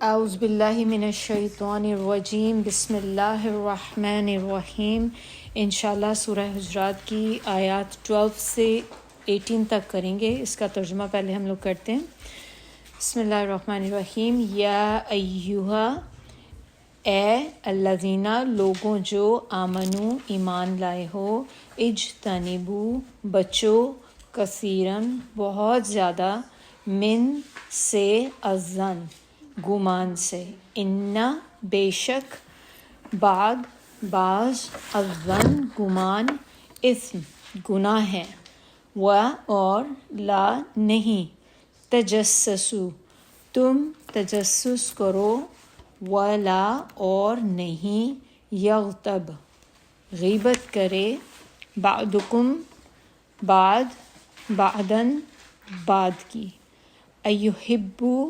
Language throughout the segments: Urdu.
اعوذ باللہ من الشیطان الرجیم بسم اللہ الرحمن الرحیم۔ انشاءاللہ سورہ حجرات کی آیات 12 سے 18 تک کریں گے۔ اس کا ترجمہ پہلے ہم لوگ کرتے ہیں۔ بسم اللہ الرحمن الرحیم۔ یا ایہا، اے الذین لوگوں جو آمنو ایمان لائے ہو، اجتنبو بچو، کثیرن بہت زیادہ، من سے، الظن گمان سے، انا بے شک، بعض، الظن گمان، اثم گناہ ہے، و اور، لا نہیں، تجسسو تم تجسس کرو، ولا اور نہیں، یغتب غیبت کرے، بعضکم بعدن بعد کی، ایحبو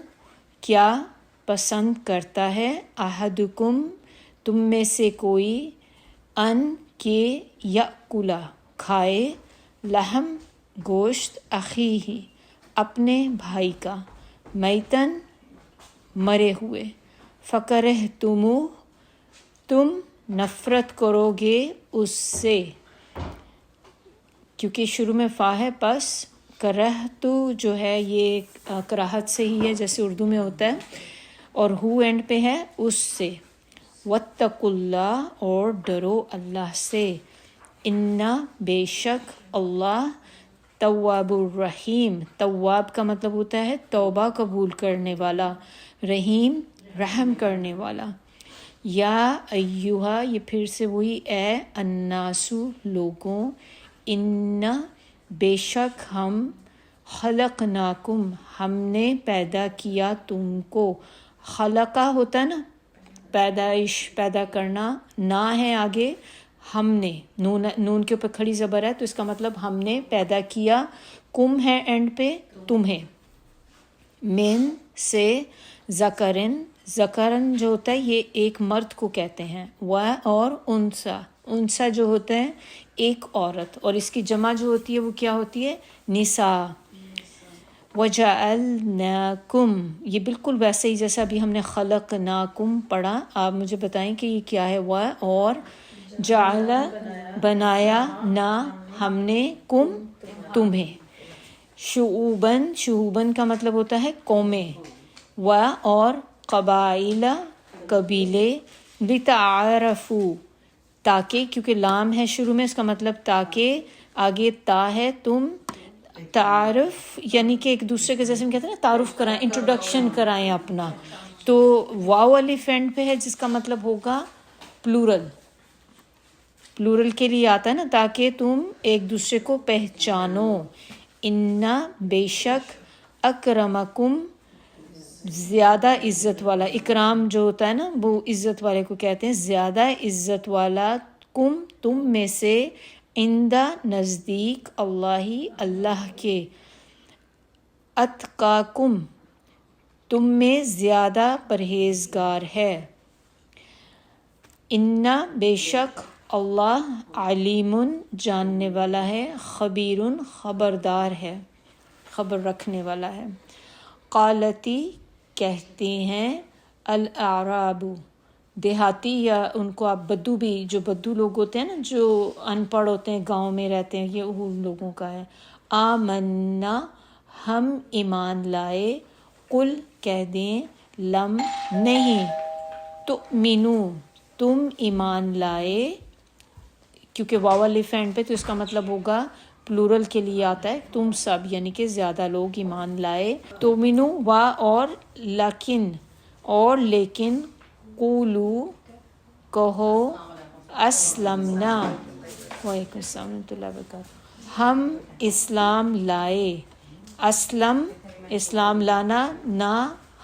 کیا پسند کرتا ہے، احدکم تم میں سے کوئی، ان کے، یأکلا کھائے، لحم گوشت، اخیہ اپنے بھائی کا، میتن مرے ہوئے، فکرہتموہ تم نفرت کرو گے اس سے، کیونکہ شروع میں فا ہے، پس کرہتو جو ہے یہ کراہت سے ہی ہے جیسے اردو میں ہوتا ہے، اور ہو اینڈ پہ ہے، اس سے، واتقوا اللہ اور ڈرو اللہ سے، انا بے شک، اللہ تواب الرحیم، تواب کا مطلب ہوتا ہے توبہ قبول کرنے والا، رحیم رحم کرنے والا۔ یا ایہا، یہ پھر سے وہی، اے الناسو لوگوں، انا بے شک ہم، خلقناکم ہم نے پیدا کیا تم کو، خلقہ ہوتا ہے نا پیدائش، پیدا کرنا، نہ ہے آگے، ہم نے، نون کے اوپر کھڑی زبر ہے تو اس کا مطلب ہم نے پیدا کیا، کم ہے اینڈ پہ، تمہیں، من سے، ذکرن جو ہوتا ہے یہ ایک مرد کو کہتے ہیں، و اور انسا جو ہوتا ہے ایک عورت، اور اس کی جمع جو ہوتی ہے وہ کیا ہوتی ہے، نساء۔ وَجَعَلْنَاكُمْ، یہ بالکل ویسے ہی جیسا ابھی ہم نے خلقناکم پڑھا، آپ مجھے بتائیں کہ یہ کیا ہے، اور جعل بنایا، نا ہم نے، کم تمہیں، شعوباً کا مطلب ہوتا ہے قومیں، اور قبائل قبیلے، لتعارفوا تاکہ، کیونکہ لام ہے شروع میں اس کا مطلب تاکہ، آگے تا ہے، تم تعارف یعنی کہ ایک دوسرے کے جیسے ہم کہتے ہیں نا تعارف کرائیں، انٹروڈکشن کرائیں اپنا، تو واو الف اینڈ پہ ہے جس کا مطلب ہوگا پلورل کے لیے آتا ہے نا، تاکہ تم ایک دوسرے کو پہچانو، انا بے شک، اکرمکم زیادہ عزت والا، اکرام جو ہوتا ہے نا وہ عزت والے کو کہتے ہیں، زیادہ عزت والا، کم تم میں سے، عندہ نزدیک، اللہ کے، اتقاکم تم میں زیادہ پرہیزگار ہے، انا بے شک، اللہ علیم جاننے والا ہے، خبیر خبردار ہے، خبر رکھنے والا ہے۔ قالتی کہتے ہیں، الاعراب دیہاتی، یا ان کو آپ بدو بھی، جو بدو لوگ ہوتے ہیں نا جو ان پڑھ ہوتے ہیں گاؤں میں رہتے ہیں، یہ ان لوگوں کا ہے، آمنا ہم ایمان لائے، قل کہہ دیں، لم نہیں، تؤمنو تم ایمان لائے، کیونکہ واو الف اینڈ پہ تو اس کا مطلب ہوگا پلورل کے لیے آتا ہے، تم سب یعنی کہ زیادہ لوگ ایمان لائے، تؤمنو اور لیکن، قولو کہو، اسلمنا، وعلیکم السلام ورحمۃ اللہ وبرکاتہ، ہم اسلام لائے، اسلام لانا، نہ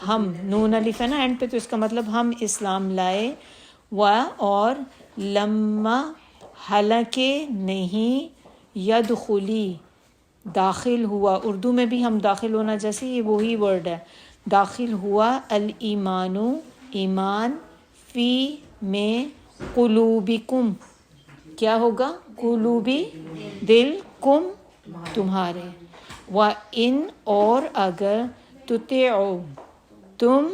ہم، نون الف ہے نا اینڈ پہ تو اس کا مطلب ہم اسلام لائے، اور لما حالانکہ نہیں، یدخلی داخل ہوا، اردو میں بھی ہم داخل ہونا جیسے یہ وہی ورڈ ہے، داخل ہوا، الایمان ایمان، فی میں، قلوبکم کیا ہوگا، قلوبی دل، کم تمہارے، وَإِنْ اور اگر، تُطِیعُوا تم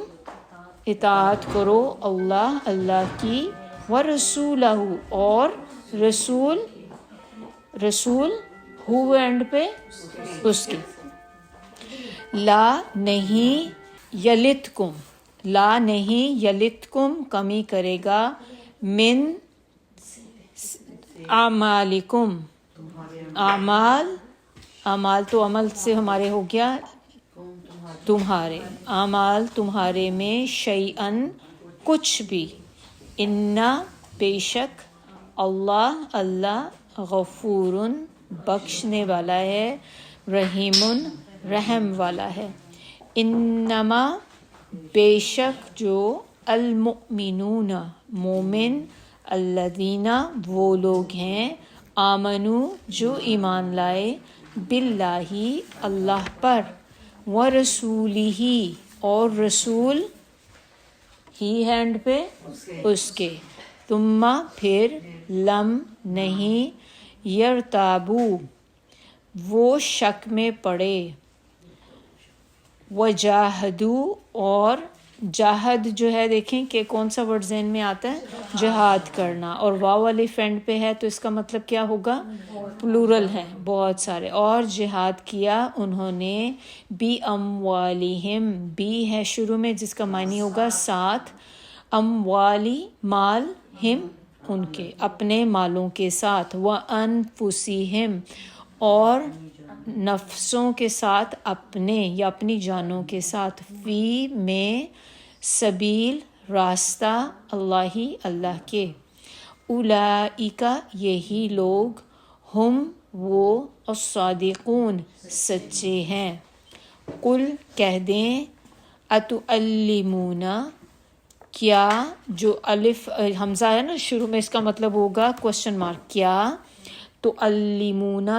اطاعت کرو اللہ کی، ورسولہ اور رسول ہو اینڈ پہ اس کے، لا نہیں یلتکم کمی کرے گا، من اعمالکم اعمال تو عمل سے ہمارے ہو گیا تمہارے، اعمال تمہارے میں، شیئن کچھ بھی، انا بے شک، اللہ غفور بخشنے والا ہے، رحیم رحم والا ہے، انما بے شک جو، المؤمنون مومن، الذین وہ لوگ ہیں، آمنو جو ایمان لائے، باللہ اللہ پر، ورسولہ اور رسول ہی ہینڈ پہ اس کے، ثم پھر، لم نہیں، یرتابو وہ شک میں پڑے، وجاہدو اور جاہد جو ہے دیکھیں کہ کون سا ورڈ ذہن میں آتا ہے، جہاد کرنا، اور واو الف اینڈ پہ ہے تو اس کا مطلب کیا ہوگا، پلورل ہے، بہت سارے، اور جہاد کیا انہوں نے، بی اموالہم، بی ہے شروع میں جس کا معنی ہوگا ساتھ، اموالی مال، ہم ان کے اپنے مالوں کے ساتھ، وانفسہم اور نفسوں کے ساتھ، اپنے یا اپنی جانوں کے ساتھ، فی میں سبیل راستہ، اللہ کے، اولئک یہی لوگ، ہم وہ، الصادقون سچے ہیں، قل کہہ دیں، اتعلمون کیا، جو الف حمزہ ہے نا شروع میں اس کا مطلب ہوگا کوشچن مارک، کیا تعلمون،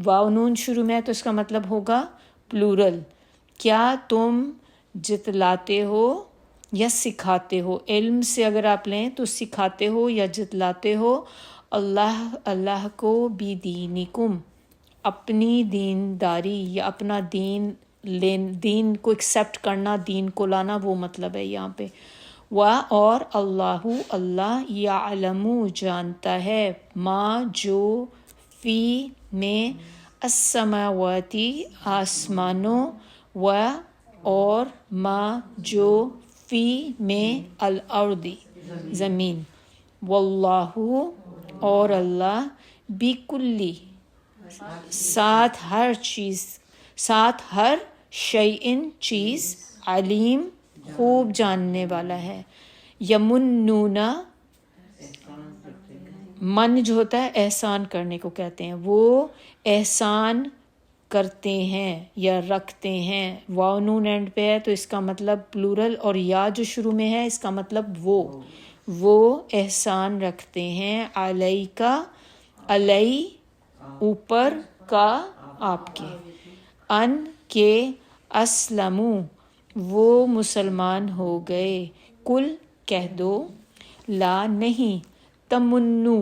واو نون شروع میں ہے تو اس کا مطلب ہوگا پلورل، کیا تم جتلاتے ہو یا سکھاتے ہو، علم سے اگر آپ لیں تو سکھاتے ہو یا جتلاتے ہو، اللہ کو، بدینکم اپنی دینداری یا اپنا دین کو ایکسیپٹ کرنا، دین کو لانا، وہ مطلب ہے یہاں پہ، اور اللہ یعلم جانتا ہے، ما جو، فی میں، السماواتی آسمانوں، اور ما جو، فی میں، الارض زمین، واللہ اور اللہ، بکلی ساتھ ہر شیئن چیز، علیم خوب جاننے والا ہے، یمنون من جو ہوتا ہے احسان کرنے کو کہتے ہیں، وہ احسان کرتے ہیں یا رکھتے ہیں، واو نون اینڈ پہ ہے تو اس کا مطلب پلورل، اور یا جو شروع میں ہے اس کا مطلب وہ احسان رکھتے ہیں، علیکا علی اوپر، کا آپ کے، ان کے، اسلمو وہ مسلمان ہو گئے، کل کہہ دو، لا نہیں، تمنو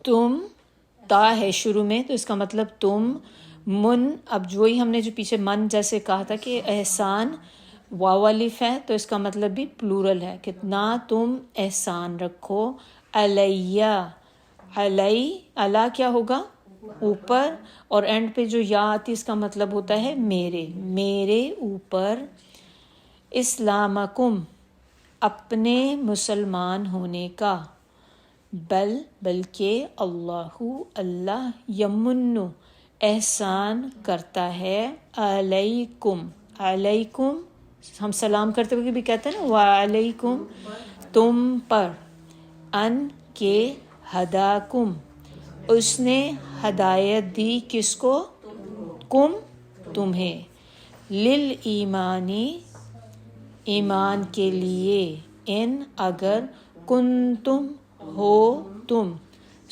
تم، تا ہے شروع میں تو اس کا مطلب تم، اب وہی ہم نے جو پیچھے من جیسے کہا تھا کہ احسان واو الف ہے تو اس کا مطلب بھی پلورل ہے، کہ نہ تم احسان رکھو، اللہ کیا ہوگا اوپر، اور اینڈ پہ جو یا آتی اس کا مطلب ہوتا ہے میرے اوپر، اسلامکم اپنے مسلمان ہونے کا، بلکہ اللہ یمن احسان کرتا ہے، علیکم ہم سلام کرتے ہوئے بھی کہتے ہیں نا، وعلیکم تم پر، ان کے، ہداکم اس نے ہدایت دی، کس کو، تمہیں، للایمانی ایمان کے لیے، ان اگر، کنتم ہو تم،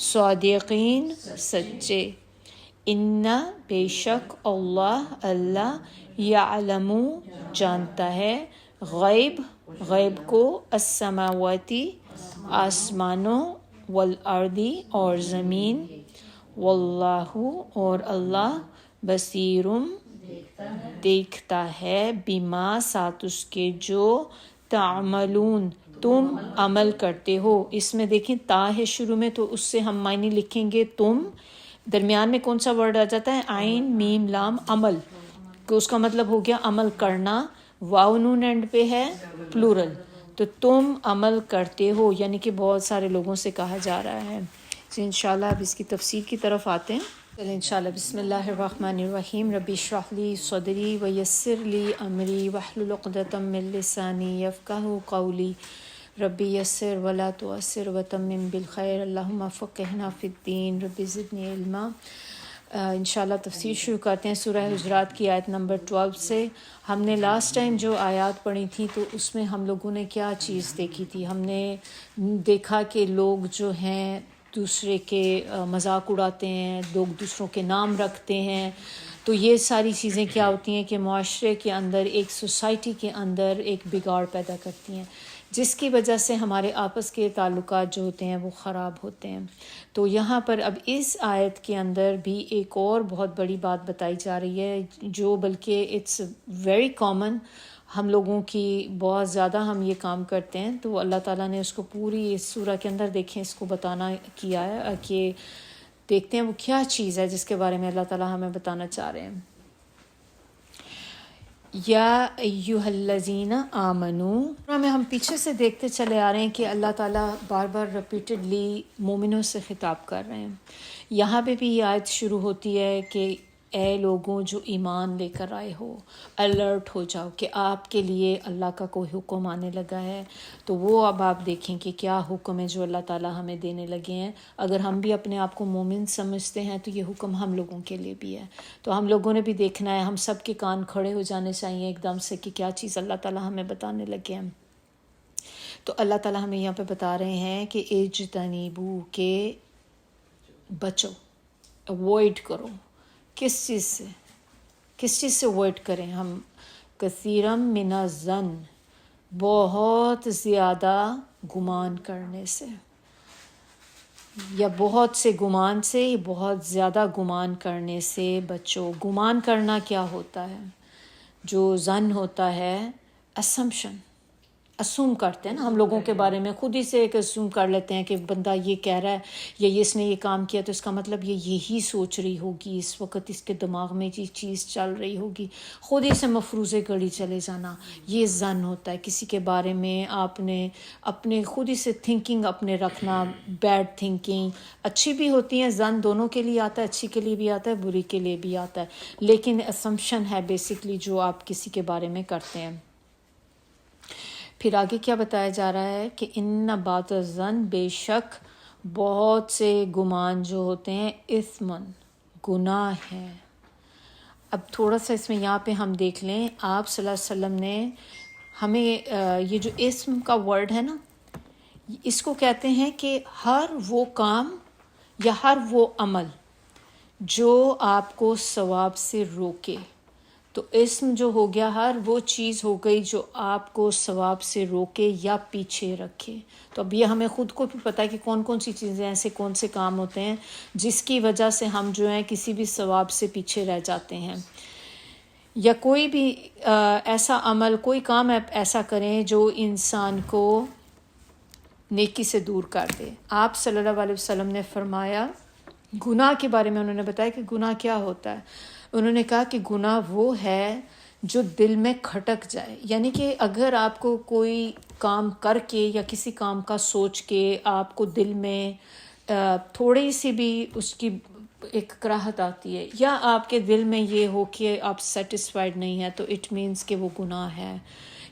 صادقین سچے، ان بے شک اللہ یعلم جانتا ہے، غیب کو، السماواتی آسمانوں، والارضی اور زمین، واللہ اور اللہ، بصیرم دیکھتا ہے، بما ساتھ اس کے جو، تعملون تم عمل کرتے ہو. اس میں دیکھیں تا ہے شروع میں تو اس سے ہم معنی لکھیں گے تم. درمیان میں کون سا ورڈ آ جاتا ہے؟ عین میم لام عمل. تو اس کا مطلب ہو گیا عمل کرنا. واو نون اینڈ پہ ہے پلورل. تو تم عمل کرتے ہو یعنی کہ بہت سارے لوگوں سے کہا جا رہا ہے. تو انشاءاللہ اب اس کی تفسیر کی طرف آتے ہیں. چلیں انشاءاللہ. بسم اللہ الرحمن الرحیم. ربی اشرح لی صدری ویسر لی امری واحلل عقدۃ من لسانی یفقہوا قولی. ربی یسر ولا تعسر وتمم بالخیر. اللہم فقہنا فی الدین. ربی زدنی علما. انشاءاللہ تفسیر شروع کرتے ہیں سورہ حجرات کی آیت نمبر 12 سے. ہم نے لاسٹ ٹائم جو آیات پڑھی تھی تو اس میں ہم لوگوں نے کیا چیز دیکھی تھی؟ ہم نے دیکھا کہ لوگ جو ہیں دوسرے کے مذاق اڑاتے ہیں، لوگ دوسروں کے نام رکھتے ہیں. تو یہ ساری چیزیں کیا ہوتی ہیں کہ معاشرے کے اندر، ایک سوسائٹی کے اندر ایک بگاڑ پیدا کرتی ہیں، جس کی وجہ سے ہمارے آپس کے تعلقات جو ہوتے ہیں وہ خراب ہوتے ہیں. تو یہاں پر اب اس آیت کے اندر بھی ایک اور بہت بڑی بات بتائی جا رہی ہے جو بلکہ اٹس ویری کامن، ہم لوگوں کی بہت زیادہ ہم یہ کام کرتے ہیں. تو اللہ تعالیٰ نے اس کو پوری اس سورہ کے اندر دیکھیں اس کو بتانا کیا ہے کہ دیکھتے ہیں وہ کیا چیز ہے جس کے بارے میں اللہ تعالیٰ ہمیں بتانا چاہ رہے ہیں. یا ایہا الذین آمنو میں ہم پیچھے سے دیکھتے چلے آ رہے ہیں کہ اللہ تعالیٰ بار بار ریپیٹڈلی مومنوں سے خطاب کر رہے ہیں. یہاں پہ بھی یہ آیت شروع ہوتی ہے کہ اے لوگوں جو ایمان لے کر آئے ہو، الرٹ ہو جاؤ کہ آپ کے لیے اللہ کا کوئی حکم آنے لگا ہے. تو وہ اب آپ دیکھیں کہ کیا حکم ہے جو اللہ تعالیٰ ہمیں دینے لگے ہیں. اگر ہم بھی اپنے آپ کو مومن سمجھتے ہیں تو یہ حکم ہم لوگوں کے لیے بھی ہے. تو ہم لوگوں نے بھی دیکھنا ہے، ہم سب کے کان کھڑے ہو جانے چاہیے ایک دم سے کہ کیا چیز اللہ تعالیٰ ہمیں بتانے لگے ہیں. تو اللہ تعالیٰ ہمیں یہاں پہ بتا رہے ہیں کہ اجتنبوا کہ بچو، اوائڈ کرو. کس چیز سے اوائڈ کریں ہم؟ کثیرم من الظن، بہت زیادہ گمان کرنے سے، یا بہت سے گمان سے، بہت زیادہ گمان کرنے سے بچو. گمان کرنا کیا ہوتا ہے؟ جو ظن ہوتا ہے اسمپشن، اسوم کرتے ہیں نا ہم لوگوں کے بارے میں، خود ہی سے ایک اسوم کر لیتے ہیں کہ بندہ یہ کہہ رہا ہے یا اس نے یہ کام کیا تو اس کا مطلب یہ یہی سوچ رہی ہوگی، اس وقت اس کے دماغ میں یہ چیز چل رہی ہوگی. خود ہی سے مفروضے گڑی چلے جانا، یہ ظن ہوتا ہے. کسی کے بارے میں آپ نے اپنے خود ہی سے تھنکنگ اپنے رکھنا، بیڈ تھنکنگ. اچھی بھی ہوتی ہیں، ظن دونوں کے لیے آتا ہے، اچھی کے لیے بھی آتا ہے، بری کے لیے بھی آتا ہے، لیکن اسمپشن ہے بیسکلی جو آپ کسی کے بارے میں کرتے ہیں. پھر آگے کیا بتایا جا رہا ہے کہ ان بعض الظن، بے شک بہت سے گمان جو ہوتے ہیں، اثمن گناہ ہے. اب تھوڑا سا اس میں یہاں پہ ہم دیکھ لیں، آپ صلی اللہ علیہ وسلم نے ہمیں یہ جو اسم کا ورڈ ہے نا، اس کو کہتے ہیں کہ ہر وہ کام یا ہر وہ عمل جو آپ کو ثواب سے روکے. تو اسم جو ہو گیا ہر وہ چیز ہو گئی جو آپ کو ثواب سے روکے یا پیچھے رکھے. تو اب یہ ہمیں خود کو بھی پتہ ہے کہ کون کون سی چیزیں ایسے کون سے کام ہوتے ہیں جس کی وجہ سے ہم جو ہیں کسی بھی ثواب سے پیچھے رہ جاتے ہیں. یا کوئی بھی ایسا عمل، کوئی کام ایسا کریں جو انسان کو نیکی سے دور کر دے. آپ صلی اللہ علیہ وسلم نے فرمایا، گناہ کے بارے میں انہوں نے بتایا کہ گناہ کیا ہوتا ہے. انہوں نے کہا کہ گناہ وہ ہے جو دل میں کھٹک جائے. یعنی کہ اگر آپ کو کوئی کام کر کے یا کسی کام کا سوچ کے آپ کو دل میں تھوڑی سی بھی اس کی ایک کراہت آتی ہے، یا آپ کے دل میں یہ ہو کہ آپ سیٹسفائیڈ نہیں ہیں، تو اٹ مینس کہ وہ گناہ ہے.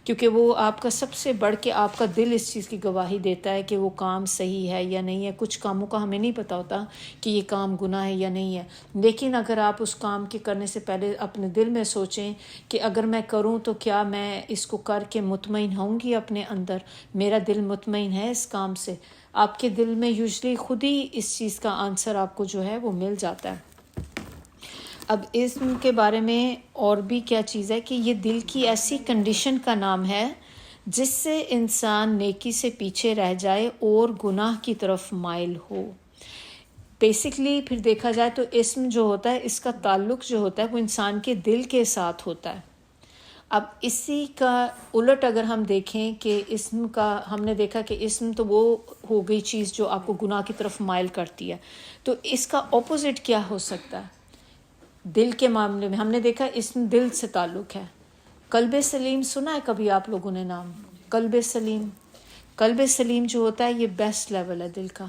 کیونکہ وہ آپ کا سب سے بڑھ کے آپ کا دل اس چیز کی گواہی دیتا ہے کہ وہ کام صحیح ہے یا نہیں ہے. کچھ کاموں کا ہمیں نہیں پتہ ہوتا کہ یہ کام گناہ ہے یا نہیں ہے، لیکن اگر آپ اس کام کے کرنے سے پہلے اپنے دل میں سوچیں کہ اگر میں کروں تو کیا میں اس کو کر کے مطمئن ہوں گی اپنے اندر، میرا دل مطمئن ہے اس کام سے، آپ کے دل میں یوزلی خود ہی اس چیز کا آنسر آپ کو جو ہے وہ مل جاتا ہے. اب اسم کے بارے میں اور بھی کیا چیز ہے کہ یہ دل کی ایسی کنڈیشن کا نام ہے جس سے انسان نیکی سے پیچھے رہ جائے اور گناہ کی طرف مائل ہو. بیسکلی پھر دیکھا جائے تو اسم جو ہوتا ہے اس کا تعلق جو ہوتا ہے وہ انسان کے دل کے ساتھ ہوتا ہے. اب اسی کا الٹ اگر ہم دیکھیں کہ اسم کا، ہم نے دیکھا کہ اسم تو وہ ہو گئی چیز جو آپ کو گناہ کی طرف مائل کرتی ہے، تو اس کا اپوزٹ کیا ہو سکتا ہے؟ دل کے معاملے میں ہم نے دیکھا اسم دل سے تعلق ہے. قلب سلیم سنا ہے کبھی آپ لوگوں نے نام؟ قلب سلیم، قلب سلیم جو ہوتا ہے یہ بیسٹ لیول ہے دل کا،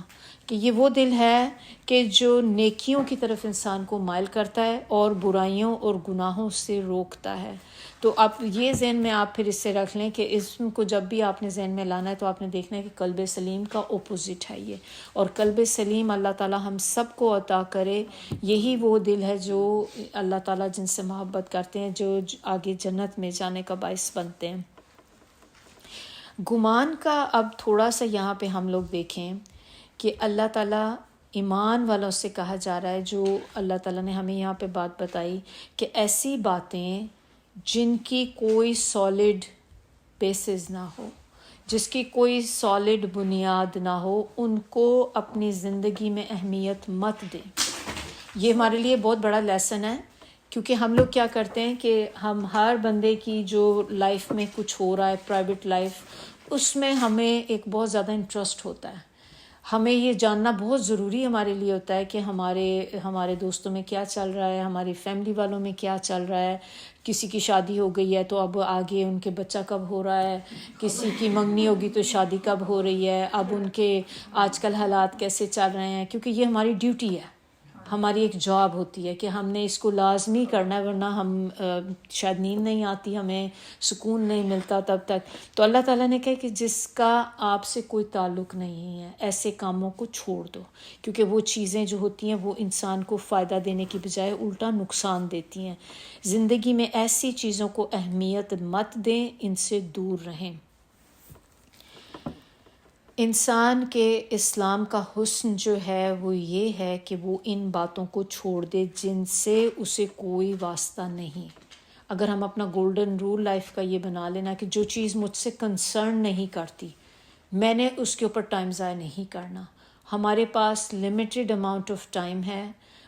کہ یہ وہ دل ہے کہ جو نیکیوں کی طرف انسان کو مائل کرتا ہے اور برائیوں اور گناہوں سے روکتا ہے. تو آپ یہ ذہن میں آپ پھر اس سے رکھ لیں کہ اسم کو جب بھی آپ نے ذہن میں لانا ہے تو آپ نے دیکھنا ہے کہ قلب سلیم کا اپوزٹ ہے یہ، اور قلب سلیم اللہ تعالیٰ ہم سب کو عطا کرے. یہی وہ دل ہے جو اللہ تعالیٰ جن سے محبت کرتے ہیں، جو آگے جنت میں جانے کا باعث بنتے ہیں. گمان کا اب تھوڑا سا یہاں پہ ہم لوگ دیکھیں کہ اللہ تعالیٰ ایمان والوں سے کہا جا رہا ہے، جو اللہ تعالیٰ نے ہمیں یہاں پہ بات بتائی کہ ایسی باتیں جن کی کوئی سالڈ بیسز نہ ہو، جس کی کوئی سالڈ بنیاد نہ ہو، ان کو اپنی زندگی میں اہمیت مت دیں. یہ ہمارے لیے بہت بڑا لیسن ہے، کیونکہ ہم لوگ کیا کرتے ہیں کہ ہم ہر بندے کی جو لائف میں کچھ ہو رہا ہے، پرائیویٹ لائف، اس میں ہمیں ایک بہت زیادہ انٹرسٹ ہوتا ہے. ہمیں یہ جاننا بہت ضروری ہمارے لیے ہوتا ہے کہ ہمارے دوستوں میں کیا چل رہا ہے، ہماری فیملی والوں میں کیا چل رہا ہے. کسی کی شادی ہو گئی ہے تو اب آگے ان کے بچہ کب ہو رہا ہے، کسی کی منگنی ہوگی تو شادی کب ہو رہی ہے، اب ان کے آج کل حالات کیسے چل رہے ہیں. کیونکہ یہ ہماری ڈیوٹی ہے، ہماری ایک جاب ہوتی ہے کہ ہم نے اس کو لازمی کرنا ہے، ورنہ ہم شاید نیند نہیں آتی، ہمیں سکون نہیں ملتا تب تک. تو اللہ تعالیٰ نے کہا کہ جس کا آپ سے کوئی تعلق نہیں ہے ایسے کاموں کو چھوڑ دو، کیونکہ وہ چیزیں جو ہوتی ہیں وہ انسان کو فائدہ دینے کی بجائے الٹا نقصان دیتی ہیں. زندگی میں ایسی چیزوں کو اہمیت مت دیں، ان سے دور رہیں. انسان کے اسلام کا حسن جو ہے وہ یہ ہے کہ وہ ان باتوں کو چھوڑ دے جن سے اسے کوئی واسطہ نہیں. اگر ہم اپنا گولڈن رول لائف کا یہ بنا لینا کہ جو چیز مجھ سے کنسرن نہیں کرتی، میں نے اس کے اوپر ٹائم ضائع نہیں کرنا. ہمارے پاس لمیٹڈ اماؤنٹ آف ٹائم ہے،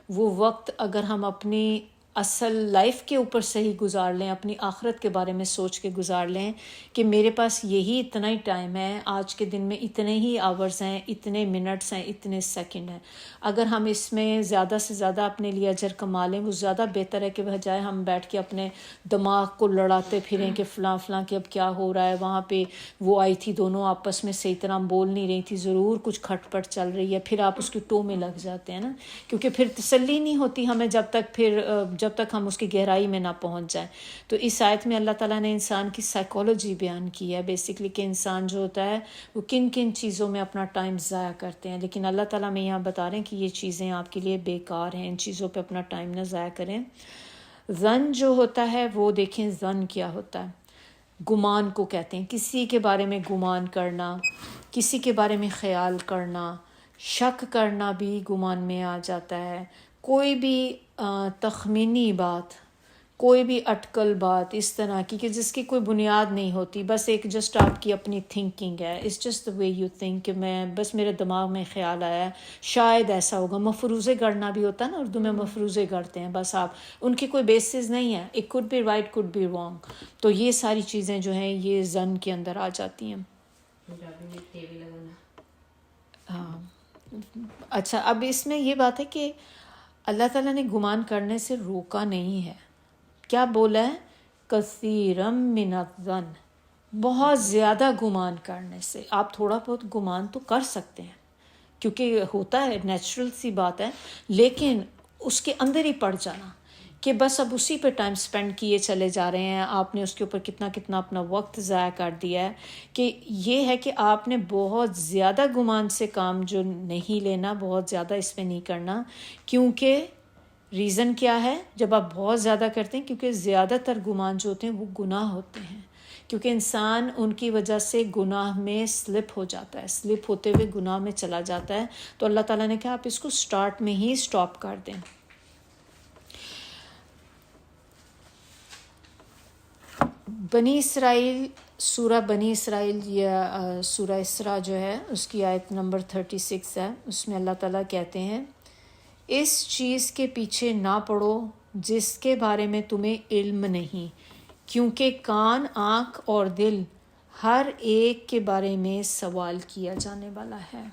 وہ وقت اگر ہم اپنی اصل لائف کے اوپر صحیح گزار لیں، اپنی آخرت کے بارے میں سوچ کے گزار لیں کہ میرے پاس یہی اتنا ہی ٹائم ہے، آج کے دن میں اتنے ہی آورز ہیں، اتنے منٹس ہیں، اتنے سیکنڈ ہیں. اگر ہم اس میں زیادہ سے زیادہ اپنے لیے اجر کما لیں وہ زیادہ بہتر ہے کہ بجائے ہم بیٹھ کے اپنے دماغ کو لڑاتے پھریں کہ فلاں فلاں کہ اب کیا ہو رہا ہے، وہاں پہ وہ آئی تھی، دونوں آپس میں صحیح طرح بول نہیں رہی تھی، ضرور کچھ کھٹ پٹ چل رہی ہے. پھر آپ اس کی ٹو میں لگ جاتے ہیں نا، کیونکہ پھر تسلی نہیں ہوتی ہمیں جب تک ہم اس کی گہرائی میں نہ پہنچ جائیں. تو اس آیت میں اللہ تعالیٰ نے انسان کی سائیکالوجی بیان کی ہے بیسکلی، کہ انسان جو ہوتا ہے وہ کن کن چیزوں میں اپنا ٹائم ضائع کرتے ہیں. لیکن اللہ تعالیٰ میں یہاں بتا رہے ہیں کہ یہ چیزیں آپ کے لیے بیکار ہیں، ان چیزوں پہ اپنا ٹائم نہ ضائع کریں. ظن جو ہوتا ہے وہ دیکھیں ظن کیا ہوتا ہے. گمان کو کہتے ہیں، کسی کے بارے میں گمان کرنا، کسی کے بارے میں خیال کرنا، شک کرنا بھی گمان میں آ جاتا ہے. کوئی بھی تخمینی بات، کوئی بھی اٹکل بات اس طرح کی کہ جس کی کوئی بنیاد نہیں ہوتی، بس ایک جسٹ آپ کی اپنی تھنکنگ ہے، it's just the way you think, کہ میں بس میرے دماغ میں خیال آیا ہے شاید ایسا ہوگا. مفروضے گڑنا بھی ہوتا ہے نا، اردو میں مفروضے گڑتے ہیں، بس آپ ان کی کوئی بیسز نہیں ہے، it could be right could be wrong. تو یہ ساری چیزیں جو ہیں یہ ظن کے اندر آ جاتی ہیں. ہاں اچھا، اب اس میں یہ بات ہے کہ اللہ تعالیٰ نے گمان کرنے سے روکا نہیں ہے. کیا بولا ہے؟ کثیرم من الظن، بہت زیادہ گمان کرنے سے. آپ تھوڑا بہت گمان تو کر سکتے ہیں کیونکہ ہوتا ہے، نیچرل سی بات ہے، لیکن اس کے اندر ہی پڑ جانا کہ بس اب اسی پہ ٹائم سپینڈ کیے چلے جا رہے ہیں، آپ نے اس کے اوپر کتنا کتنا اپنا وقت ضائع کر دیا ہے. کہ یہ ہے کہ آپ نے بہت زیادہ گمان سے کام جو نہیں لینا، بہت زیادہ اس پہ نہیں کرنا. کیونکہ ریزن کیا ہے جب آپ بہت زیادہ کرتے ہیں؟ کیونکہ زیادہ تر گمان جو ہوتے ہیں وہ گناہ ہوتے ہیں، کیونکہ انسان ان کی وجہ سے گناہ میں سلپ ہو جاتا ہے، سلپ ہوتے ہوئے گناہ میں چلا جاتا ہے. تو اللہ تعالیٰ نے کہا آپ اس کو سٹارٹ میں ہی سٹاپ کر دیں. بنی اسرائیل، سورہ بنی اسرائیل یا سورہ اسراء جو ہے اس کی آیت نمبر 36 ہے. اس میں اللہ تعالیٰ کہتے ہیں اس چیز کے پیچھے نہ پڑو جس کے بارے میں تمہیں علم نہیں، کیونکہ کان، آنکھ اور دل ہر ایک کے بارے میں سوال کیا جانے والا ہے.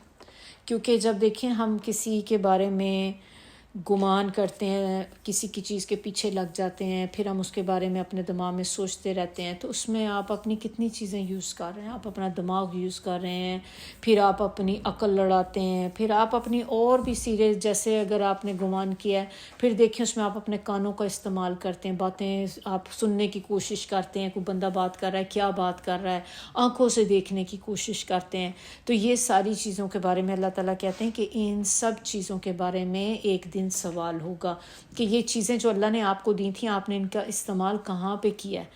کیونکہ جب دیکھیں ہم کسی کے بارے میں گمان کرتے ہیں، کسی کی چیز کے پیچھے لگ جاتے ہیں، پھر ہم اس کے بارے میں اپنے دماغ میں سوچتے رہتے ہیں، تو اس میں آپ اپنی کتنی چیزیں یوز کر رہے ہیں. آپ اپنا دماغ یوز کر رہے ہیں، پھر آپ اپنی عقل لڑاتے ہیں، پھر آپ اپنی اور بھی سیریز، جیسے اگر آپ نے گمان کیا ہے پھر دیکھیں اس میں آپ اپنے کانوں کا استعمال کرتے ہیں، باتیں آپ سننے کی کوشش کرتے ہیں، کوئی بندہ بات کر رہا ہے کیا بات کر رہا ہے، آنکھوں سے دیکھنے کی کوشش کرتے ہیں. تو یہ ساری چیزوں کے بارے میں اللہ تعالیٰ کہتے ہیں کہ ان سب چیزوں کے بارے میں ایک دن سوال ہوگا کہ یہ چیزیں جو اللہ نے آپ کو دی تھیں، آپ نے ان کا استعمال کہاں پہ کیا ہے،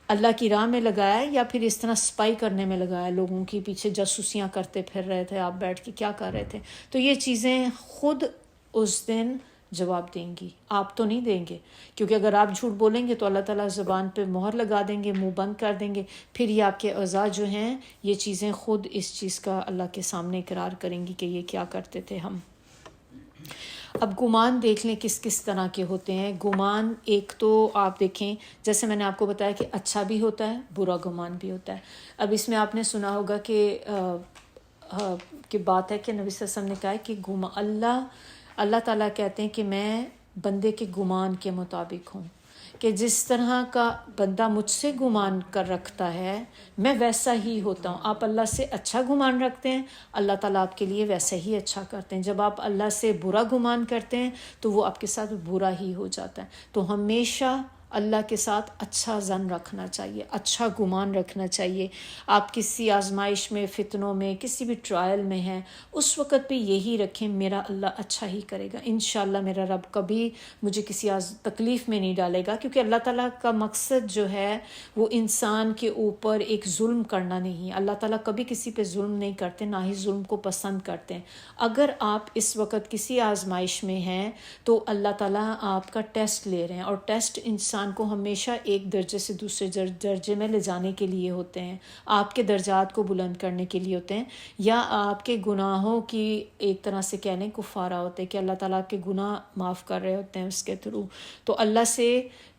اللہ کی راہ میں لگایا ہے یا پھر اس طرح سپائی کرنے میں لگایا ہے، لوگوں کی پیچھے جاسوسیاں کرتے پھر رہے تھے، آپ بیٹھ کے کیا کر رہے تھے. تو یہ چیزیں خود اس دن جواب دیں گی، آپ تو نہیں دیں گے. کیونکہ اگر آپ جھوٹ بولیں گے تو اللہ تعالیٰ زبان پہ مہر لگا دیں گے، منہ بند کر دیں گے، پھر یہ آپ کے اعضاء جو ہیں یہ چیزیں خود اس چیز کا اللہ کے سامنے اقرار کریں گی کہ یہ کیا کرتے تھے ہم. اب گمان دیکھ لیں کس کس طرح کے ہوتے ہیں. گمان ایک تو آپ دیکھیں، جیسے میں نے آپ کو بتایا کہ اچھا بھی ہوتا ہے، برا گمان بھی ہوتا ہے. اب اس میں آپ نے سنا ہوگا کہ بات ہے کہ نبی صلی اللہ علیہ وسلم نے کہا ہے کہ اللہ تعالیٰ کہتے ہیں کہ میں بندے کے گمان کے مطابق ہوں، کہ جس طرح کا بندہ مجھ سے گمان کر رکھتا ہے میں ویسا ہی ہوتا ہوں. آپ اللہ سے اچھا گمان رکھتے ہیں، اللہ تعالیٰ آپ کے لیے ویسا ہی اچھا کرتے ہیں. جب آپ اللہ سے برا گمان کرتے ہیں تو وہ آپ کے ساتھ برا ہی ہو جاتا ہے. تو ہمیشہ اللہ کے ساتھ اچھا ظن رکھنا چاہیے، اچھا گمان رکھنا چاہیے. آپ کسی آزمائش میں، فتنوں میں، کسی بھی ٹرائل میں ہیں، اس وقت بھی یہی رکھیں میرا اللہ اچھا ہی کرے گا، انشاءاللہ میرا رب کبھی مجھے کسی تکلیف میں نہیں ڈالے گا. کیونکہ اللہ تعالیٰ کا مقصد جو ہے وہ انسان کے اوپر ایک ظلم کرنا نہیں. اللہ تعالیٰ کبھی کسی پہ ظلم نہیں کرتے، نہ ہی ظلم کو پسند کرتے ہیں. اگر آپ اس وقت کسی آزمائش میں ہیں تو اللہ تعالیٰ آپ کا ٹیسٹ لے رہے ہیں، اور ٹیسٹ انسان کو ہمیشہ ایک درجے سے دوسرے درجے میں لے جانے کے لیے ہوتے ہیں، آپ کے درجات کو بلند کرنے کے لیے ہوتے ہیں، یا آپ کے گناہوں کی ایک طرح سے کہہ لیں کفارہ ہوتے ہیں کہ اللہ تعالیٰ آپ کے گناہ معاف کر رہے ہوتے ہیں اس کے تھرو. تو اللہ سے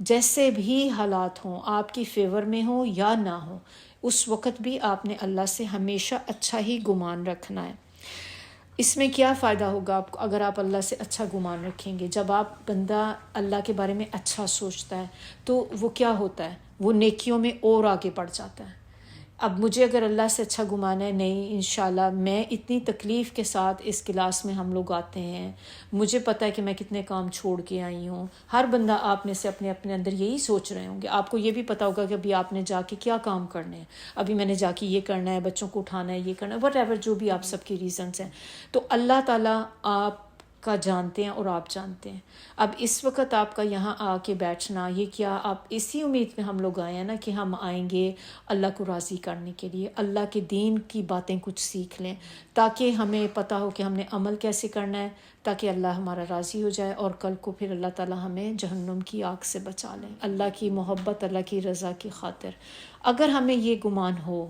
جیسے بھی حالات ہوں، آپ کی فیور میں ہوں یا نہ ہوں، اس وقت بھی آپ نے اللہ سے ہمیشہ اچھا ہی گمان رکھنا ہے. اس میں کیا فائدہ ہوگا آپ کو اگر آپ اللہ سے اچھا گمان رکھیں گے؟ جب آپ بندہ اللہ کے بارے میں اچھا سوچتا ہے تو وہ کیا ہوتا ہے، وہ نیکیوں میں اور آگے بڑھ جاتا ہے. اب مجھے اگر اللہ سے اچھا گمان ہے، نہیں انشاءاللہ میں اتنی تکلیف کے ساتھ اس کلاس میں ہم لوگ آتے ہیں، مجھے پتہ ہے کہ میں کتنے کام چھوڑ کے آئی ہوں. ہر بندہ آپ میں سے اپنے اندر یہی سوچ رہے ہوں گے. آپ کو یہ بھی پتہ ہوگا کہ ابھی آپ نے جا کے کیا کام کرنے ہیں، ابھی میں نے جا کے یہ کرنا ہے، بچوں کو اٹھانا ہے، یہ کرنا ہے، وٹ ایور جو بھی آپ سب کی ریزنس ہیں. تو اللہ تعالیٰ آپ کا جانتے ہیں اور آپ جانتے ہیں. اب اس وقت آپ کا یہاں آ کے بیٹھنا، یہ کیا آپ اسی امید میں ہم لوگ آئے ہیں نا کہ ہم آئیں گے اللہ کو راضی کرنے کے لیے، اللہ کے دین کی باتیں کچھ سیکھ لیں، تاکہ ہمیں پتہ ہو کہ ہم نے عمل کیسے کرنا ہے، تاکہ اللہ ہمارا راضی ہو جائے اور کل کو پھر اللہ تعالیٰ ہمیں جہنم کی آگ سے بچا لیں، اللہ کی محبت، اللہ کی رضا کی خاطر. اگر ہمیں یہ گمان ہو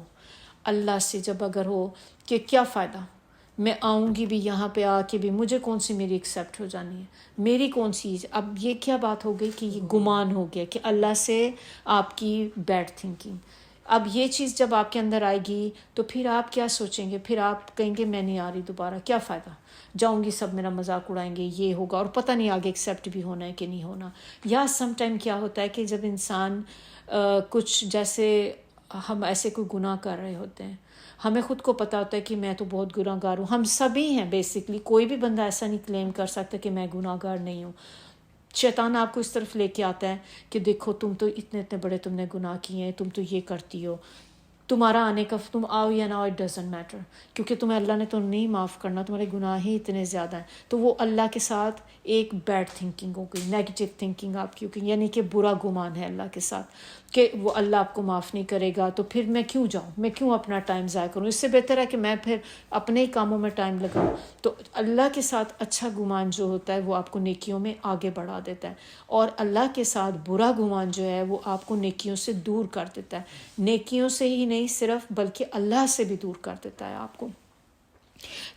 اللہ سے، جب اگر ہو کہ کیا فائدہ، میں آؤں گی بھی یہاں پہ، آ کے بھی مجھے کون سی میری ایکسیپٹ ہو جانی ہے، میری کون سی. اب یہ کیا بات ہو گئی کہ یہ گمان ہو گیا کہ اللہ سے آپ کی بیڈ تھنکنگ. اب یہ چیز جب آپ کے اندر آئے گی تو پھر آپ کیا سوچیں گے؟ پھر آپ کہیں گے میں نہیں آ رہی دوبارہ، کیا فائدہ، جاؤں گی سب میرا مذاق اڑائیں گے، یہ ہوگا، اور پتہ نہیں آگے ایکسیپٹ بھی ہونا ہے کہ نہیں ہونا. یا سم ٹائم کیا ہوتا ہے کہ جب انسان کچھ جیسے ہم ایسے کوئی گناہ کر رہے ہوتے ہیں، ہمیں خود کو پتہ ہوتا ہے کہ میں تو بہت گناہ گار ہوں. ہم سبھی ہیں بیسکلی، کوئی بھی بندہ ایسا نہیں کلیم کر سکتا کہ میں گناہ گار نہیں ہوں. شیطان آپ کو اس طرف لے کے آتا ہے کہ دیکھو تم تو اتنے بڑے تم نے گناہ کیے ہیں، تم تو یہ کرتی ہو، تمہارا آنے کا، تم آؤ یا نہ آؤ اٹ ڈزنٹ میٹر، کیونکہ تمہیں اللہ نے تو نہیں معاف کرنا، تمہارے گناہ ہی اتنے زیادہ ہیں. تو وہ اللہ کے ساتھ ایک بیڈ تھنکنگ ہو گئی، نیگیٹو تھنکنگ آپ کی ہو گئی، یعنی کہ برا گمان ہے اللہ کے ساتھ کہ وہ اللہ آپ کو معاف نہیں کرے گا، تو پھر میں کیوں جاؤں، میں کیوں اپنا ٹائم ضائع کروں، اس سے بہتر ہے کہ میں پھر اپنے ہی کاموں میں ٹائم لگاؤں. تو اللہ کے ساتھ اچھا گمان جو ہوتا ہے وہ آپ کو نیکیوں میں آگے بڑھا دیتا ہے، اور اللہ کے ساتھ برا گمان جو ہے وہ آپ کو نیکیوں سے دور کر دیتا ہے. نیکیوں سے ہی نہیں صرف، بلکہ اللہ سے بھی دور کر دیتا ہے آپ کو.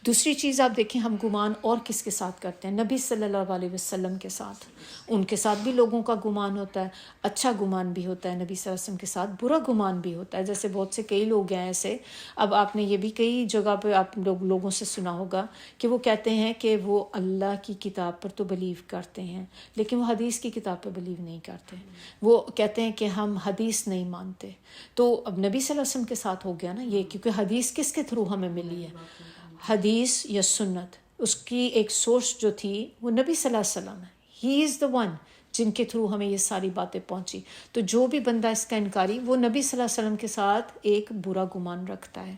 دوسری چیز آپ دیکھیں ہم گمان اور کس کے ساتھ کرتے ہیں؟ نبی صلی اللہ علیہ وسلم کے ساتھ. ان کے ساتھ بھی لوگوں کا گمان ہوتا ہے، اچھا گمان بھی ہوتا ہے، نبی صلی اللہ علیہ وسلم کے ساتھ برا گمان بھی ہوتا ہے. جیسے بہت سے کئی لوگ ہیں ایسے، اب آپ نے یہ بھی کئی جگہ پہ آپ لوگوں سے سنا ہوگا کہ وہ کہتے ہیں کہ وہ اللہ کی کتاب پر تو بلیو کرتے ہیں لیکن وہ حدیث کی کتاب پہ بلیو نہیں کرتے. وہ کہتے ہیں کہ ہم حدیث نہیں مانتے. تو اب نبی صلی اللہ علیہ وسلم کے ساتھ ہو گیا نا یہ، کیونکہ حدیث کس کے تھرو ہمیں ملی ہے؟ حدیث یا سنت. اس کی ایک سورس جو تھی وہ نبی صلی اللہ علیہ وسلم ہے. ہی از دا ون جن کے تھرو ہمیں یہ ساری باتیں پہنچی. تو جو بھی بندہ اس کا انکاری، وہ نبی صلی اللہ علیہ وسلم کے ساتھ ایک برا گمان رکھتا ہے.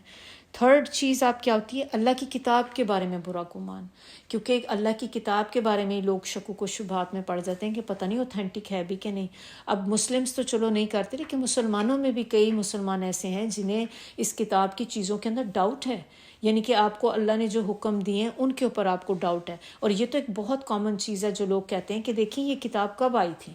تھرڈ چیز آپ کیا ہوتی ہے؟ اللہ کی کتاب کے بارے میں برا گمان. کیونکہ اللہ کی کتاب کے بارے میں لوگ شکوک و شبہات میں پڑ جاتے ہیں کہ پتہ نہیں اوتھینٹک ہے بھی کہ نہیں. اب مسلمس تو چلو نہیں کرتے، لیکن مسلمانوں میں بھی کئی مسلمان ایسے ہیں جنہیں اس کتاب کی چیزوں کے اندر ڈاؤٹ ہے. یعنی کہ آپ کو اللہ نے جو حکم دیے ہیں ان کے اوپر آپ کو ڈاؤٹ ہے. اور یہ تو ایک بہت کامن چیز ہے جو لوگ کہتے ہیں کہ دیکھیں یہ کتاب کب آئی تھی،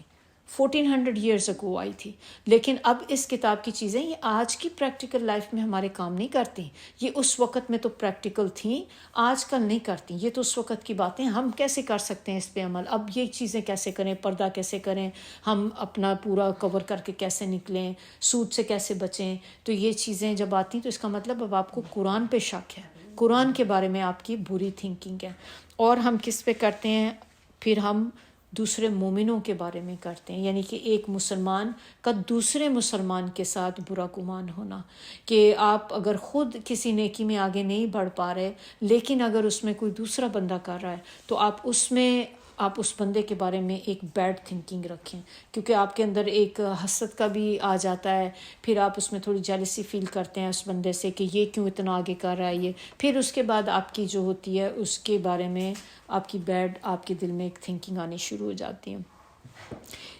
1400 ایئرز اگو آئی تھی، لیکن اب اس کتاب کی چیزیں یہ آج کی پریکٹیکل لائف میں ہمارے کام نہیں کرتی. یہ اس وقت میں تو پریکٹیکل تھیں، آج کل نہیں کرتی. یہ تو اس وقت کی باتیں، ہم کیسے کر سکتے ہیں اس پہ عمل؟ اب یہ چیزیں کیسے کریں، پردہ کیسے کریں، ہم اپنا پورا کور کر کے کیسے نکلیں، سود سے کیسے بچیں. تو یہ چیزیں جب آتی ہیں تو اس کا مطلب اب آپ کو قرآن پہ شک ہے، قرآن کے بارے میں آپ کی بری تھنکنگ ہے. اور ہم کس پہ کرتے ہیں؟ پھر ہم دوسرے مومنوں کے بارے میں کرتے ہیں. یعنی کہ ایک مسلمان کا دوسرے مسلمان کے ساتھ برا گمان ہونا، کہ آپ اگر خود کسی نیکی میں آگے نہیں بڑھ پا رہے لیکن اگر اس میں کوئی دوسرا بندہ کر رہا ہے تو آپ اس بندے کے بارے میں ایک بیڈ تھنکنگ رکھیں. کیونکہ آپ کے اندر ایک حسد کا بھی آ جاتا ہے، پھر آپ اس میں تھوڑی جیلسی فیل کرتے ہیں اس بندے سے کہ یہ کیوں اتنا آگے کر رہا ہے یہ. پھر اس کے بعد آپ کی جو ہوتی ہے اس کے بارے میں آپ کی بیڈ، آپ کے دل میں ایک تھنکنگ آنی شروع ہو جاتی ہے.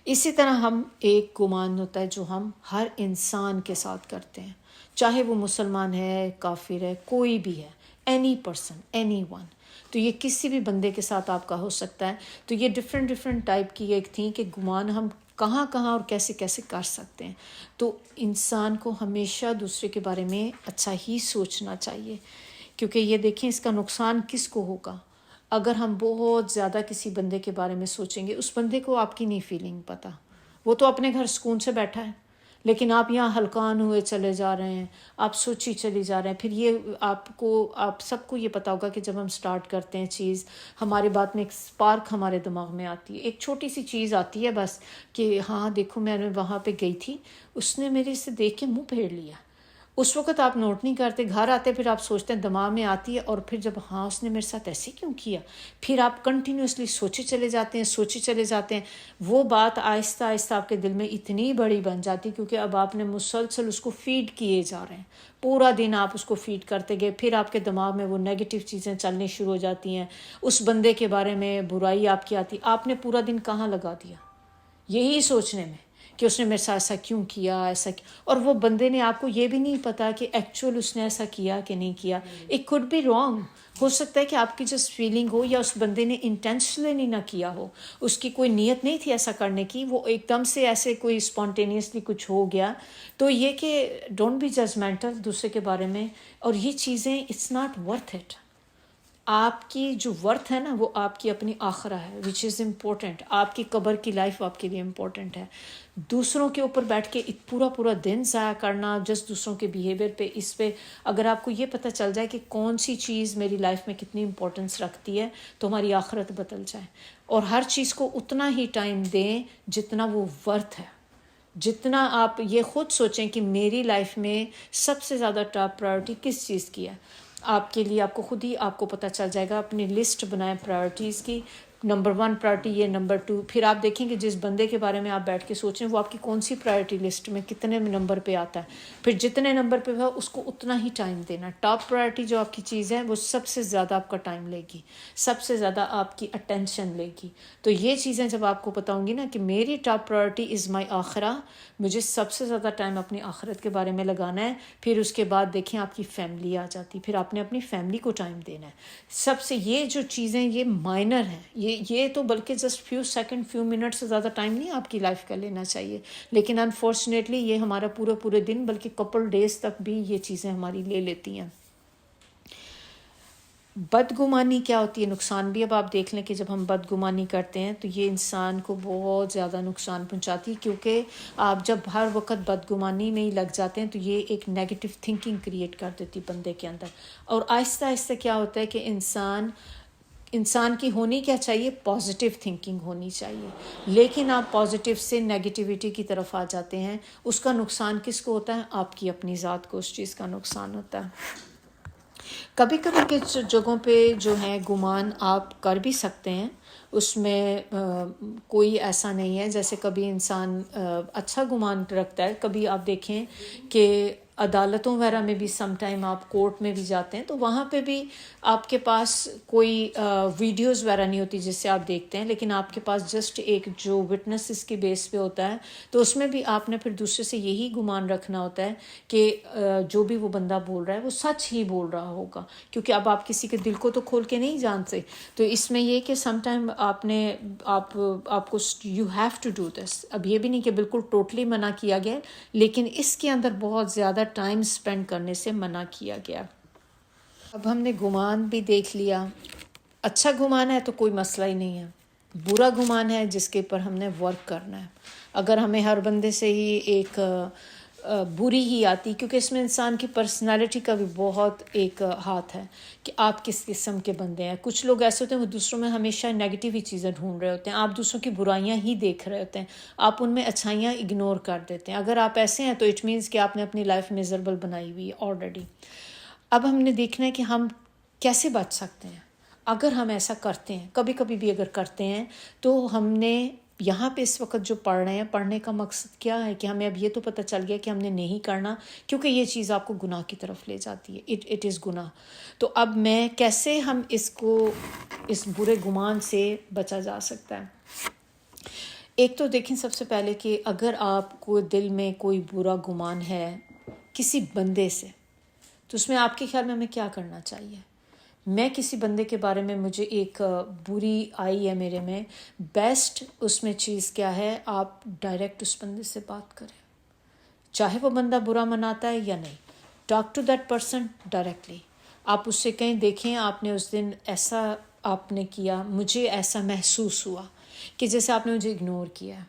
اسی طرح ہم ایک گمان ہوتا ہے جو ہم ہر انسان کے ساتھ کرتے ہیں، چاہے وہ مسلمان ہے، کافر ہے، کوئی بھی ہے، اینی پرسن، اینی ون. تو یہ کسی بھی بندے کے ساتھ آپ کا ہو سکتا ہے. تو یہ ڈفرینٹ ٹائپ کی ایک تھی کہ گمان ہم کہاں اور کیسے کر سکتے ہیں. تو انسان کو ہمیشہ دوسرے کے بارے میں اچھا ہی سوچنا چاہیے، کیونکہ یہ دیکھیں اس کا نقصان کس کو ہوگا. اگر ہم بہت زیادہ کسی بندے کے بارے میں سوچیں گے، اس بندے کو آپ کی نہیں فیلنگ پتہ، وہ تو اپنے گھر سکون سے بیٹھا ہے، لیکن آپ یہاں ہلکان ہوئے چلے جا رہے ہیں، آپ سوچی چلی جا رہے ہیں. پھر یہ آپ سب کو یہ پتا ہوگا کہ جب ہم سٹارٹ کرتے ہیں چیز، ہمارے بات میں ایک سپارک ہمارے دماغ میں آتی ہے، ایک چھوٹی سی چیز آتی ہے بس کہ ہاں دیکھو میں نے وہاں پہ گئی تھی، اس نے میرے سے دیکھ کے منہ پھیر لیا. اس وقت آپ نوٹ نہیں کرتے، گھر آتے پھر آپ سوچتے ہیں، دماغ میں آتی ہے، اور پھر جب ہاں اس نے میرے ساتھ ایسے کیوں کیا، پھر آپ کنٹینیوسلی سوچے چلے جاتے ہیں. وہ بات آہستہ آہستہ آپ کے دل میں اتنی بڑی بن جاتی کیونکہ اب آپ نے مسلسل اس کو فیڈ کیے جا رہے ہیں، پورا دن آپ اس کو فیڈ کرتے گئے. پھر آپ کے دماغ میں وہ نیگیٹو چیزیں چلنی شروع ہو جاتی ہیں، اس بندے کے بارے میں برائی آپ کی آتی. آپ نے پورا دن کہاں لگا دیا یہی سوچنے میں کہ اس نے میرے ساتھ ایسا کیوں کیا، اور وہ بندے نے، آپ کو یہ بھی نہیں پتا کہ ایکچوئل اس نے ایسا کیا کہ نہیں کیا. اٹ کوڈ بی رانگ، ہو سکتا ہے کہ آپ کی جسٹ فیلنگ ہو، یا اس بندے نے انٹینشنلی نہ کیا ہو، اس کی کوئی نیت نہیں تھی ایسا کرنے کی، وہ ایک دم سے ایسے کوئی اسپونٹینیسلی کچھ ہو گیا. تو یہ کہ ڈونٹ بی ججمنٹل دوسرے کے بارے میں. اور یہ چیزیں اٹس ناٹ ورتھ اٹ. آپ کی جو ورتھ ہے نا وہ آپ کی اپنی آخرہ ہے، وچ از امپورٹنٹ. آپ کی قبر کی لائف آپ کے لیے امپورٹنٹ ہے. دوسروں کے اوپر بیٹھ کے پورا دن ضائع کرنا جس دوسروں کے بیہیویئر پہ، اس پہ اگر آپ کو یہ پتہ چل جائے کہ کون سی چیز میری لائف میں کتنی امپورٹنس رکھتی ہے تو ہماری آخرت بدل جائے. اور ہر چیز کو اتنا ہی ٹائم دیں جتنا وہ ورتھ ہے. جتنا آپ یہ خود سوچیں کہ میری لائف میں سب سے زیادہ ٹاپ پرائورٹی کس چیز کی ہے. آپ کے لیے آپ کو خود ہی آپ کو پتہ چل جائے گا. اپنی لسٹ بنائیں پرائورٹیز کی، نمبر 1 پرائورٹی یہ، نمبر 2. پھر آپ دیکھیں کہ جس بندے کے بارے میں آپ بیٹھ کے سوچیں وہ آپ کی کون سی پرائورٹی لسٹ میں کتنے نمبر پہ آتا ہے. پھر جتنے نمبر پہ ہو اس کو اتنا ہی ٹائم دینا. ٹاپ پرائورٹی جو آپ کی چیز ہے وہ سب سے زیادہ آپ کا ٹائم لے گی، سب سے زیادہ آپ کی اٹینشن لے گی. تو یہ چیزیں جب آپ کو پتہ ہوں گی نا کہ میری ٹاپ پرائورٹی از مائی آخرہ، مجھے سب سے زیادہ ٹائم اپنی آخرت کے بارے میں لگانا ہے. پھر اس کے بعد دیکھیں آپ کی فیملی آ جاتی، پھر آپ نے اپنی فیملی کو ٹائم دینا ہے. سب سے یہ جو چیزیں یہ مائنر ہیں، یہ تو بلکہ just few second few minute سے زیادہ ٹائم نہیں آپ کی لائف کا لینا چاہیے. لیکن انفارچونیٹلی یہ ہمارا پورے دن بلکہ کپل ڈیز تک بھی یہ چیزیں ہماری لے لیتی ہیں. بدگمانی کیا ہوتی ہے، نقصان بھی اب آپ دیکھ لیں کہ جب ہم بدگمانی کرتے ہیں تو یہ انسان کو بہت زیادہ نقصان پہنچاتی ہے، کیونکہ آپ جب ہر وقت بدگمانی میں ہی لگ جاتے ہیں تو یہ ایک نیگیٹو تھنکنگ کریٹ کر دیتی بندے کے اندر، اور آہستہ آہستہ کیا ہوتا ہے کہ انسان کی ہونی کیا چاہیے، پازیٹیو تھنکنگ ہونی چاہیے، لیکن آپ پازیٹیو سے نیگیٹیوٹی کی طرف آ جاتے ہیں، اس کا نقصان کس کو ہوتا ہے، آپ کی اپنی ذات کو اس چیز کا نقصان ہوتا ہے۔ کبھی کبھی کچھ جگہوں پہ جو ہے گمان آپ کر بھی سکتے ہیں، اس میں کوئی ایسا نہیں ہے، جیسے کبھی انسان اچھا گمان رکھتا ہے، کبھی آپ دیکھیں کہ عدالتوں وغیرہ میں بھی سم ٹائم آپ کورٹ میں بھی جاتے ہیں تو وہاں پہ بھی آپ کے پاس کوئی ویڈیوز وغیرہ نہیں ہوتی جس سے آپ دیکھتے ہیں، لیکن آپ کے پاس جسٹ ایک جو وٹنسز کے بیس پہ ہوتا ہے، تو اس میں بھی آپ نے پھر دوسرے سے یہی گمان رکھنا ہوتا ہے کہ جو بھی وہ بندہ بول رہا ہے وہ سچ ہی بول رہا ہوگا، کیونکہ اب آپ کسی کے دل کو تو کھول کے نہیں جانتے۔ تو اس میں یہ کہ سم ٹائم آپ کو you have to do this, اب یہ بھی نہیں کہ بالکل ٹوٹلی منع کیا گیا، لیکن اس کے اندر بہت زیادہ ٹائم سپینڈ کرنے سے منع کیا گیا۔ اب ہم نے گمان بھی دیکھ لیا، اچھا گمان ہے تو کوئی مسئلہ ہی نہیں ہے، برا گمان ہے جس کے اوپر ہم نے ورک کرنا ہے۔ اگر ہمیں ہر بندے سے ہی ایک بری ہی آتی، کیونکہ اس میں انسان کی پرسنالٹی کا بھی بہت ایک ہاتھ ہے کہ آپ کس قسم کے بندے ہیں۔ کچھ لوگ ایسے ہوتے ہیں وہ دوسروں میں ہمیشہ نیگیٹیو ہی چیزیں ڈھونڈ رہے ہوتے ہیں، آپ دوسروں کی برائیاں ہی دیکھ رہے ہوتے ہیں، آپ ان میں اچھائیاں اگنور کر دیتے ہیں۔ اگر آپ ایسے ہیں تو اٹ مینس کہ آپ نے اپنی لائف میزربل بنائی ہوئی ہے آلریڈی۔ اب ہم نے دیکھنا ہے کہ ہم کیسے بچ سکتے ہیں اگر ہم ایسا کرتے ہیں، کبھی کبھی بھی اگر کرتے ہیں تو ہم نے یہاں پہ اس وقت جو پڑھ رہے ہیں، پڑھنے کا مقصد کیا ہے کہ ہمیں اب یہ تو پتہ چل گیا کہ ہم نے نہیں کرنا، کیونکہ یہ چیز آپ کو گناہ کی طرف لے جاتی ہے، اٹ از گناہ۔ تو اب میں کیسے ہم اس برے گمان سے بچا جا سکتا ہے؟ ایک تو دیکھیں سب سے پہلے کہ اگر آپ کو دل میں کوئی برا گمان ہے کسی بندے سے، تو اس میں آپ کے خیال میں ہمیں کیا کرنا چاہیے؟ میں کسی بندے کے بارے میں مجھے ایک بری آئی ہے میرے میں، بیسٹ اس میں چیز کیا ہے، آپ ڈائریکٹ اس بندے سے بات کریں، چاہے وہ بندہ برا مناتا ہے یا نہیں، talk to that person directly. آپ اس سے کہیں دیکھیں آپ نے اس دن ایسا آپ نے کیا، مجھے ایسا محسوس ہوا کہ جیسے آپ نے مجھے اگنور کیا،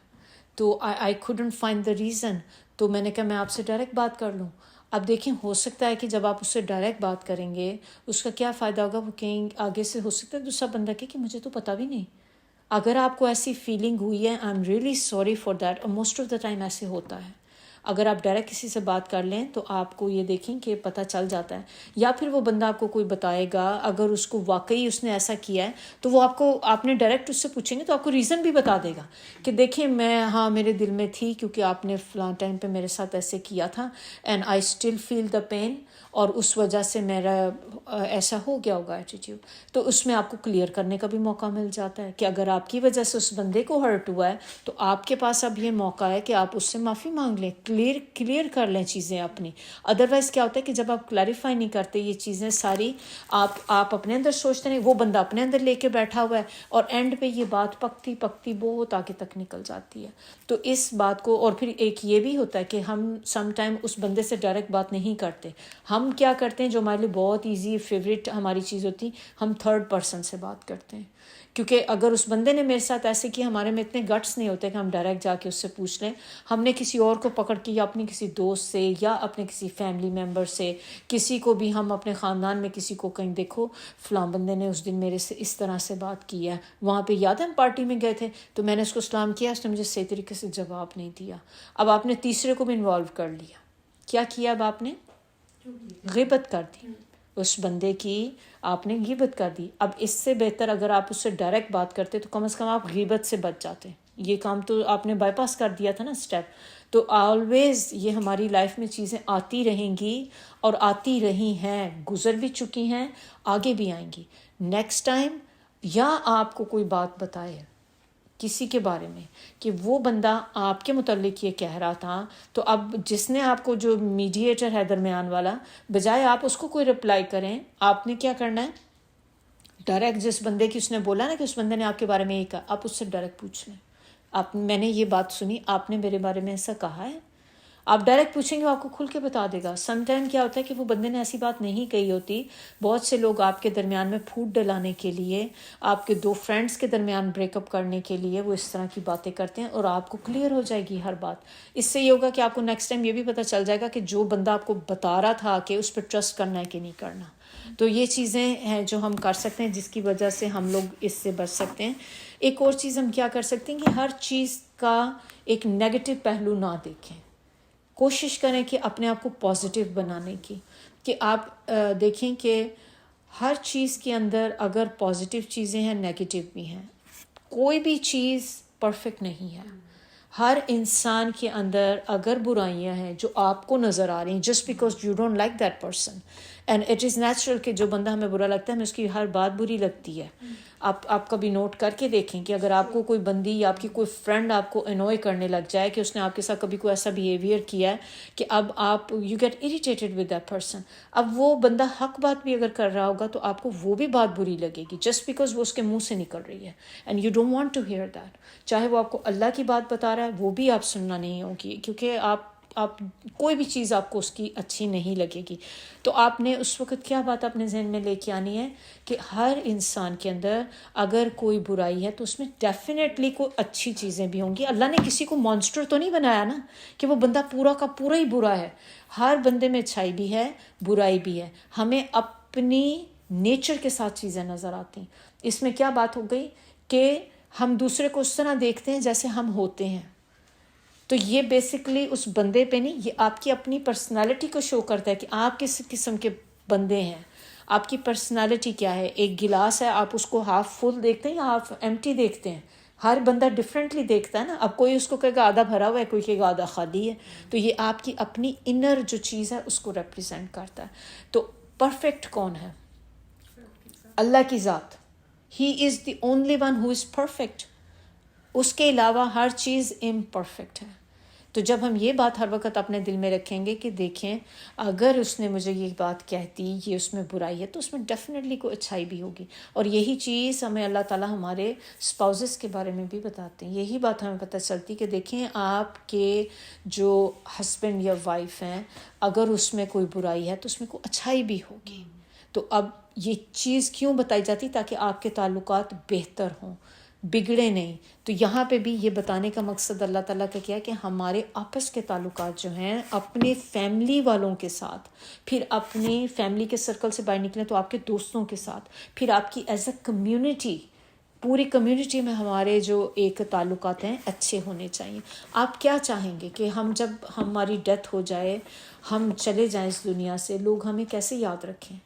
تو آئی couldn't find the reason، تو میں نے کہا میں آپ سے ڈائریکٹ بات کر لوں۔ اب دیکھیں ہو سکتا ہے کہ جب آپ اس سے ڈائریکٹ بات کریں گے اس کا کیا فائدہ ہوگا، وہ کہیں آگے سے ہو سکتا ہے دوسرا بندہ کہ مجھے تو پتہ بھی نہیں۔ اگر آپ کو ایسی فیلنگ ہوئی ہے، I am really sorry for that, اور موسٹ آف دا ٹائم ایسے ہوتا ہے۔ اگر آپ ڈائریکٹ کسی سے بات کر لیں تو آپ کو یہ دیکھیں کہ پتہ چل جاتا ہے، یا پھر وہ بندہ آپ کو کوئی بتائے گا، اگر اس کو واقعی اس نے ایسا کیا ہے تو وہ آپ نے ڈائریکٹ اس سے پوچھیں گے تو آپ کو ریزن بھی بتا دے گا کہ دیکھیں ہاں میرے دل میں تھی کیونکہ آپ نے فلاں ٹائم پہ میرے ساتھ ایسے کیا تھا، and I still feel the pain, اور اس وجہ سے میرا ایسا ہو گیا ہوگا ایٹیٹیوڈ۔ تو اس میں آپ کو کلیئر کرنے کا بھی موقع مل جاتا ہے کہ اگر آپ کی وجہ سے اس بندے کو ہرٹ ہوا ہے تو آپ کے پاس اب یہ موقع ہے کہ آپ اس سے معافی مانگ لیں، کلیئر کر لیں چیزیں اپنی۔ ادروائز کیا ہوتا ہے کہ جب آپ کلیریفائی نہیں کرتے یہ چیزیں ساری، آپ اپنے اندر سوچتے ہیں، وہ بندہ اپنے اندر لے کے بیٹھا ہوا ہے، اور اینڈ پہ یہ بات پکتی بہت آگے تک نکل جاتی ہے۔ تو اس بات کو، اور پھر ایک یہ بھی ہوتا ہے کہ ہم سم ٹائم اس بندے سے ڈائریکٹ بات نہیں کرتے، ہم کیا کرتے ہیں جو ہمارے لیے بہت ایزی فیوریٹ ہماری چیز ہوتی، ہم تھرڈ پرسن سے بات کرتے ہیں، کیونکہ اگر اس بندے نے میرے ساتھ ایسے کیا، ہمارے میں اتنے گٹس نہیں ہوتے کہ ہم ڈائریکٹ جا کے اس سے پوچھ لیں۔ ہم نے کسی اور کو پکڑ کے، یا اپنی کسی دوست سے، یا اپنے کسی فیملی ممبر سے، کسی کو بھی، ہم اپنے خاندان میں کسی کو کہیں دیکھو فلاں بندے نے اس دن میرے سے اس طرح سے بات کی ہے، وہاں پہ یاد ہے ہم پارٹی میں گئے تھے تو میں نے اس کو سلام کیا، اس نے مجھے صحیح طریقے سے جواب نہیں دیا۔ اب آپ نے تیسرے کو بھی انوالو کر لیا، کیا کیا؟ اب آپ نے غیبت کر دی اس بندے کی، آپ نے غیبت کر دی۔ اب اس سے بہتر اگر آپ اس سے ڈائریکٹ بات کرتے تو کم از کم آپ غیبت سے بچ جاتے، یہ کام تو آپ نے بائی پاس کر دیا تھا نا اسٹیپ۔ تو آلویز یہ ہماری لائف میں چیزیں آتی رہیں گی، اور آتی رہی ہیں، گزر بھی چکی ہیں، آگے بھی آئیں گی۔ نیکسٹ ٹائم یا آپ کو کوئی بات بتائے کسی کے بارے میں کہ وہ بندہ آپ کے متعلق یہ کہہ رہا تھا، تو اب جس نے آپ کو، جو میڈیٹر ہے درمیان والا، بجائے آپ اس کو کوئی رپلائی کریں، آپ نے کیا کرنا ہے، ڈائریکٹ جس بندے کی اس نے بولا نا کہ اس بندے نے آپ کے بارے میں یہ کہا، آپ اس سے ڈائریکٹ پوچھ لیں، میں نے یہ بات سنی، آپ نے میرے بارے میں ایسا کہا ہے؟ آپ ڈائریکٹ پوچھیں گے وہ آپ کو کھل کے بتا دے گا. سم ٹائم کیا ہوتا ہے کہ وہ بندے نے ایسی بات نہیں کہی ہوتی. بہت سے لوگ آپ کے درمیان میں پھوٹ ڈلانے کے لیے, آپ کے دو فرینڈس کے درمیان بریک اپ کرنے کے لیے وہ اس طرح کی باتیں کرتے ہیں, اور آپ کو کلیئر ہو جائے گی ہر بات. اس سے یہ ہوگا کہ آپ کو نیکسٹ ٹائم یہ بھی پتہ چل جائے گا کہ جو بندہ آپ کو بتا رہا تھا کہ اس پہ ٹرسٹ کرنا ہے کہ نہیں کرنا. تو یہ چیزیں ہیں جو ہم کر سکتے ہیں جس کی وجہ سے ہم لوگ اس سے بچ سکتے ہیں. ایک اور چیز ہم کیا کر سکتے ہیں کہ ہر چیز کا ایک نیگیٹو پہلو نہ دیکھیں. کوشش کریں کہ اپنے آپ کو پازیٹیو بنانے کی, کہ آپ دیکھیں کہ ہر چیز کے اندر اگر پازیٹیو چیزیں ہیں نیگیٹو بھی ہیں. کوئی بھی چیز پرفیکٹ نہیں ہے. ہر انسان کے اندر اگر برائیاں ہیں جو آپ کو نظر آ رہی ہیں just because you don't like that person, and it is natural کہ جو بندہ ہمیں برا لگتا ہے ہمیں اس کی ہر بات بری لگتی ہے. آپ کبھی نوٹ کر کے دیکھیں کہ اگر آپ کو کوئی بندی یا آپ کی کوئی فرینڈ آپ کو انوائے کرنے لگ جائے کہ اس نے آپ کے ساتھ کبھی کوئی ایسا بیہیویئر کیا ہے کہ اب آپ you get irritated with that person, اب وہ بندہ حق بات بھی اگر کر رہا ہوگا تو آپ کو وہ بھی بات بری لگے گی جسٹ بیکاز وہ اس کے منہ سے نکل رہی ہے, and you don't want to hear that. چاہے وہ آپ کو اللہ کی بات بتا رہا ہے وہ بھی آپ سننا نہیں ہوگی, کیونکہ آپ کوئی بھی چیز آپ کو اس کی اچھی نہیں لگے گی. تو آپ نے اس وقت کیا بات اپنے ذہن میں لے کے آنی ہے کہ ہر انسان کے اندر اگر کوئی برائی ہے تو اس میں ڈیفینیٹلی کوئی اچھی چیزیں بھی ہوں گی. اللہ نے کسی کو مانسٹر تو نہیں بنایا نا کہ وہ بندہ پورا کا پورا ہی برا ہے. ہر بندے میں اچھائی بھی ہے برائی بھی ہے. ہمیں اپنی نیچر کے ساتھ چیزیں نظر آتی ہیں. اس میں کیا بات ہو گئی کہ ہم دوسرے کو اس طرح دیکھتے ہیں جیسے ہم ہوتے ہیں. تو یہ بیسکلی اس بندے پہ نہیں, یہ آپ کی اپنی پرسنالٹی کو شو کرتا ہے کہ آپ کس قسم کے بندے ہیں, آپ کی پرسنالٹی کیا ہے. ایک گلاس ہے, آپ اس کو ہاف فل دیکھتے ہیں یا ہاف ایمٹی دیکھتے ہیں. ہر بندہ ڈفرینٹلی دیکھتا ہے نا. اب کوئی اس کو کہے گا آدھا بھرا ہوا ہے, کوئی کہے گا آدھا خالی ہے. تو یہ آپ کی اپنی انر جو چیز ہے اس کو ریپرزینٹ کرتا ہے. تو پرفیکٹ کون ہے؟ اللہ کی ذات. He is the only one who is perfect. اس کے علاوہ ہر چیز امپرفیکٹ ہے. تو جب ہم یہ بات ہر وقت اپنے دل میں رکھیں گے کہ دیکھیں اگر اس نے مجھے یہ بات کہتی یہ اس میں برائی ہے تو اس میں ڈیفینیٹلی کوئی اچھائی بھی ہوگی. اور یہی چیز ہمیں اللہ تعالیٰ ہمارے اسپاؤزز کے بارے میں بھی بتاتے ہیں. یہی بات ہمیں پتہ چلتی کہ دیکھیں آپ کے جو ہسبینڈ یا وائف ہیں اگر اس میں کوئی برائی ہے تو اس میں کوئی اچھائی بھی ہوگی. تو اب یہ چیز کیوں بتائی جاتی؟ تاکہ آپ کے تعلقات بہتر ہوں, بگڑے نہیں. تو یہاں پہ بھی یہ بتانے کا مقصد اللہ تعالیٰ کا کیا ہے کہ ہمارے آپس کے تعلقات جو ہیں اپنے فیملی والوں کے ساتھ, پھر اپنے فیملی کے سرکل سے باہر نکلیں تو آپ کے دوستوں کے ساتھ, پھر آپ کی ایز اے کمیونٹی, پوری کمیونٹی میں ہمارے جو ایک تعلقات ہیں اچھے ہونے چاہیے. آپ کیا چاہیں گے کہ ہم جب ہماری ڈیتھ ہو جائے, ہم چلے جائیں اس دنیا سے, لوگ ہمیں کیسے یاد رکھیں؟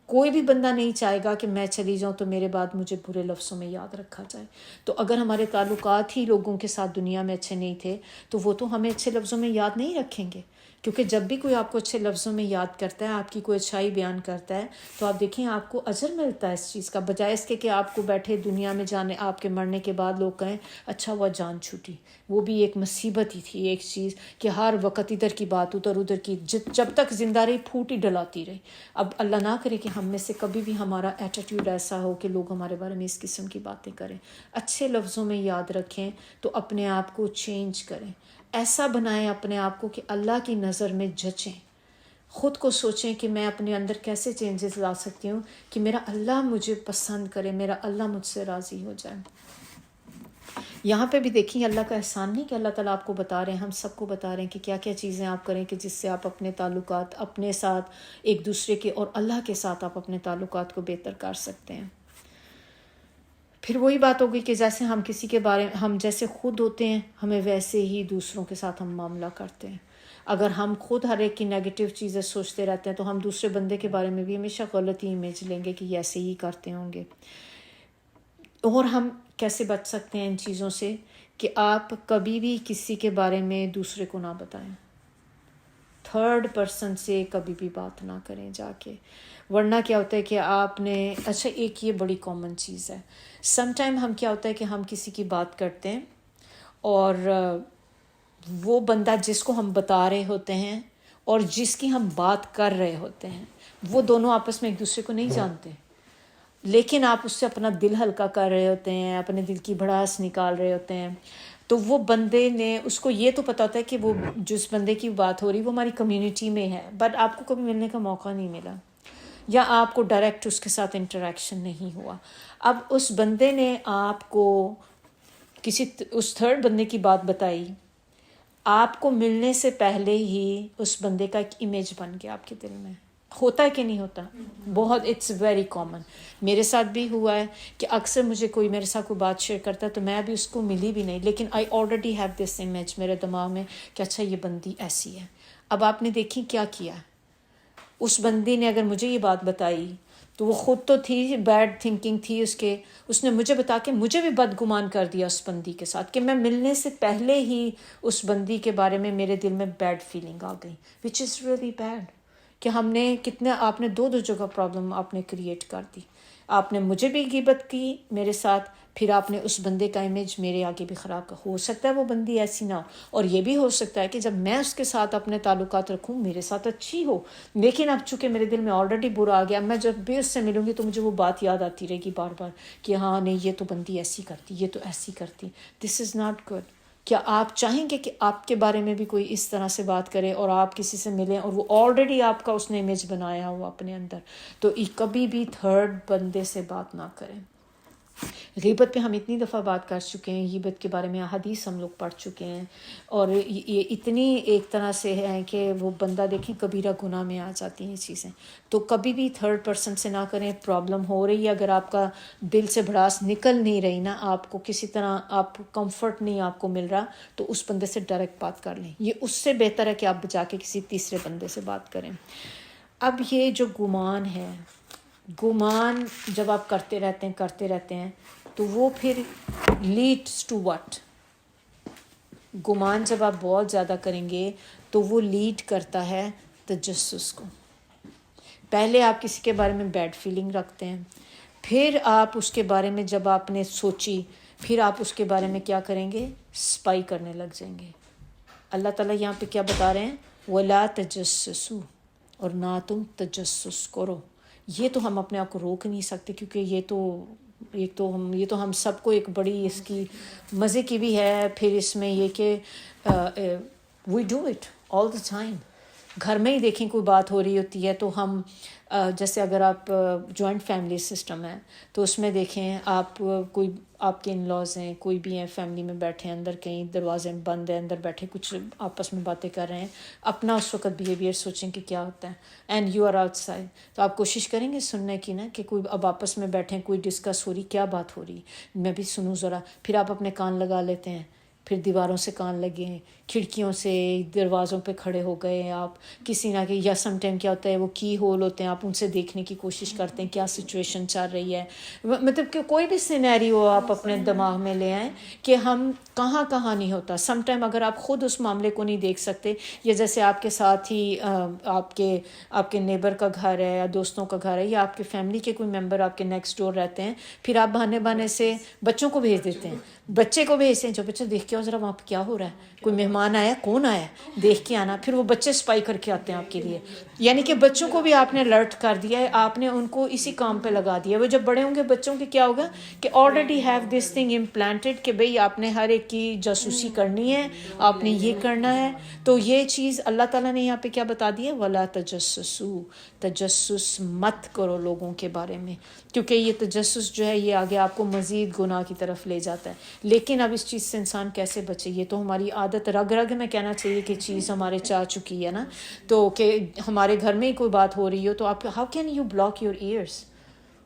کوئی بھی بندہ نہیں چاہے گا کہ میں چلی جاؤں تو میرے بعد مجھے برے لفظوں میں یاد رکھا جائے. تو اگر ہمارے تعلقات ہی لوگوں کے ساتھ دنیا میں اچھے نہیں تھے تو وہ تو ہمیں اچھے لفظوں میں یاد نہیں رکھیں گے. کیونکہ جب بھی کوئی آپ کو اچھے لفظوں میں یاد کرتا ہے, آپ کی کوئی اچھائی بیان کرتا ہے, تو آپ دیکھیں آپ کو اجر ملتا ہے اس چیز کا, بجائے اس کے کہ آپ کو بیٹھے دنیا میں جانے آپ کے مرنے کے بعد لوگ کہیں اچھا وہ جان چھوٹی. وہ بھی ایک مصیبت ہی تھی ایک چیز کہ ہر وقت ادھر کی بات ادھر کی, جب تک زندہ رہی پھوٹ ہی ڈلاتی رہی. اب اللہ نہ کرے کہ ہم میں سے کبھی بھی ہمارا ایٹیٹیوڈ ایسا ہو کہ لوگ ہمارے بارے میں اس قسم کی باتیں کریں. اچھے لفظوں میں یاد رکھیں تو اپنے آپ کو چینج کریں, ایسا بنائیں اپنے آپ کو کہ اللہ کی نظر میں جچیں. خود کو سوچیں کہ میں اپنے اندر کیسے چینجز لا سکتی ہوں کہ میرا اللہ مجھے پسند کرے, میرا اللہ مجھ سے راضی ہو جائے. یہاں پہ بھی دیکھیں اللہ کا احسان نہیں کہ اللہ تعالیٰ آپ کو بتا رہے ہیں, ہم سب کو بتا رہے ہیں کہ کیا کیا چیزیں آپ کریں کہ جس سے آپ اپنے تعلقات اپنے ساتھ ایک دوسرے کے اور اللہ کے ساتھ آپ اپنے تعلقات کو بہتر کر سکتے ہیں. پھر وہی بات ہوگی کہ جیسے ہم کسی کے بارے میں, ہم جیسے خود ہوتے ہیں ہمیں ویسے ہی دوسروں کے ساتھ ہم معاملہ کرتے ہیں. اگر ہم خود ہر ایک کی نیگیٹو چیزیں سوچتے رہتے ہیں تو ہم دوسرے بندے کے بارے میں بھی ہمیشہ غلط ہی امیج لیں گے کہ یہ ایسے ہی کرتے ہوں گے. اور ہم کیسے بچ سکتے ہیں ان چیزوں سے کہ آپ کبھی بھی کسی کے بارے میں دوسرے کو نہ بتائیں, تھرڈ پرسن سے کبھی بھی بات نہ کریں جا کے. ورنہ کیا ہوتا ہے کہ آپ نے, اچھا ایک یہ بڑی کامن چیز ہے, سم ٹائم ہم کیا ہوتا ہے کہ ہم کسی کی بات کرتے ہیں اور وہ بندہ جس کو ہم بتا رہے ہوتے ہیں اور جس کی ہم بات کر رہے ہوتے ہیں وہ دونوں آپس میں ایک دوسرے کو نہیں جانتے, لیکن آپ اس سے اپنا دل ہلکا کر رہے ہوتے ہیں, اپنے دل کی بھڑاس نکال رہے ہوتے ہیں. تو وہ بندے نے اس کو یہ تو پتہ ہوتا ہے کہ وہ جس بندے کی بات ہو رہی وہ ہماری کمیونٹی میں ہے، بٹ آپ کو کبھی ملنے کا موقع نہیں ملا یا آپ کو ڈائریکٹ اس کے ساتھ انٹریکشن نہیں ہوا. اب اس بندے نے آپ کو کسی اس تھرڈ بندے کی بات بتائی، آپ کو ملنے سے پہلے ہی اس بندے کا ایک امیج بن گیا آپ کے دل میں. ہوتا ہے کہ نہیں ہوتا؟ بہت، اٹس ویری کامن. میرے ساتھ بھی ہوا ہے کہ اکثر مجھے کوئی میرے ساتھ کوئی بات شیئر کرتا ہے تو میں ابھی اس کو ملی بھی نہیں، لیکن I already have this image میرے دماغ میں کہ اچھا یہ بندی ایسی ہے. اب آپ نے دیکھی کیا کیا، اس بندی نے اگر مجھے یہ بات بتائی تو وہ خود تو تھی بیڈ تھنکنگ تھی اس نے مجھے بتا کے مجھے بھی بدگمان کر دیا اس بندی کے ساتھ، کہ میں ملنے سے پہلے ہی اس بندی کے بارے میں میرے دل میں بیڈ فیلنگ آ گئی، وچ از ریئلی بیڈ. کہ ہم نے کتنا، آپ نے دو جگہ پرابلم آپ نے کریٹ کر دی. آپ نے مجھے بھی غیبت کی میرے ساتھ، پھر آپ نے اس بندے کا امیج میرے آگے بھی خراب کر. ہو سکتا ہے وہ بندی ایسی نہ ہو، اور یہ بھی ہو سکتا ہے کہ جب میں اس کے ساتھ اپنے تعلقات رکھوں میرے ساتھ اچھی ہو، لیکن اب چونکہ میرے دل میں آلریڈی برا آ گیا، میں جب بھی اس سے ملوں گی تو مجھے وہ بات یاد آتی رہے گی بار بار کہ ہاں نہیں یہ تو بندی ایسی کرتی، یہ تو ایسی کرتی. دس از ناٹ گڈ. کیا آپ چاہیں گے کہ آپ کے بارے میں بھی کوئی اس طرح سے بات کرے اور آپ کسی سے ملیں اور وہ آلریڈی آپ کا اس نے امیج بنایا ہوا اپنے اندر؟ تو کبھی بھی تھرڈ بندے سے بات نہ کریں. غیبت پہ ہم اتنی دفعہ بات کر چکے ہیں، غیبت کے بارے میں حدیث ہم لوگ پڑھ چکے ہیں، اور یہ اتنی ایک طرح سے ہے کہ وہ بندہ دیکھیں کبیرہ گناہ میں آ جاتی ہیں یہ چیزیں. تو کبھی بھی تھرڈ پرسن سے نہ کریں. پرابلم ہو رہی ہے، اگر آپ کا دل سے بھڑاس نکل نہیں رہی نا، آپ کو کسی طرح آپ کمفرٹ نہیں آپ کو مل رہا، تو اس بندے سے ڈائریکٹ بات کر لیں. یہ اس سے بہتر ہے کہ آپ جا کے کسی تیسرے بندے سے بات کریں. اب یہ جو گمان ہے، گمان جب آپ کرتے رہتے ہیں تو وہ پھر لیڈس ٹو واٹ؟ گمان جب آپ بہت زیادہ کریں گے تو وہ لیڈ کرتا ہے تجسس کو. پہلے آپ کسی کے بارے میں بیڈ فیلنگ رکھتے ہیں، پھر آپ اس کے بارے میں جب آپ نے سوچی پھر آپ اس کے بارے میں کیا کریں گے؟ اسپائی کرنے لگ جائیں گے. اللہ تعالیٰ یہاں پہ کیا بتا رہے ہیں؟ وَلَا تَجَسَّسُوا، اور نہ تم تجسس کرو. یہ تو ہم اپنے آپ کو روک نہیں سکتے، کیونکہ یہ تو ہم سب کو ایک بڑی اس کی مزے کی بھی ہے. پھر اس میں یہ کہ we do it all the time. گھر میں ہی دیکھیں کوئی بات ہو رہی ہوتی ہے تو ہم جیسے اگر آپ جوائنٹ فیملی سسٹم ہے تو اس میں دیکھیں آپ کوئی آپ کے ان لاز ہیں، کوئی بھی ہیں فیملی میں بیٹھے ہیں، اندر کہیں دروازے بند ہیں، اندر بیٹھے کچھ آپس میں باتیں کر رہے ہیں، اپنا اس وقت بیہیویئر سوچیں کہ کیا ہوتا ہے. And you are outside, تو آپ کوشش کریں گے سننے کی نا، کہ کوئی اب آپس میں بیٹھے کوئی ڈسکس ہو رہی، کیا بات ہو رہی، میں بھی سنوں ذرا. پھر آپ اپنے کان لگا لیتے ہیں، پھر دیواروں سے کان لگے ہیں، کھڑکیوں سے دروازوں پہ کھڑے ہو گئے آپ کسی نہ کہ، یا سم ٹائم کیا ہوتا ہے وہ کی ہول ہوتے ہیں، آپ ان سے دیکھنے کی کوشش کرتے ہیں کیا سچویشن چل رہی ہے. مطلب کہ کوئی بھی سینیریو آپ اپنے دماغ میں لے آئیں کہ ہم کہاں نہیں ہوتا. سم ٹائم اگر آپ خود اس معاملے کو نہیں دیکھ سکتے، یا جیسے آپ کے ساتھ ہی آپ کے نیبر کا گھر ہے یا دوستوں کا گھر ہے، یا آپ کے فیملی کے کوئی ممبر آپ کے نیکسٹ ڈور رہتے ہیں، پھر آپ بہانے سے بچوں کو بھیج دیتے ہیں، بچے کو بھیجتے ہیں جو بچہ دیکھ کے آؤ ذرا وہاں پہ کیا ہو رہا ہے، کوئی مہمان آیا، کون آیا، دیکھ کے آنا. پھر وہ بچے اسپائی کر کے آتے ہیں آپ کے لیے. یعنی کہ بچوں کو بھی آپ نے الرٹ کر دیا ہے، آپ نے ان کو اسی کام پہ لگا دیا. وہ جب بڑے ہوں گے بچوں کے کیا ہوگا کہ آلریڈی ہیو دس تھنگ امپلانٹڈ کہ بھئی آپ نے ہر ایک کی جاسوسی کرنی ہے، آپ نے یہ کرنا ہے. تو یہ چیز اللہ تعالیٰ نے یہاں پہ کیا بتا دی ہے؟ وَلَا تَجَسَّسُوا، تجسس مت کرو لوگوں کے بارے میں، کیونکہ یہ تجسس جو ہے یہ آگے آپ کو مزید گناہ کی طرف لے جاتا ہے. لیکن اب اس چیز سے انسان کیسے بچے؟ یہ تو ہماری عادت رگ میں کہنا چاہیے کہ چیز ہمارے چاہ چکی ہے نا. تو کہ ہمارے گھر میں ہی کوئی بات ہو رہی ہو تو آپ how can you block your years?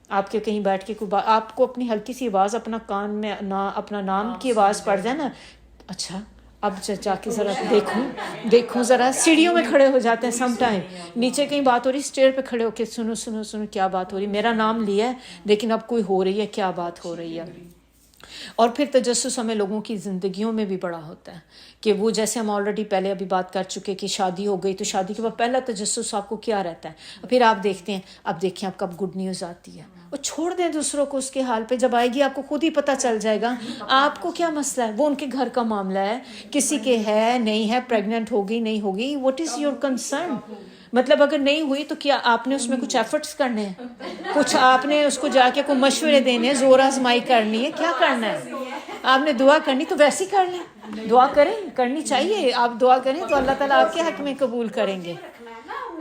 آپ کے کہیں بیٹھ کے کوئی بات، آپ کو اپنی ہلکی سی آواز اپنا کان میں اپنا نام کی آواز پڑ جائے نا، اچھا اب جا کے ذرا دیکھوں ذرا. سیڑھیوں میں کھڑے ہو جاتے ہیں سم ٹائم، نیچے کہیں بات ہو رہی اسٹیئر پہ کھڑے ہو کے سنو کیا بات ہو رہی، میرا نام لیا ہے لیکن اب کوئی ہو رہی ہے، کیا بات ہو رہی ہے. اور پھر تجسس ہمیں لوگوں کی زندگیوں میں بھی بڑا ہوتا ہے کہ وہ جیسے ہم آلریڈی پہلے ابھی بات کر چکے کہ شادی ہو گئی تو شادی کے بعد پہلا تجسس آپ کو کیا رہتا ہے؟ پھر آپ دیکھتے ہیں، اب دیکھیں آپ کب گڈ نیوز آتی ہے. وہ چھوڑ دیں دوسروں کو اس کے حال پہ، جب آئے گی آپ کو خود ہی پتہ چل جائے گا. آپ کو کیا مسئلہ ہے؟ وہ ان کے گھر کا معاملہ ہے، کسی کے ہے نہیں ہے، پریگننٹ ہوگی نہیں ہوگی، واٹ از یور کنسرن؟ مطلب اگر نہیں ہوئی تو کیا آپ نے اس میں کچھ ایفرٹس کرنے ہیں؟ کچھ آپ نے اس کو جا کے کوئی مشورے دینے، زور آزمائی کرنی ہے، کیا کرنا ہے؟ آپ نے دعا کرنی تو ویسے ہی کر لیں. دعا کریں, کرنی چاہیے. آپ دعا کریں تو اللہ تعالیٰ آپ کے حق میں قبول کریں گے.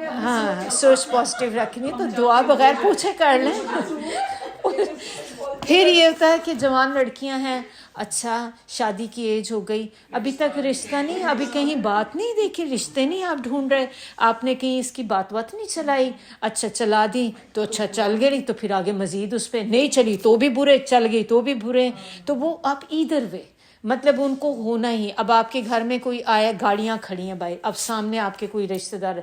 ہاں, سوچ پازیٹیو رکھنی ہے تو دعا بغیر پوچھے کر لیں. پھر یہ ہوتا ہے کہ جوان لڑکیاں ہیں, اچھا شادی کی ایج ہو گئی, ابھی تک رشتہ نہیں, ابھی کہیں بات نہیں دیکھی, رشتے نہیں آپ ڈھونڈ رہے, آپ نے کہیں اس کی بات نہیں چلائی. اچھا چلا دی تو اچھا چل گئی, تو پھر آگے مزید اس پہ نہیں چلی تو بھی برے, چل گئی تو بھی برے. تو وہ آپ ایدر وے, مطلب ان کو ہونا ہی. اب آپ کے گھر میں کوئی آیا, گاڑیاں کھڑی ہیں بھائی, اب سامنے آپ کے کوئی رشتہ دار,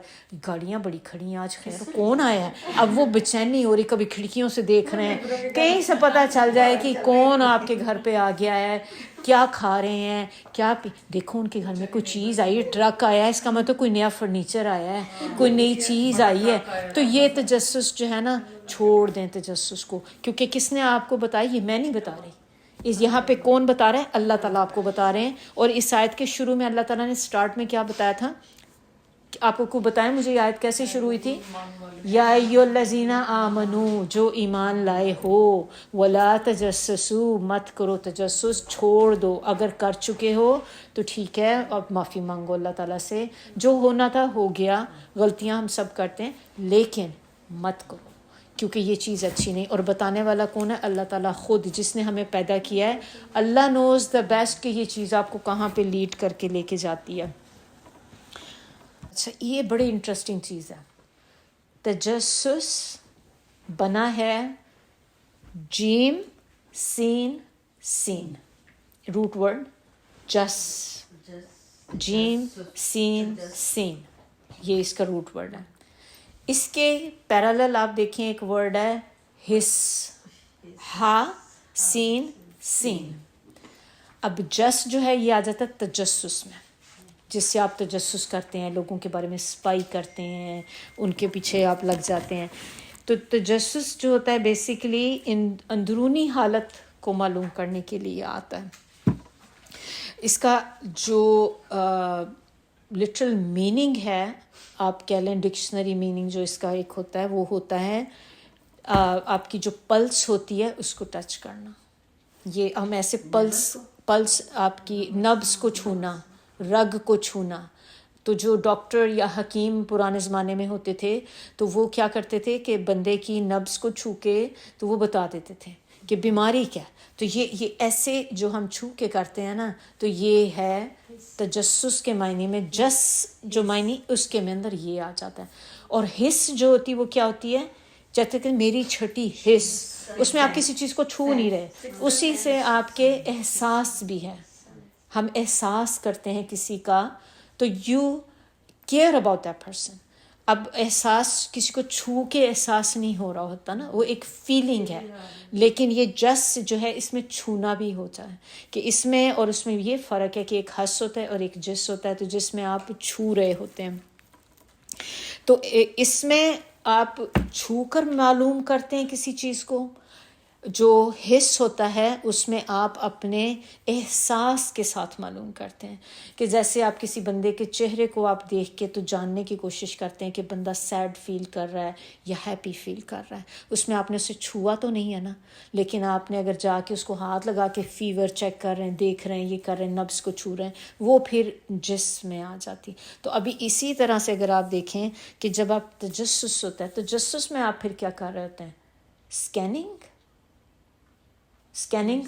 گاڑیاں بڑی کھڑی ہیں آج, خیر کون آیا ہے, اب وہ بے چینی ہو رہی, کبھی کھڑکیوں سے دیکھ رہے ہیں, کہیں سے پتہ چل جائے کہ کون آپ کے گھر پہ آ گیا ہے, کیا کھا رہے ہیں, کیا دیکھو ان کے گھر میں کوئی چیز آئی ہے, ٹرک آیا ہے, اس کا مطلب کوئی نیا فرنیچر آیا ہے, کوئی نئی چیز آئی ہے. تو یہ تجسس جو ہے نا, چھوڑ دیں تجسس کو, کیونکہ کس نے آپ کو بتایا, یہ میں نہیں بتا رہی, اس یہاں پہ کون بتا رہا ہے, اللہ تعالیٰ آپ کو بتا رہے ہیں. اور اس آیت کے شروع میں اللہ تعالیٰ نے سٹارٹ میں کیا بتایا تھا, آپ کو بتائیں مجھے یہ آیت کیسے شروع ہوئی تھی. یا ایھا الذین آمنو, جو ایمان لائے ہو, ولا تجسسوا, مت کرو تجسس, چھوڑ دو, اگر کر چکے ہو تو ٹھیک ہے, اب معافی مانگو اللہ تعالیٰ سے, جو ہونا تھا ہو گیا, غلطیاں ہم سب کرتے ہیں, لیکن مت کرو, کیونکہ یہ چیز اچھی نہیں. اور بتانے والا کون ہے, اللہ تعالیٰ خود, جس نے ہمیں پیدا کیا ہے. اللہ نوز دا بیسٹ کہ یہ چیز آپ کو کہاں پہ لیڈ کر کے لے کے جاتی ہے. اچھا, یہ بڑی انٹرسٹنگ چیز ہے. تجسس بنا ہے جیم سین سین, روٹ ورڈ جس, جیم سین سین, یہ اس کا روٹ ورڈ ہے. اس کے پیرالل آپ دیکھیں ایک ورڈ ہے حس, ہا سین سین. اب جس جو ہے یہ آ جاتا ہے تجسس میں, جس سے آپ تجسس کرتے ہیں, لوگوں کے بارے میں اسپائی کرتے ہیں, ان کے پیچھے آپ لگ جاتے ہیں. تو تجسس جو ہوتا ہے بیسیکلی اندرونی حالت کو معلوم کرنے کے لیے آتا ہے. اس کا جو لٹرل میننگ ہے, آپ کہہ لیں ڈکشنری میننگ جو اس کا ایک ہوتا ہے, وہ ہوتا ہے آپ کی جو پلس ہوتی ہے اس کو ٹچ کرنا. یہ ہم ایسے پلس آپ کی نبض کو چھونا, رگ کو چھونا. تو جو ڈاکٹر یا حکیم پرانے زمانے میں ہوتے تھے تو وہ کیا کرتے تھے کہ بندے کی نبض کو چھو کے تو وہ بتا دیتے تھے کہ بیماری کیا. تو یہ ایسے جو ہم چھو کے کرتے ہیں نا, تو یہ ہے تجسس کے معنی میں. جس جو معنی اس کے میں اندر یہ آ جاتا ہے. اور حس جو ہوتی ہے وہ کیا ہوتی ہے, کہتے کہ میری چھٹی حس, اس میں آپ کسی چیز کو چھو نہیں رہے, اسی سے آپ کے احساس بھی ہے. ہم احساس کرتے ہیں کسی کا, تو you care about that person. اب احساس کسی کو چھو کے احساس نہیں ہو رہا ہوتا نا, وہ ایک فیلنگ ہے. لیکن یہ جس جو ہے اس میں چھونا بھی ہوتا ہے, کہ اس میں اور اس میں یہ فرق ہے کہ ایک حس ہوتا ہے اور ایک جس ہوتا ہے. تو جس میں آپ چھو رہے ہوتے ہیں, تو اس میں آپ چھو کر معلوم کرتے ہیں کسی چیز کو. جو حس ہوتا ہے اس میں آپ اپنے احساس کے ساتھ معلوم کرتے ہیں, کہ جیسے آپ کسی بندے کے چہرے کو آپ دیکھ کے تو جاننے کی کوشش کرتے ہیں کہ بندہ سیڈ فیل کر رہا ہے یا ہیپی فیل کر رہا ہے. اس میں آپ نے اسے چھوا تو نہیں ہے نا, لیکن آپ نے اگر جا کے اس کو ہاتھ لگا کے فیور چیک کر رہے ہیں, دیکھ رہے ہیں, یہ کر رہے ہیں, نبض کو چھو رہے ہیں, وہ پھر جسم میں آ جاتی. تو ابھی اسی طرح سے اگر آپ دیکھیں کہ جب آپ تجسس ہوتا ہے, تجسس میں آپ پھر کیا کر رہے ہوتے ہیں, اسکیننگ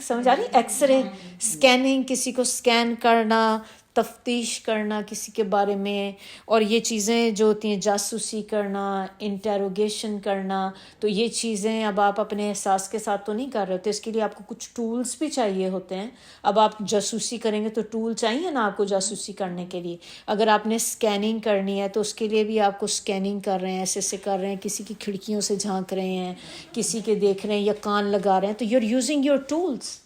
سمجھ آ رہی, ایکس رے اسکیننگ, کسی کو اسکین کرنا, تفتیش کرنا کسی کے بارے میں. اور یہ چیزیں جو ہوتی ہیں جاسوسی کرنا, انٹیروگیشن کرنا, تو یہ چیزیں اب آپ اپنے احساس کے ساتھ تو نہیں کر رہے ہوتے, اس کے لیے آپ کو کچھ ٹولز بھی چاہیے ہوتے ہیں. اب آپ جاسوسی کریں گے تو ٹول چاہیے نا آپ کو جاسوسی کرنے کے لیے. اگر آپ نے اسکیننگ کرنی ہے تو اس کے لیے بھی آپ کو اسکیننگ کر رہے ہیں, ایسے ایسے کر رہے ہیں, کسی کی کھڑکیوں سے جھانک رہے ہیں, کسی کے دیکھ رہے ہیں یا کان لگا رہے ہیں, تو you are using your tools.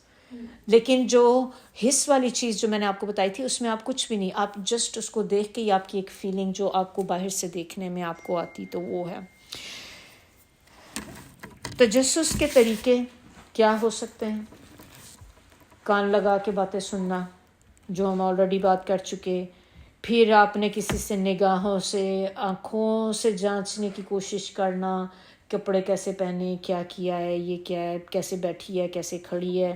لیکن جو حس والی چیز جو میں نے آپ کو بتائی تھی اس میں آپ کچھ بھی نہیں, آپ جسٹ اس کو دیکھ کے, آپ کی ایک فیلنگ جو آپ کو باہر سے دیکھنے میں آپ کو آتی, تو وہ ہے. تجسس کے طریقے کیا ہو سکتے ہیں, کان لگا کے باتیں سننا جو ہم آلریڈی بات کر چکے. پھر آپ نے کسی سے نگاہوں سے, آنکھوں سے جانچنے کی کوشش کرنا, کپڑے کیسے پہنے, کیا کیا ہے, یہ کیا ہے, کیسے بیٹھی ہے, کیسے کھڑی ہے.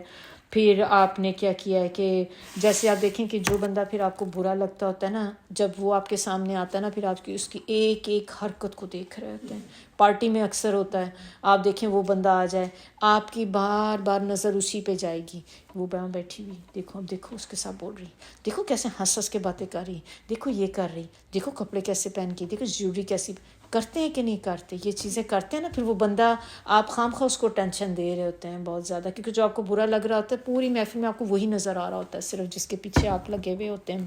پھر آپ نے کیا کیا ہے کہ جیسے آپ دیکھیں کہ جو بندہ پھر آپ کو برا لگتا ہوتا ہے نا، جب وہ آپ کے سامنے آتا ہے نا، پھر آپ کی اس کی ایک ایک حرکت کو دیکھ رہے ہوتے ہیں. پارٹی میں اکثر ہوتا ہے، آپ دیکھیں وہ بندہ آ جائے، آپ کی بار بار نظر اسی پہ جائے گی، وہ وہاں بیٹھی ہوئی، دیکھو اب دیکھو اس کے ساتھ بول رہی، دیکھو کیسے ہنس کے باتیں کر رہی، دیکھو یہ کر رہی، دیکھو کپڑے کیسے پہن کے، دیکھو جیولری کیسی کرتے ہیں کہ نہیں کرتے. یہ چیزیں کرتے ہیں نا، پھر وہ بندہ آپ خام خواہ اس کو ٹینشن دے رہے ہوتے ہیں بہت زیادہ، کیونکہ جو آپ کو برا لگ رہا ہوتا ہے پوری محفل میں آپ کو وہی نظر آ رہا ہوتا ہے، صرف جس کے پیچھے آپ لگے ہوئے ہوتے ہیں.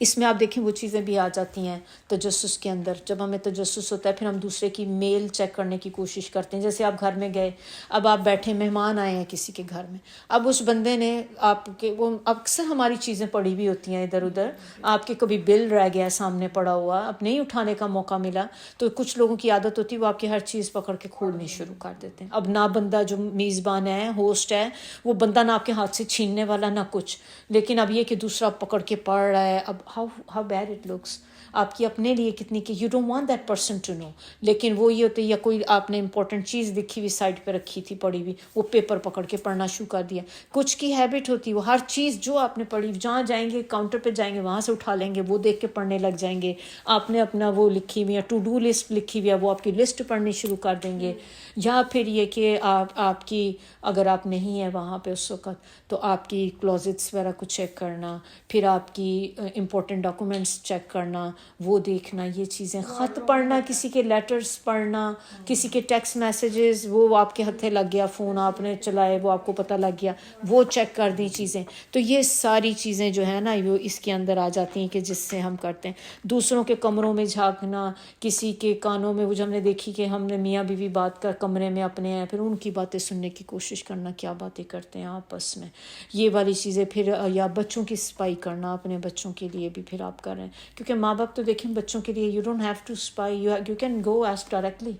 اس میں آپ دیکھیں وہ چیزیں بھی آ جاتی ہیں تجسس کے اندر. جب ہمیں تجسس ہوتا ہے پھر ہم دوسرے کی میل چیک کرنے کی کوشش کرتے ہیں. جیسے آپ گھر میں گئے، اب آپ بیٹھے، مہمان آئے ہیں کسی کے گھر میں، اب اس بندے نے آپ کے، وہ اکثر ہماری چیزیں پڑی ہوئی ہوتی ہیں ادھر ادھر، آپ کے کبھی بل رہ گیا سامنے پڑا ہوا، اب نہیں اٹھانے کا موقع ملا، تو کچھ لوگوں کی عادت ہوتی ہے وہ آپ کی ہر چیز پکڑ کے کھولنی شروع کر دیتے ہیں. اب نہ بندہ جو میزبان ہے، ہوسٹ ہے، وہ بندہ نہ آپ کے ہاتھ سے چھیننے والا نہ کچھ، لیکن اب یہ کہ دوسرا پکڑ کے پڑھ رہا ہے. اب ہاؤ بیڈ اٹ لکس آپ کی اپنے لیے کتنی کہ you don't want that person to know. لیکن وہ یہ ہوتے، یا کوئی آپ نے امپورٹنٹ چیز لکھی ہوئی سائڈ پہ رکھی تھی پڑی ہوئی، وہ پیپر پکڑ کے پڑھنا شروع کر دیا. کچھ کی ہیبٹ ہوتی، وہ ہر چیز جو آپ نے پڑھی، جہاں جائیں گے کاؤنٹر پہ جائیں گے وہاں سے اٹھا لیں گے، وہ دیکھ کے پڑھنے لگ جائیں گے. آپ نے اپنا وہ لکھی ہوئی ہے ٹو ڈو لسٹ لکھی ہوئی ہے، وہ آپ کی لسٹ پڑھنی شروع کر دیں گے. یا پھر یہ کہ آپ کی، اگر آپ نہیں ہیں وہاں پہ اس وقت، تو آپ کی کلوزٹس وغیرہ کو چیک کرنا، پھر آپ کی امپورٹنٹ ڈاکومنٹس چیک کرنا، وہ دیکھنا، یہ چیزیں، خط پڑھنا، کسی کے لیٹرز پڑھنا، کسی کے ٹیکسٹ میسیجز، وہ آپ کے ہتھے لگ گیا، فون آپ نے چلائے، وہ آپ کو پتہ لگ گیا، وہ چیک کر دی چیزیں. تو یہ ساری چیزیں جو ہے نا وہ اس کے اندر آ جاتی ہیں کہ جس سے ہم کرتے ہیں. دوسروں کے کمروں میں جھانکنا، کسی کے کانوں میں، وہ جو ہم نے دیکھی کہ ہم نے میاں بیوی بات کر کمرے میں اپنے ہیں، پھر ان کی باتیں سننے کی کوشش کرنا، کیا باتیں کرتے ہیں آپس میں، یہ والی چیزیں. پھر یا بچوں کی صفائی کرنا، اپنے بچوں کے لیے بھی پھر آپ کر رہے ہیں، کیونکہ ماں باپ تو دیکھیں بچوں کے لیے you don't have to spy, you can go ask directly,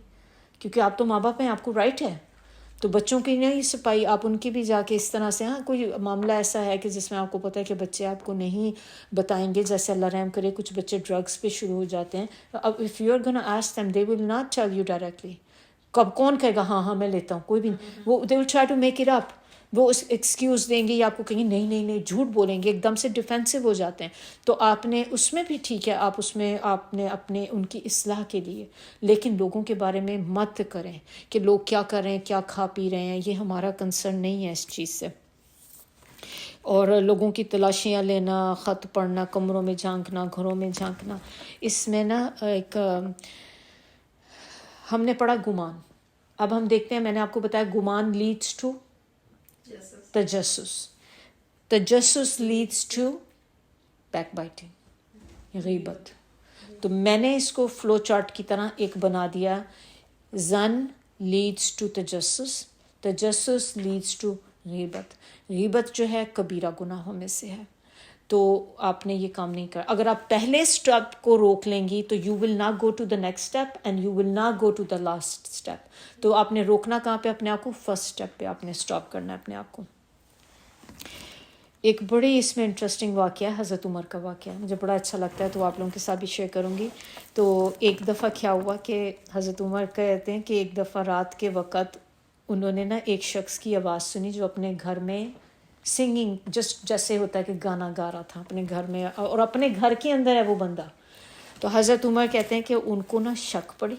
کیونکہ آپ تو ماں باپ ہیں، آپ کو رائٹ ہے. تو بچوں کی نہیں صفائی، آپ ان کی بھی جا کے اس طرح سے، ہاں کوئی معاملہ ایسا ہے کہ جس میں آپ کو پتہ ہے کہ بچے آپ کو نہیں بتائیں گے، جیسے اللہ رحم کرے کچھ بچے ڈرگس پہ شروع ہو جاتے ہیں، اب if you are gonna ask them they will not tell you directly. کب کون کہے گا ہاں میں لیتا ہوں، کوئی بھی نہیں. وہ they will try to make it up, وہ اس ایکسکیوز دیں گے یا آپ کو کہیں گے نہیں نہیں نہیں، جھوٹ بولیں گے، ایک دم سے ڈیفینسو ہو جاتے ہیں. تو آپ نے اس میں بھی ٹھیک ہے، آپ اس میں آپ نے اپنے ان کی اصلاح کے لیے، لیکن لوگوں کے بارے میں مت کریں کہ لوگ کیا کر رہے ہیں، کیا کھا پی رہے ہیں، یہ ہمارا کنسرن نہیں ہے اس چیز سے. اور لوگوں کی تلاشیاں لینا، خط پڑھنا، کمروں میں جھانکنا، گھروں میں جھانکنا، اس میں نا ایک ہم نے پڑھا گمان. اب ہم دیکھتے ہیں، میں نے آپ کو بتایا گمان لیڈس ٹو تجسس، تجسس لیڈس ٹو بیک بائٹنگ، غیبت. تو میں نے اس کو فلو چارٹ کی طرح ایک بنا دیا، زن لیڈس ٹو تجسس، تجسس لیڈس ٹو غیبت. غیبت جو ہے کبیرہ گناہوں میں سے ہے، تو آپ نے یہ کام نہیں کرا. اگر آپ پہلے اسٹیپ کو روک لیں گی تو you will not go to the next step and you will not go to the last step. تو آپ نے روکنا کہاں پہ اپنے آپ کو؟ فرسٹ اسٹیپ پہ آپ نے اسٹاپ کرنا ہے اپنے آپ کو. ایک بڑی اس میں انٹرسٹنگ واقعہ ہے، حضرت عمر کا واقعہ، مجھے بڑا اچھا لگتا ہے تو آپ لوگوں کے ساتھ بھی شیئر کروں گی. تو ایک دفعہ کیا ہوا کہ حضرت عمر کہتے ہیں کہ ایک دفعہ رات کے وقت انہوں نے نا ایک شخص کی آواز سنی جو اپنے گھر میں سنگنگ، جسٹ جیسے ہوتا ہے کہ گانا گا رہا تھا اپنے گھر میں، اور اپنے گھر کے اندر ہے وہ بندہ. تو حضرت عمر کہتے ہیں کہ ان کو نا شک پڑی.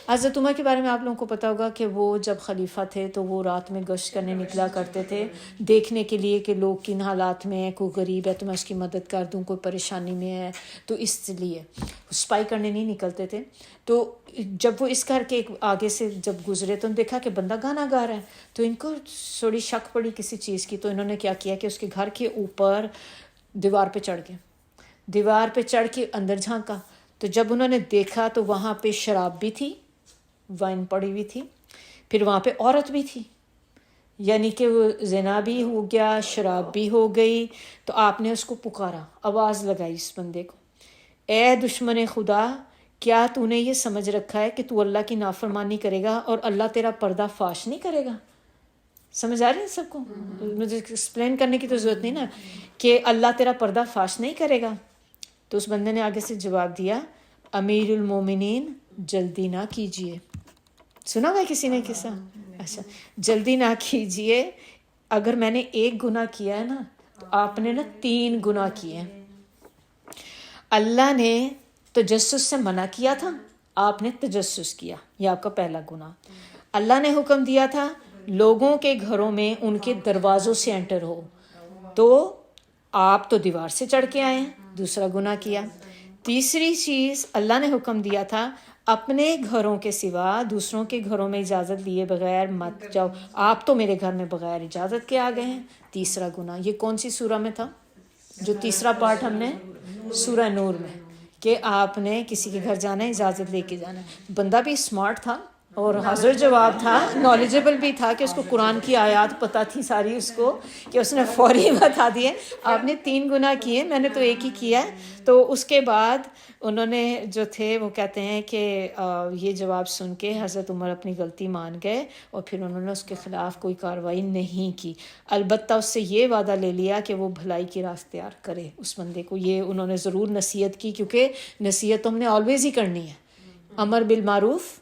حضرت عمر کے بارے میں آپ لوگوں کو پتہ ہوگا کہ وہ جب خلیفہ تھے تو وہ رات میں گشت کرنے نکلا کرتے تھے، دیکھنے کے لیے کہ لوگ کن حالات میں ہیں، کوئی غریب ہے تو میں اس کی مدد کر دوں، کوئی پریشانی میں ہے، تو اس لیے اسپائی کرنے نہیں نکلتے تھے. تو جب وہ اس گھر کے آگے سے جب گزرے تو دیکھا کہ بندہ گانا گا رہا ہے، تو ان کو تھوڑی شک پڑی کسی چیز کی. تو انہوں نے کیا کیا کہ اس کے گھر کے اوپر دیوار پہ چڑھ گئے، دیوار پہ چڑھ کے اندر جھانکا. تو جب انہوں نے دیکھا تو وہاں پہ شراب بھی تھی، وائن پڑی ہوئی تھی، پھر وہاں پہ عورت بھی تھی، یعنی کہ وہ زنا بھی ہو گیا، شراب بھی ہو گئی. تو آپ نے اس کو پکارا، آواز لگائی اس بندے کو، اے دشمن خدا، کیا تو نے یہ سمجھ رکھا ہے کہ تو اللہ کی نافرمانی کرے گا اور اللہ تیرا پردہ فاش نہیں کرے گا؟ سمجھ آ رہی ہے سب کو؟ مجھے ایکسپلین کرنے کی تو ضرورت نہیں نا کہ اللہ تیرا پردہ فاش نہیں کرے گا. تو اس بندے نے آگے سے جواب دیا، امیر المومنین جلدی نہ کیجیے. سنا ہوا کسی نے قصہ؟ اچھا، جلدی نہ کیجیے، اگر میں نے ایک گناہ کیا ہے نا تو آپ نے نا 3 گناہ کیے ہیں. اللہ نے تجسس سے منع کیا تھا, آپ نے تجسس کیا, یہ آپ کا پہلا گناہ. اللہ نے حکم دیا تھا لوگوں کے گھروں میں ان کے دروازوں سے انٹر ہو, تو آپ تو دیوار سے چڑھ کے آئے ہیں, دوسرا گناہ کیا. تیسری چیز, اللہ نے حکم دیا تھا اپنے گھروں کے سوا دوسروں کے گھروں میں اجازت لیے بغیر مت جاؤ, آپ تو میرے گھر میں بغیر اجازت کے آ گئے ہیں, تیسرا گناہ. یہ کون سی سورہ میں تھا جو تیسرا پارٹ ہم نے سورہ نور میں, کہ آپ نے کسی کے گھر جانا ہے اجازت لے کے جانا ہے. بندہ بھی اسمارٹ تھا اور حاضر جواب تھا, نالجبل بھی تھا, کہ اس کو قرآن کی آیات پتہ تھی ساری اس کو, کہ اس نے فوری بتا دیے آپ نے 3 گناہ کیے, میں نے تو ایک ہی کیا ہے. تو اس کے بعد انہوں نے جو تھے وہ کہتے ہیں کہ یہ جواب سن کے حضرت عمر اپنی غلطی مان گئے اور پھر انہوں نے اس کے خلاف کوئی کارروائی نہیں کی. البتہ اس سے یہ وعدہ لے لیا کہ وہ بھلائی کی راہ اختیار کرے اس بندے کو. یہ انہوں نے ضرور نصیحت کی, کیونکہ نصیحت تو ہم نے آلویز ہی کرنی ہے, امر بالمعروف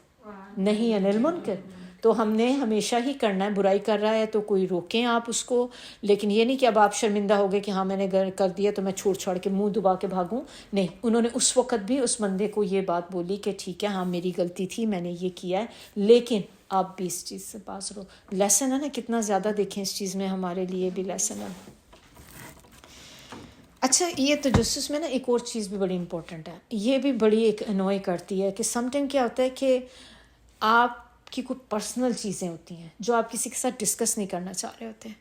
نہیں انل منکر, تو ہم نے ہمیشہ ہی کرنا ہے. برائی کر رہا ہے تو کوئی روکیں آپ اس کو, لیکن یہ نہیں کہ اب آپ شرمندہ ہو گئے کہ ہاں میں نے کر دیا تو میں چھوڑ کے منہ دبا کے بھاگوں. نہیں, انہوں نے اس وقت بھی اس بندے کو یہ بات بولی کہ ٹھیک ہے ہاں میری غلطی تھی, میں نے یہ کیا ہے, لیکن آپ بھی اس چیز سے پاس رہو. لیسن ہے نا, کتنا زیادہ دیکھیں اس چیز میں ہمارے لیے بھی لیسن ہے. اچھا, یہ تجسس میں نا ایک اور چیز بھی بڑی امپورٹنٹ ہے, یہ بھی بڑی ایک انوائے کرتی ہے کہ سم ٹائم کیا ہوتا ہے کہ آپ کی کوئی پرسنل چیزیں ہوتی ہیں جو آپ کسی کے ساتھ ڈسکس نہیں کرنا چاہ رہے ہوتے ہیں.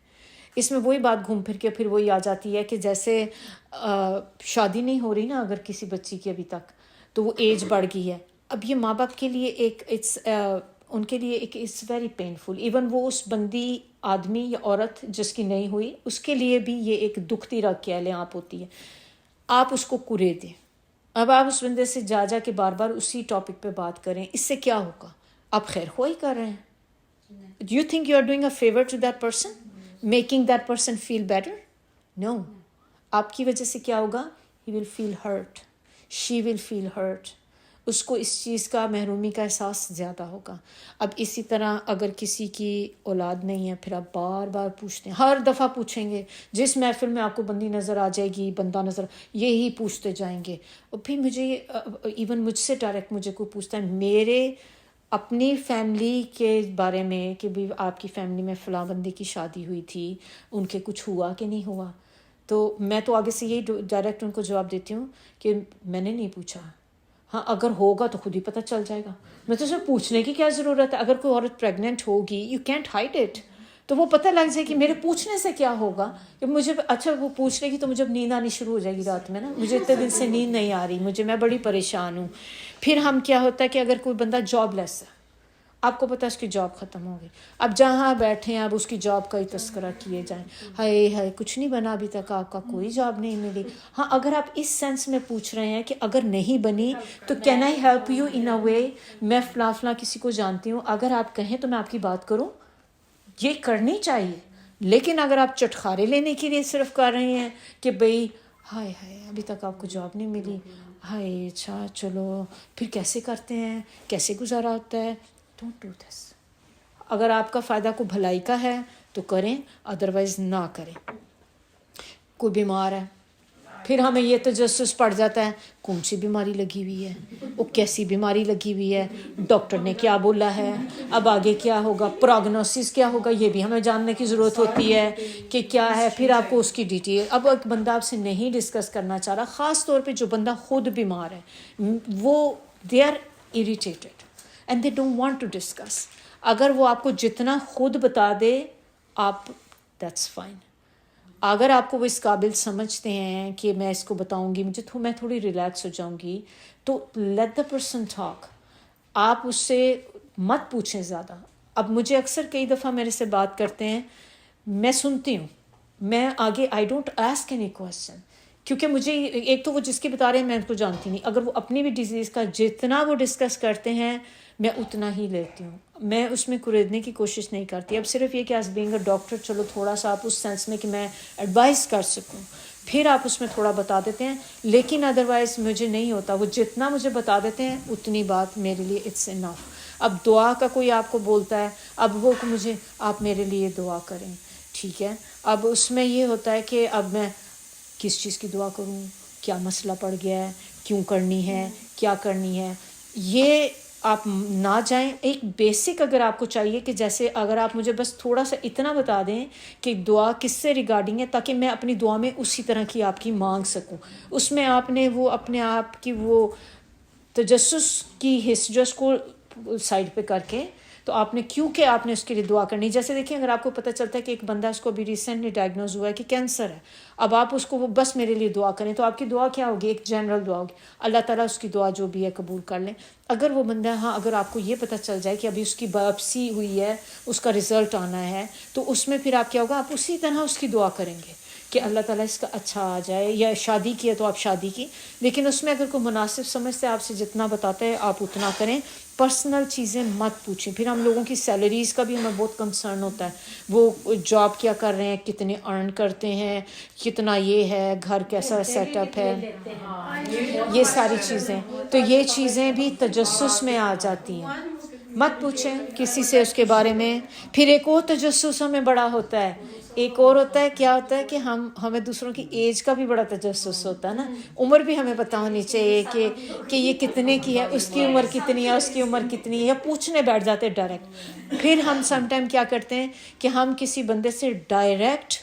اس میں وہی بات گھوم پھر کے پھر وہی آ جاتی ہے کہ جیسے شادی نہیں ہو رہی نا اگر کسی بچی کی ابھی تک, تو وہ ایج بڑھ گئی ہے. اب یہ ماں باپ کے لیے ایک ان کے لیے ایک اٹس ویری پینفل, ایون وہ اس بندی آدمی یا عورت جس کی نہیں ہوئی اس کے لیے بھی یہ ایک دکھتی رکھ کے لیں آپ ہوتی ہے. آپ اس کو کرے دیں, اب آپ اس بندے سے جا کے بار بار اسی ٹاپک پہ بات کریں, اس سے کیا ہوگا؟ آپ خیر خواہی کر رہے ہیں. Do you think you are doing a favor to that person? Making that person feel better? No. آپ کی وجہ سے کیا ہوگا؟ He will feel hurt. She will feel hurt. اس کو اس چیز کا محرومی کا احساس زیادہ ہوگا. اب اسی طرح اگر کسی کی اولاد نہیں ہے, پھر آپ بار بار پوچھتے ہیں, ہر دفعہ پوچھیں گے, جس محفل میں آپ کو بندی نظر آ جائے گی, بندہ نظر, یہی پوچھتے جائیں گے. اور پھر مجھے ایون مجھ سے ڈائریکٹ مجھے کوئی پوچھتا ہے میرے اپنی فیملی کے بارے میں کہ بھی آپ کی فیملی میں فلاں بندی کی شادی ہوئی تھی, ان کے کچھ ہوا کہ نہیں ہوا, تو میں تو آگے سے یہی ڈائریکٹ ان کو جواب دیتی ہوں کہ میں نے نہیں پوچھا, ہاں اگر ہوگا تو خود ہی پتہ چل جائے گا. میں تو اسے پوچھنے کی کیا ضرورت ہے؟ اگر کوئی عورت پریگننٹ ہوگی, یو کینٹ ہائڈ اٹ, تو وہ پتہ لگ جائے کہ میرے پوچھنے سے کیا ہوگا. کہ مجھے اچھا وہ پوچھ لے گی تو مجھے اب نیند آنی شروع ہو جائے گی رات میں نا, مجھے اتنے دن سے نیند نہیں آ رہی, میں بڑی پریشان ہوں. پھر ہم کیا ہوتا ہے کہ اگر کوئی بندہ جاب لیس ہے, آپ کو پتہ ہے اس کی جاب ختم ہو گئی, اب جہاں بیٹھے ہیں اب اس کی جاب کا ہی تذکرہ کیے جائیں, ہائے کچھ نہیں بنا ابھی تک, آپ کا کوئی جاب نہیں ملی. ہاں اگر آپ اس سینس میں پوچھ رہے ہیں کہ اگر نہیں بنی تو can I help you in a way, میں فلاں کسی کو جانتی ہوں, اگر آپ کہیں تو میں آپ کی بات کروں, یہ کرنی چاہیے. لیکن اگر آپ چٹخارے لینے کے لیے صرف کر رہے ہیں کہ بھئی ہائے ابھی تک آپ کو جاب نہیں ملی, ہائے اچھا چلو پھر کیسے کرتے ہیں, کیسے گزارا ہوتا ہے, ڈونٹ ڈو دس. اگر آپ کا فائدہ کو بھلائی کا ہے تو کریں, ادروائز نہ کریں. کوئی بیمار ہے, پھر ہمیں یہ تجسس پڑ جاتا ہے کون سی بیماری لگی ہوئی ہے, وہ کیسی بیماری لگی ہوئی ہے, ڈاکٹر نے کیا بولا ہے, اب آگے کیا ہوگا, پروگنوسس کیا ہوگا, یہ بھی ہمیں جاننے کی ضرورت ہوتی ہے کہ کیا ہے. پھر آپ کو اس کی ڈیٹیل, اب ایک بندہ آپ سے نہیں ڈسکس کرنا چاہ رہا, خاص طور پہ جو بندہ خود بیمار ہے, وہ they are irritated and they don't want to discuss. اگر وہ آپ کو جتنا خود بتا دے آپ, دیٹس فائن. اگر آپ کو وہ اس قابل سمجھتے ہیں کہ میں اس کو بتاؤں گی, میں تھوڑی ریلیکس ہو جاؤں گی, تو لیٹ دا پرسن ٹاک. آپ اس سے مت پوچھیں زیادہ. اب مجھے اکثر کئی دفعہ میرے سے بات کرتے ہیں, میں سنتی ہوں, میں آگے I don't ask any question, کیونکہ مجھے ایک تو وہ جس کی بتا رہے ہیں میں ان کو جانتی نہیں. اگر وہ اپنی بھی ڈیزیز کا جتنا وہ ڈسکس کرتے ہیں میں اتنا ہی لیتی ہوں, میں اس میں کریدنے کی کوشش نہیں کرتی. اب صرف یہ کہ ایز بینگ اے ڈاکٹر چلو تھوڑا سا آپ اس سینس میں کہ میں ایڈوائز کر سکوں, پھر آپ اس میں تھوڑا بتا دیتے ہیں, لیکن ادروائز مجھے نہیں ہوتا. وہ جتنا مجھے بتا دیتے ہیں اتنی بات میرے لیے اٹس انف. اب دعا کا کوئی آپ کو بولتا ہے, اب وہ مجھے آپ میرے لیے دعا کریں, ٹھیک ہے. اب اس میں یہ ہوتا ہے کہ اب میں کس چیز کی دعا کروں, کیا مسئلہ پڑ گیا ہے, کیوں کرنی ہے, کیا کرنی ہے, یہ آپ نہ جائیں. ایک بیسک اگر آپ کو چاہیے کہ جیسے اگر آپ مجھے بس تھوڑا سا اتنا بتا دیں کہ دعا کس سے ریگارڈنگ ہے, تاکہ میں اپنی دعا میں اسی طرح کی آپ کی مانگ سکوں. اس میں آپ نے وہ اپنے آپ کی وہ تجسس کی ہسٹریس کو سائڈ پہ کر کے, تو آپ نے کیوں کہ آپ نے اس کے لیے دعا کرنی. جیسے دیکھیں اگر آپ کو پتہ چلتا ہے کہ ایک بندہ اس کو ابھی ریسنٹلی ڈائگنوز ہوا ہے کہ کینسر ہے, اب آپ اس کو وہ بس میرے لیے دعا کریں, تو آپ کی دعا کیا ہوگی؟ ایک جنرل دعا ہوگی, اللہ تعالیٰ اس کی دعا جو بھی ہے قبول کر لیں. اگر وہ بندہ, ہاں اگر آپ کو یہ پتہ چل جائے کہ ابھی اس کی باپسی ہوئی ہے, اس کا رزلٹ آنا ہے, تو اس میں پھر آپ کیا ہوگا, آپ اسی طرح اس کی دعا کریں گے کہ اللہ تعالیٰ اس کا اچھا آ جائے. یا شادی کی ہے تو آپ شادی کی, لیکن اس میں اگر کوئی مناسب سمجھتے آپ سے جتنا بتاتا ہے آپ اتنا کریں. پرسنل چیزیں مت پوچھیں. پھر ہم لوگوں کی سیلریز کا بھی ہمیں بہت کنسرن ہوتا ہے, وہ جاب کیا کر رہے ہیں, کتنے ارن کرتے ہیں, کتنا یہ ہے, گھر کیسا سیٹ اپ ہے, یہ ساری چیزیں. تو یہ چیزیں بھی تجسس میں آ جاتی ہیں. مت پوچھیں کسی سے اس کے بارے میں. پھر ایک اور تجسس ہمیں بڑا ہوتا ہے, ایک اور ہوتا ہے, کیا ہوتا ہے کہ ہمیں دوسروں کی ایج کا بھی بڑا تجسس ہوتا ہے نا. عمر بھی ہمیں پتہ ہونی چاہیے کہ یہ کتنے کی ہے, اس کی عمر کتنی ہے, اس کی عمر کتنی ہے, یا پوچھنے بیٹھ جاتے ہیں ڈائریکٹ. پھر ہم سم ٹائم کیا کرتے ہیں کہ ہم کسی بندے سے ڈائریکٹ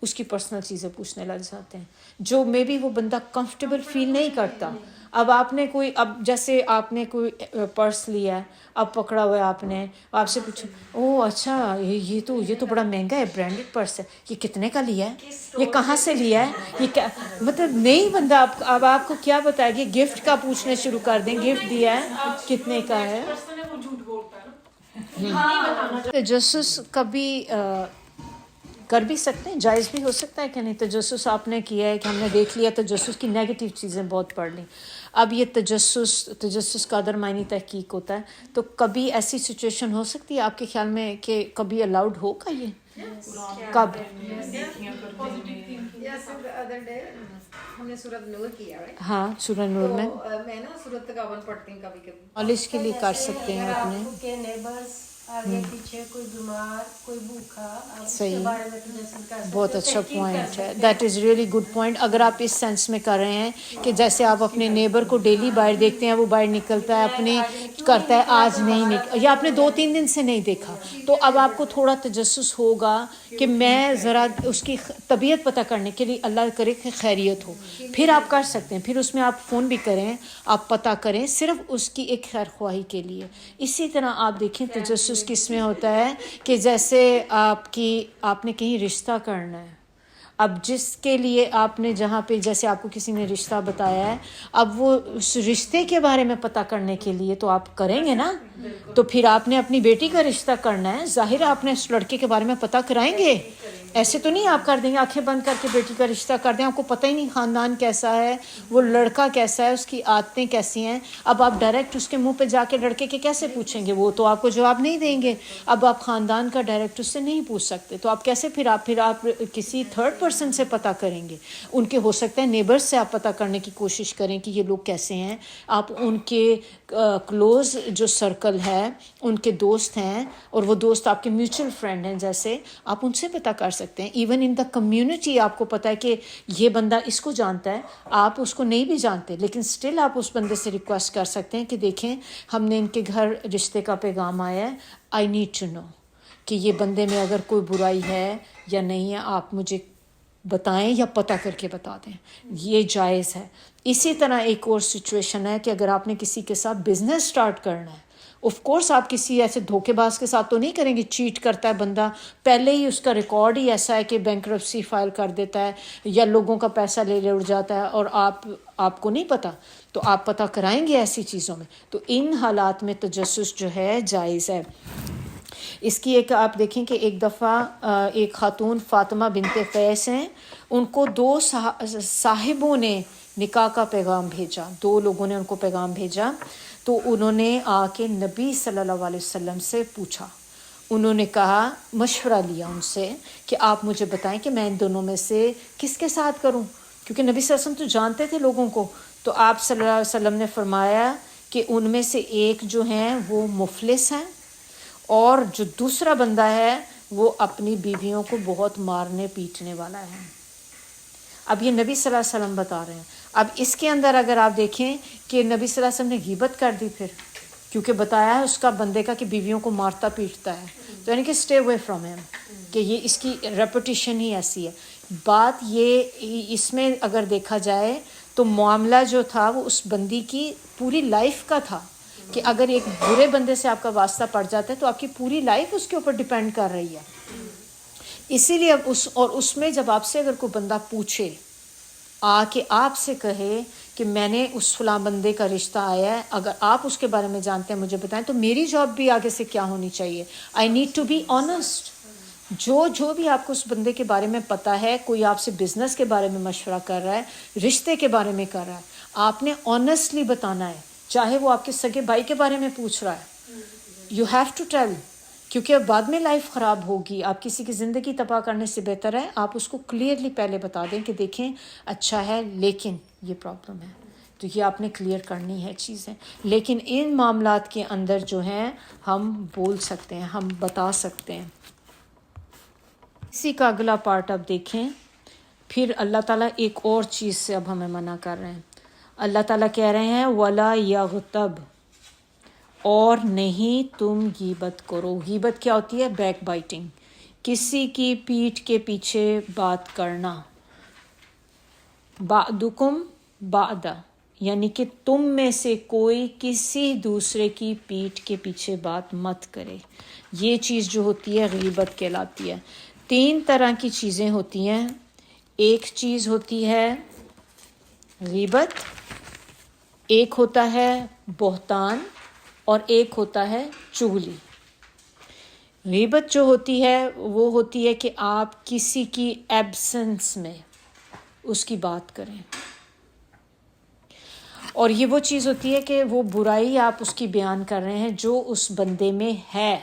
اس کی پرسنل چیزیں پوچھنے لگ جاتے ہیں, جو مے بی وہ بندہ کمفرٹیبل فیل نہیں کرتا. اب آپ نے کوئی, اب جیسے آپ نے کوئی پرس لیا ہے, اب پکڑا ہوا ہے آپ نے, آپ سے پوچھو, او اچھا یہ تو بڑا مہنگا ہے, برانڈیڈ پرس ہے, یہ کتنے کا لیا ہے, یہ کہاں سے لیا ہے, یہ کیا مطلب. نہیں بندہ اب آپ کو کیا بتائے گی, گفٹ کا پوچھنے شروع کر دیں, گفٹ دیا ہے کتنے کا ہے. تجسس کبھی کر بھی سکتے ہیں, جائز بھی ہو سکتا ہے کہ نہیں. تجسس آپ نے کیا ہے کہ ہم نے دیکھ لیا, تجسس کی نیگیٹو چیزیں بہت پڑھ لیں. اب یہ تجسس کا ادر معنی تحقیق ہوتا ہے. تو کبھی ایسی سچویشن ہو سکتی ہے آپ کے خیال میں کہ کبھی الاؤڈ ہوگا یہ؟ کب؟ ہم نے سورۃ نور کیا ہے. ہاں سورۃ نور میں میں نا سورۃ تغابن پڑھتی ہوں کبھی کبھی. نالج کے لیے کر سکتے ہیں اپنے. کے نیبرز آگے پیچھے, کوئی بیمار, کوئی بھوکا, آپ اس کے صحیح, بارے میں تجسس کر سکتے. بہت اچھا پوائنٹ ہے. That is really good point. اگر آپ اس سینس میں کر رہے ہیں کہ جیسے آپ اپنے نیبر کو ڈیلی باہر دیکھتے ہیں, وہ باہر نکلتا ہے, اپنے کرتا ہے, آج نہیں یا آپ نے 2-3 دن سے نہیں دیکھا, تو اب آپ کو تھوڑا تجسس ہوگا کہ میں ذرا اس کی طبیعت پتہ کرنے کے لیے, اللہ کرے کہ خیریت ہو, پھر آپ کر سکتے ہیں. پھر اس میں آپ فون بھی کریں, آپ پتہ کریں, صرف اس کی ایک خیر خواہی کے لیے. اسی طرح آپ دیکھیں تجسس کس میں ہوتا ہے کہ جیسے آپ نے کہیں رشتہ کرنا ہے, اب جس کے لیے آپ نے جہاں پہ, جیسے آپ کو کسی نے رشتہ بتایا ہے, اب وہ اس رشتے کے بارے میں پتہ کرنے کے لیے تو آپ کریں گے نا. تو پھر آپ نے اپنی بیٹی کا رشتہ کرنا ہے, ظاہر آپ نے اس لڑکے کے بارے میں پتہ کرائیں گے. ایسے تو نہیں آپ کر دیں گے, آنکھیں بند کر کے بیٹی کا رشتہ کر دیں, آپ کو پتہ ہی نہیں خاندان کیسا ہے, وہ لڑکا کیسا ہے, اس کی عادتیں کیسی ہیں. اب آپ ڈائریکٹ اس کے منہ پہ جا کے لڑکے کے کیسے پوچھیں گے, وہ تو آپ کو جواب نہیں دیں گے. اب آپ خاندان کا ڈائریکٹ اس سے نہیں پوچھ سکتے, تو آپ کیسے پھر آپ کسی تھرڈ پرسن سے پتہ کریں گے. ان کے ہو سکتا ہے نیبر سے آپ پتہ کرنے کی کوشش کریں کہ یہ لوگ کیسے ہیں. آپ ان کے کلوز جو سرکل ہے, ان کے دوست ہیں, اور وہ دوست آپ کے میوچل فرینڈ ہیں, جیسے آپ ان سے پتہ کر سکتے ہیں. ایون ان دا کمیونٹی آپ کو پتہ ہے کہ یہ بندہ اس کو جانتا ہے, آپ اس کو نہیں بھی جانتے, لیکن سٹل آپ اس بندے سے ریکویسٹ کر سکتے ہیں کہ دیکھیں ہم نے ان کے گھر رشتے کا پیغام آیا ہے, آئی نیڈ ٹو نو کہ یہ بندے میں اگر کوئی برائی ہے یا نہیں ہے, آپ مجھے بتائیں یا پتہ کر کے بتا دیں. یہ جائز ہے. اسی طرح ایک اور سچویشن ہے کہ اگر آپ نے کسی کے ساتھ بزنس سٹارٹ کرنا ہے, آف کورس آپ کسی ایسے دھوکے باز کے ساتھ تو نہیں کریں گے. چیٹ کرتا ہے بندہ, پہلے ہی اس کا ریکارڈ ہی ایسا ہے کہ بینکرپسی فائل کر دیتا ہے, یا لوگوں کا پیسہ لے اڑ جاتا ہے, اور آپ کو نہیں پتہ, تو آپ پتہ کرائیں گے ایسی چیزوں میں. تو ان حالات میں تجسس جو ہے جائز ہے. اس کی ایک آپ دیکھیں کہ ایک دفعہ ایک خاتون فاطمہ بنت قیس ہیں, ان کو 2 صاحبوں نے نکاح کا پیغام بھیجا, 2 لوگوں نے ان کو پیغام بھیجا. تو انہوں نے آ کے نبی صلی اللہ علیہ وسلم سے پوچھا, انہوں نے کہا, مشورہ لیا ان سے کہ آپ مجھے بتائیں کہ میں ان دونوں میں سے کس کے ساتھ کروں, کیونکہ نبی صلی اللہ علیہ وسلم تو جانتے تھے لوگوں کو. تو آپ صلی اللہ علیہ وسلم نے فرمایا کہ ان میں سے ایک جو ہیں وہ مفلس ہیں, اور جو دوسرا بندہ ہے وہ اپنی بیویوں کو بہت مارنے پیٹنے والا ہے. اب یہ نبی صلی اللہ علیہ وسلم بتا رہے ہیں. اب اس کے اندر اگر آپ دیکھیں کہ نبی صلی اللہ علیہ وسلم نے غیبت کر دی پھر، کیونکہ بتایا ہے اس کا بندے کا کہ بیویوں کو مارتا پیٹتا ہے، تو یعنی کہ اسٹے اوے فرام ہم، کہ یہ اس کی ریپوٹیشن ہی ایسی ہے. بات یہ اس میں اگر دیکھا جائے تو معاملہ جو تھا وہ اس بندی کی پوری لائف کا تھا، کہ اگر ایک برے بندے سے آپ کا واسطہ پڑ جاتا ہے تو آپ کی پوری لائف اس کے اوپر ڈیپینڈ کر رہی ہے. اسی لیے اب اس میں جب آپ سے اگر کوئی بندہ پوچھے آ کے آپ سے کہے کہ میں نے اس فلاں بندے کا رشتہ آیا ہے، اگر آپ اس کے بارے میں جانتے ہیں مجھے بتائیں، تو میری جاب بھی آگے سے کیا ہونی چاہیے؟ I need to be honest. جو بھی آپ کو اس بندے کے بارے میں پتہ ہے، کوئی آپ سے بزنس کے بارے میں مشورہ کر رہا ہے، رشتے کے بارے میں کر رہا ہے، آپ نے آنیسٹلی بتانا ہے. چاہے وہ آپ کے سگے بھائی کے بارے میں پوچھ رہا ہے، یو ہیو ٹو ٹیل، کیونکہ اب بعد میں لائف خراب ہوگی. آپ کسی کی زندگی تباہ کرنے سے بہتر ہے آپ اس کو کلیئرلی پہلے بتا دیں کہ دیکھیں اچھا ہے لیکن یہ پرابلم ہے، تو یہ آپ نے کلیئر کرنی ہے چیزیں. لیکن ان معاملات کے اندر جو ہیں ہم بول سکتے ہیں، ہم بتا سکتے ہیں. اسی کا اگلا پارٹ اب دیکھیں. پھر اللہ تعالیٰ ایک اور چیز سے اب ہمیں منع کر رہے ہیں. اللہ تعالیٰ کہہ رہے ہیں وَلَا يَغْتَبْ، اور نہیں تم غیبت کرو. غیبت کیا ہوتی ہے؟ بیک بائٹنگ، کسی کی پیٹھ کے پیچھے بات کرنا. بعضکم بعض، یعنی کہ تم میں سے کوئی کسی دوسرے کی پیٹھ کے پیچھے بات مت کرے. یہ چیز جو ہوتی ہے غیبت کہلاتی ہے. 3 طرح کی چیزیں ہوتی ہیں. ایک چیز ہوتی ہے غیبت، ایک ہوتا ہے بہتان، اور ایک ہوتا ہے چغلی. غیبت جو ہوتی ہے وہ ہوتی ہے کہ آپ کسی کی ایبسنس میں اس کی بات کریں، اور یہ وہ چیز ہوتی ہے کہ وہ برائی آپ اس کی بیان کر رہے ہیں جو اس بندے میں ہے.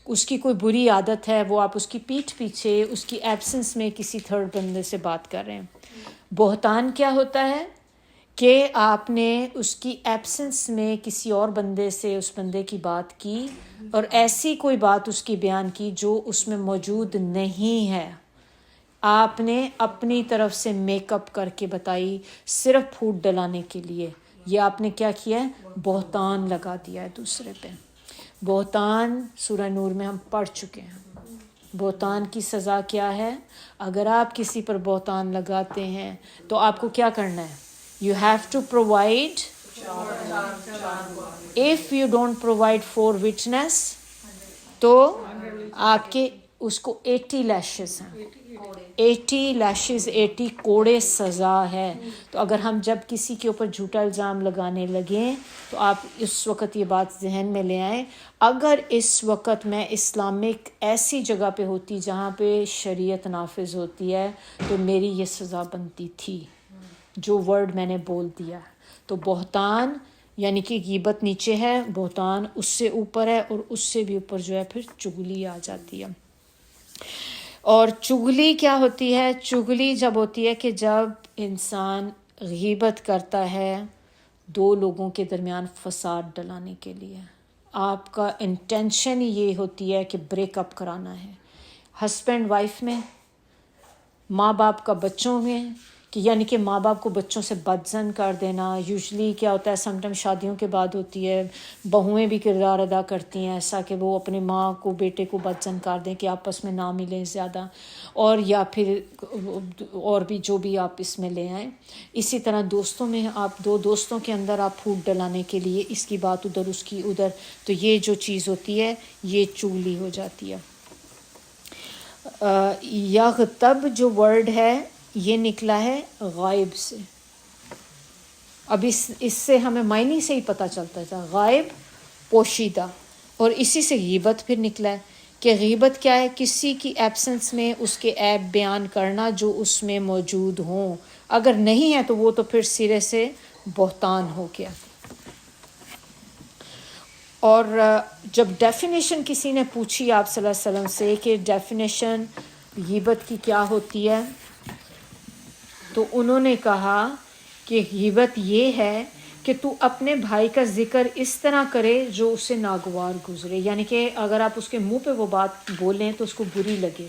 اس کی کوئی بری عادت ہے، وہ آپ اس کی پیٹھ پیچھے اس کی ایبسنس میں کسی تھرڈ بندے سے بات کر رہے ہیں. بہتان کیا ہوتا ہے کہ آپ نے اس کی ایبسنس میں کسی اور بندے سے اس بندے کی بات کی اور ایسی کوئی بات اس کی بیان کی جو اس میں موجود نہیں ہے، آپ نے اپنی طرف سے میک اپ کر کے بتائی صرف پھوٹ ڈلانے کے لیے. یہ آپ نے کیا کیا ہے؟ بہتان لگا دیا ہے دوسرے پہ. بہتان سورہ نور میں ہم پڑھ چکے ہیں. بہتان کی سزا کیا ہے؟ اگر آپ کسی پر بہتان لگاتے ہیں تو آپ کو کیا کرنا ہے؟ You have to provide. If you don't provide 4 witness تو آپ کے اس کو 80 لیشز ہیں. 80 لیشز، 80 کوڑے سزا ہے. تو اگر ہم جب کسی کے اوپر جھوٹا الزام لگانے لگیں تو آپ اس وقت یہ بات ذہن میں لے آئیں، اگر اس وقت میں اسلامک ایسی جگہ پہ ہوتی جہاں پہ شریعت نافذ ہوتی ہے تو میری یہ سزا بنتی تھی جو ورڈ میں نے بول دیا. تو بہتان یعنی کہ غیبت نیچے ہے، بہتان اس سے اوپر ہے، اور اس سے بھی اوپر جو ہے پھر چغلی آ جاتی ہے. اور چغلی کیا ہوتی ہے؟ چغلی جب ہوتی ہے کہ جب انسان غیبت کرتا ہے 2 لوگوں کے درمیان فساد ڈلانے کے لیے. آپ کا انٹینشن ہی یہ ہوتی ہے کہ بریک اپ کرانا ہے، ہسبینڈ وائف میں، ماں باپ کا بچوں میں، کہ یعنی کہ ماں باپ کو بچوں سے بدظن کر دینا. یوزلی کیا ہوتا ہے، سم ٹائم شادیوں کے بعد ہوتی ہے، بہویں بھی کردار ادا کرتی ہیں ایسا کہ وہ اپنے ماں کو بیٹے کو بدظن کر دیں کہ آپس میں نہ ملیں زیادہ، اور یا پھر اور بھی جو بھی آپ اس میں لے آئیں. اسی طرح دوستوں میں آپ 2 دوستوں کے اندر آپ پھوٹ ڈلانے کے لیے اس کی بات ادھر اس کی ادھر، تو یہ جو چیز ہوتی ہے یہ چغلی ہو جاتی ہے. یغتب جو ورڈ ہے یہ نکلا ہے غائب سے. اب اس سے ہمیں معنی سے ہی پتہ چلتا تھا غائب پوشیدہ، اور اسی سے غیبت پھر نکلا ہے کہ غیبت کیا ہے؟ کسی کی ایبسنس میں اس کے عیب بیان کرنا جو اس میں موجود ہوں. اگر نہیں ہے تو وہ تو پھر سرے سے بہتان ہو گیا. اور جب ڈیفینیشن کسی نے پوچھی آپ صلی اللہ علیہ وسلم سے کہ ڈیفینیشن غیبت کی کیا ہوتی ہے، تو انہوں نے کہا کہ غیبت یہ ہے کہ تو اپنے بھائی کا ذکر اس طرح کرے جو اسے ناگوار گزرے، یعنی کہ اگر آپ اس کے منہ پہ وہ بات بولیں تو اس کو بری لگے،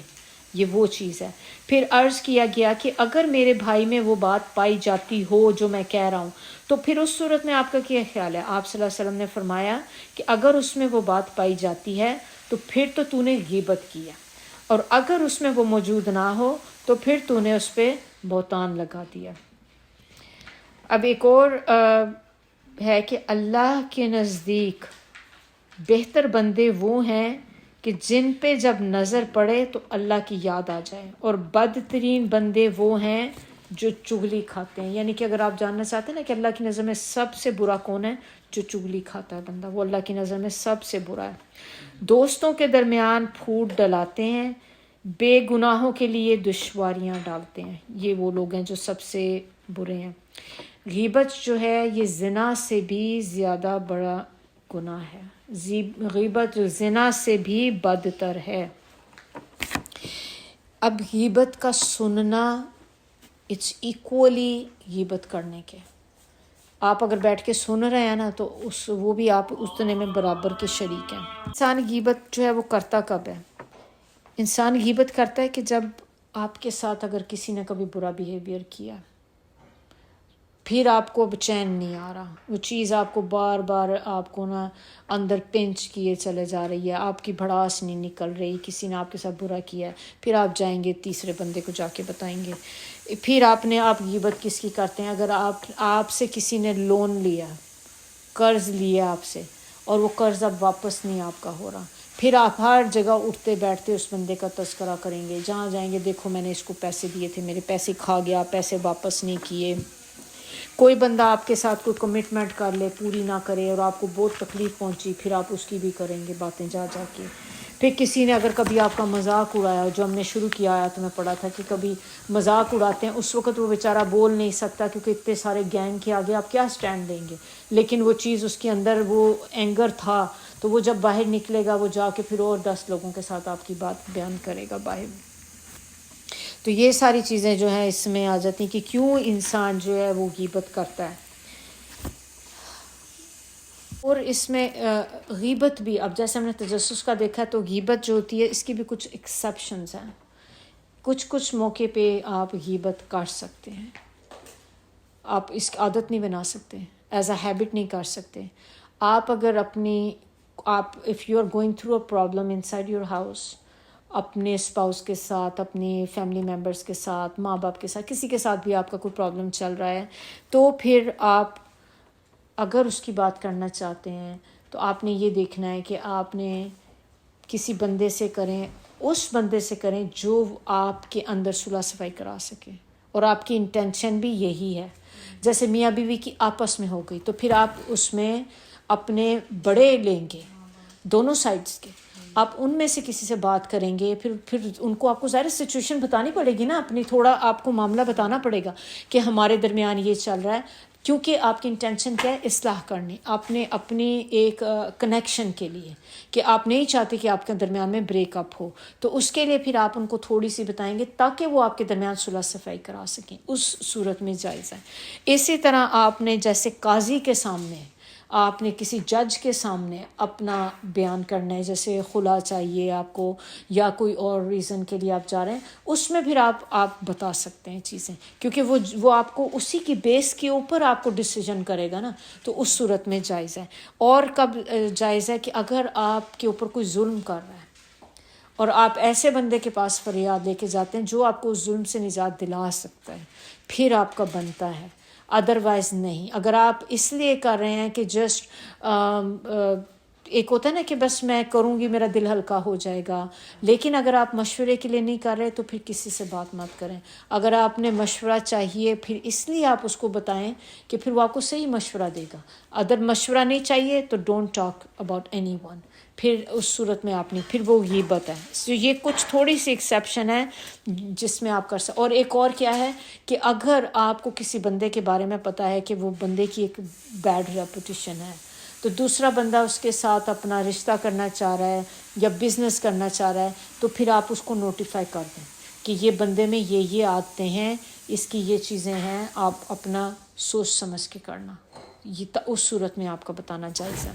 یہ وہ چیز ہے۔ پھر عرض کیا گیا کہ اگر میرے بھائی میں وہ بات پائی جاتی ہو جو میں کہہ رہا ہوں تو پھر اس صورت میں آپ کا کیا خیال ہے؟ آپ صلی اللہ علیہ وسلم نے فرمایا کہ اگر اس میں وہ بات پائی جاتی ہے تو پھر تو نے غیبت کیا، اور اگر اس میں وہ موجود نہ ہو تو پھر تو نے اس پہ بہتان لگا دیا۔ اب ایک اور ہے کہ اللہ کے نزدیک بہتر بندے وہ ہیں کہ جن پہ جب نظر پڑے تو اللہ کی یاد آ جائے، اور بدترین بندے وہ ہیں جو چغلی کھاتے ہیں۔ یعنی کہ اگر آپ جاننا چاہتے ہیں نا کہ اللہ کی نظر میں سب سے برا کون ہے، جو چغلی کھاتا ہے بندہ، وہ اللہ کی نظر میں سب سے برا ہے۔ دوستوں کے درمیان پھوٹ ڈلاتے ہیں، بے گناہوں کے لیے دشواریاں ڈالتے ہیں، یہ وہ لوگ ہیں جو سب سے برے ہیں۔ غیبت جو ہے یہ زنا سے بھی زیادہ بڑا گناہ ہے، غیبت زنا سے بھی بدتر ہے۔ اب غیبت کا سننا اٹس ایکولی غیبت کرنے کے، آپ اگر بیٹھ کے سن رہے ہیں نا تو وہ بھی آپ اتنے میں برابر کے شریک ہیں۔ انسان غیبت جو ہے وہ کرتا کب ہے؟ انسان غیبت کرتا ہے کہ جب آپ کے ساتھ اگر کسی نے کبھی برا بیہیویئر کیا، پھر آپ کو چین نہیں آ رہا، وہ چیز آپ کو بار بار آپ کو نا اندر پنچ کیے چلے جا رہی ہے، آپ کی بھڑاس نہیں نکل رہی، کسی نے آپ کے ساتھ برا کیا ہے، پھر آپ جائیں گے تیسرے بندے کو جا کے بتائیں گے۔ پھر آپ غیبت کس کی کرتے ہیں؟ اگر آپ سے کسی نے لون لیا، قرض لیا آپ سے، اور وہ قرض اب واپس نہیں آپ کا ہو رہا، پھر آپ ہر جگہ اٹھتے بیٹھتے اس بندے کا تذکرہ کریں گے، جہاں جائیں گے دیکھو میں نے اس کو پیسے دیے تھے، میرے پیسے کھا گیا، پیسے واپس نہیں کیے۔ کوئی بندہ آپ کے ساتھ کوئی کمٹمنٹ کر لے، پوری نہ کرے، اور آپ کو بہت تکلیف پہنچی، پھر آپ اس کی بھی کریں گے باتیں جا کے۔ پھر کسی نے اگر کبھی آپ کا مذاق اڑایا، جو ہم نے شروع کیا آیا تو میں پڑھا تھا کہ کبھی مذاق اڑاتے ہیں، اس وقت وہ بیچارہ بول نہیں سکتا کیونکہ اتنے سارے گینگ کے آگے آپ کیا سٹینڈ لیں گے، لیکن وہ چیز اس کے اندر وہ اینگر تھا، تو وہ جب باہر نکلے گا وہ جا کے پھر اور 10 لوگوں کے ساتھ آپ کی بات بیان کرے گا باہر۔ تو یہ ساری چیزیں جو ہیں اس میں آ جاتی ہیں کہ کیوں انسان جو ہے وہ غیبت کرتا ہے۔ اور اس میں غیبت بھی، اب جیسے ہم نے تجسس کا دیکھا تو غیبت جو ہوتی ہے اس کی بھی کچھ ایکسیپشنز ہیں، کچھ موقع پہ آپ غیبت کر سکتے ہیں، آپ اس کی عادت نہیں بنا سکتے، ایز اے ہیبٹ نہیں کر سکتے۔ آپ اگر if you are going through a problem inside your house، اپنے اسپاؤس کے ساتھ، اپنے فیملی ممبرس کے ساتھ، ماں باپ کے ساتھ، کسی کے ساتھ بھی آپ کا کوئی پرابلم چل رہا ہے، تو پھر آپ اگر اس کی بات کرنا چاہتے ہیں تو آپ نے یہ دیکھنا ہے کہ آپ نے کسی بندے سے کریں، اس بندے سے کریں جو آپ کے اندر صلح صفائی کرا سکے، اور آپ کی انٹینشن بھی یہی ہے۔ جیسے میاں بیوی کی آپس میں ہو گئی تو پھر آپ اس میں اپنے بڑے لیں گے، دونوں سائڈز کے، آپ ان میں سے کسی سے بات کریں گے، پھر ان کو آپ کو ظاہر سچویشن بتانی پڑے گی نا، اپنی تھوڑا آپ کو معاملہ بتانا پڑے گا کہ ہمارے درمیان یہ چل رہا ہے، کیونکہ آپ کی انٹینشن کیا ہے؟ اصلاح کرنی، آپ نے اپنی ایک کنیکشن کے لیے، کہ آپ نہیں چاہتے کہ آپ کے درمیان میں بریک اپ ہو، تو اس کے لیے پھر آپ ان کو تھوڑی سی بتائیں گے تاکہ وہ آپ کے درمیان صلح صفائی کرا سکیں، اس صورت میں جائز ہے۔ اسی طرح آپ نے جیسے قاضی کے سامنے، آپ نے کسی جج کے سامنے اپنا بیان کرنا ہے، جیسے خلا چاہیے آپ کو یا کوئی اور ریزن کے لیے آپ جا رہے ہیں، اس میں پھر آپ بتا سکتے ہیں چیزیں، کیونکہ وہ آپ کو اسی کی بیس کے اوپر آپ کو ڈیسیجن کرے گا نا، تو اس صورت میں جائز ہے۔ اور کب جائز ہے؟ کہ اگر آپ کے اوپر کوئی ظلم کر رہا ہے اور آپ ایسے بندے کے پاس فریاد لے کے جاتے ہیں جو آپ کو اس ظلم سے نجات دلا سکتا ہے، پھر آپ کا بنتا ہے، ادروائز نہیں۔ اگر آپ اس لیے کر رہے ہیں کہ جسٹ ایک ہوتا ہے نا کہ بس میں کروں گی میرا دل ہلکا ہو جائے گا، لیکن اگر آپ مشورے کے لیے نہیں کر رہے تو پھر کسی سے بات مت کریں۔ اگر آپ نے مشورہ چاہیے پھر اس لیے آپ اس کو بتائیں کہ پھر وہ آپ کو صحیح مشورہ دے گا، اگر مشورہ نہیں چاہیے تو don't talk about any one, پھر اس صورت میں آپ نہیں، پھر وہ غیبت ہے۔ یہ کچھ تھوڑی سی ایکسیپشن ہے جس میں آپ کر سکتے۔ اور ایک اور کیا ہے کہ اگر آپ کو کسی بندے کے بارے میں پتہ ہے کہ وہ بندے کی ایک بیڈ ریپوٹیشن ہے، تو دوسرا بندہ اس کے ساتھ اپنا رشتہ کرنا چاہ رہا ہے یا بزنس کرنا چاہ رہا ہے، تو پھر آپ اس کو نوٹیفائی کر دیں کہ یہ بندے میں یہ عادتیں ہیں، اس کی یہ چیزیں ہیں، آپ اپنا سوچ سمجھ کے کرنا۔ یہ اس صورت میں آپ کا بتانا جائز ہے،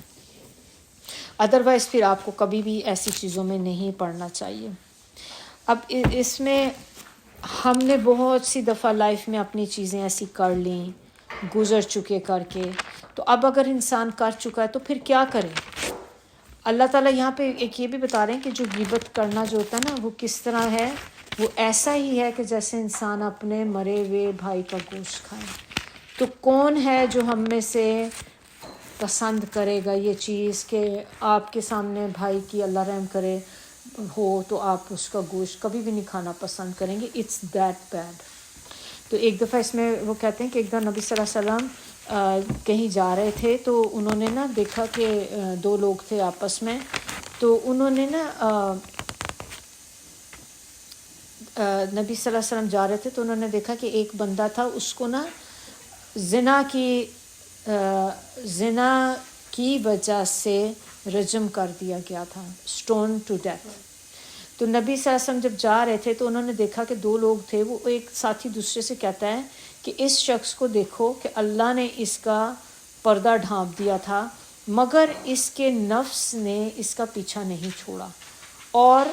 ادروائز پھر آپ کو کبھی بھی ایسی چیزوں میں نہیں پڑھنا چاہیے۔ اب اس میں ہم نے بہت سی دفعہ لائف میں اپنی چیزیں ایسی کر لیں، گزر چکے کر کے، تو اب اگر انسان کر چکا ہے تو پھر کیا کرے؟ اللہ تعالیٰ یہاں پہ ایک یہ بھی بتا رہے ہیں کہ جو غیبت کرنا جو ہوتا ہے نا وہ کس طرح ہے، وہ ایسا ہی ہے کہ جیسے انسان اپنے مرے ہوئے بھائی کا گوشت کھائے۔ تو کون ہے جو ہم میں سے پسند کرے گا یہ چیز کہ آپ کے سامنے بھائی کی اللہ رحم کرے ہو تو آپ اس کا گوشت کبھی بھی نہیں کھانا پسند کریں گے؟ It's that bad. تو ایک دفعہ اس میں وہ کہتے ہیں کہ ایک دفعہ نبی صلی اللہ علیہ وسلم کہیں جا رہے تھے تو انہوں نے نا دیکھا کہ دو لوگ تھے آپس میں، تو انہوں نے نا نبی صلی اللہ علیہ وسلم جا رہے تھے تو انہوں نے دیکھا کہ ایک بندہ تھا، اس کو نا زنا کی وجہ سے رجم کر دیا گیا تھا، اسٹون ٹو ڈیتھ۔ تو نبی صلی اللہ علیہ وسلم جب جا رہے تھے تو انہوں نے دیکھا کہ دو لوگ تھے، وہ ایک ساتھی دوسرے سے کہتا ہے کہ اس شخص کو دیکھو کہ اللہ نے اس کا پردہ ڈھانپ دیا تھا مگر اس کے نفس نے اس کا پیچھا نہیں چھوڑا، اور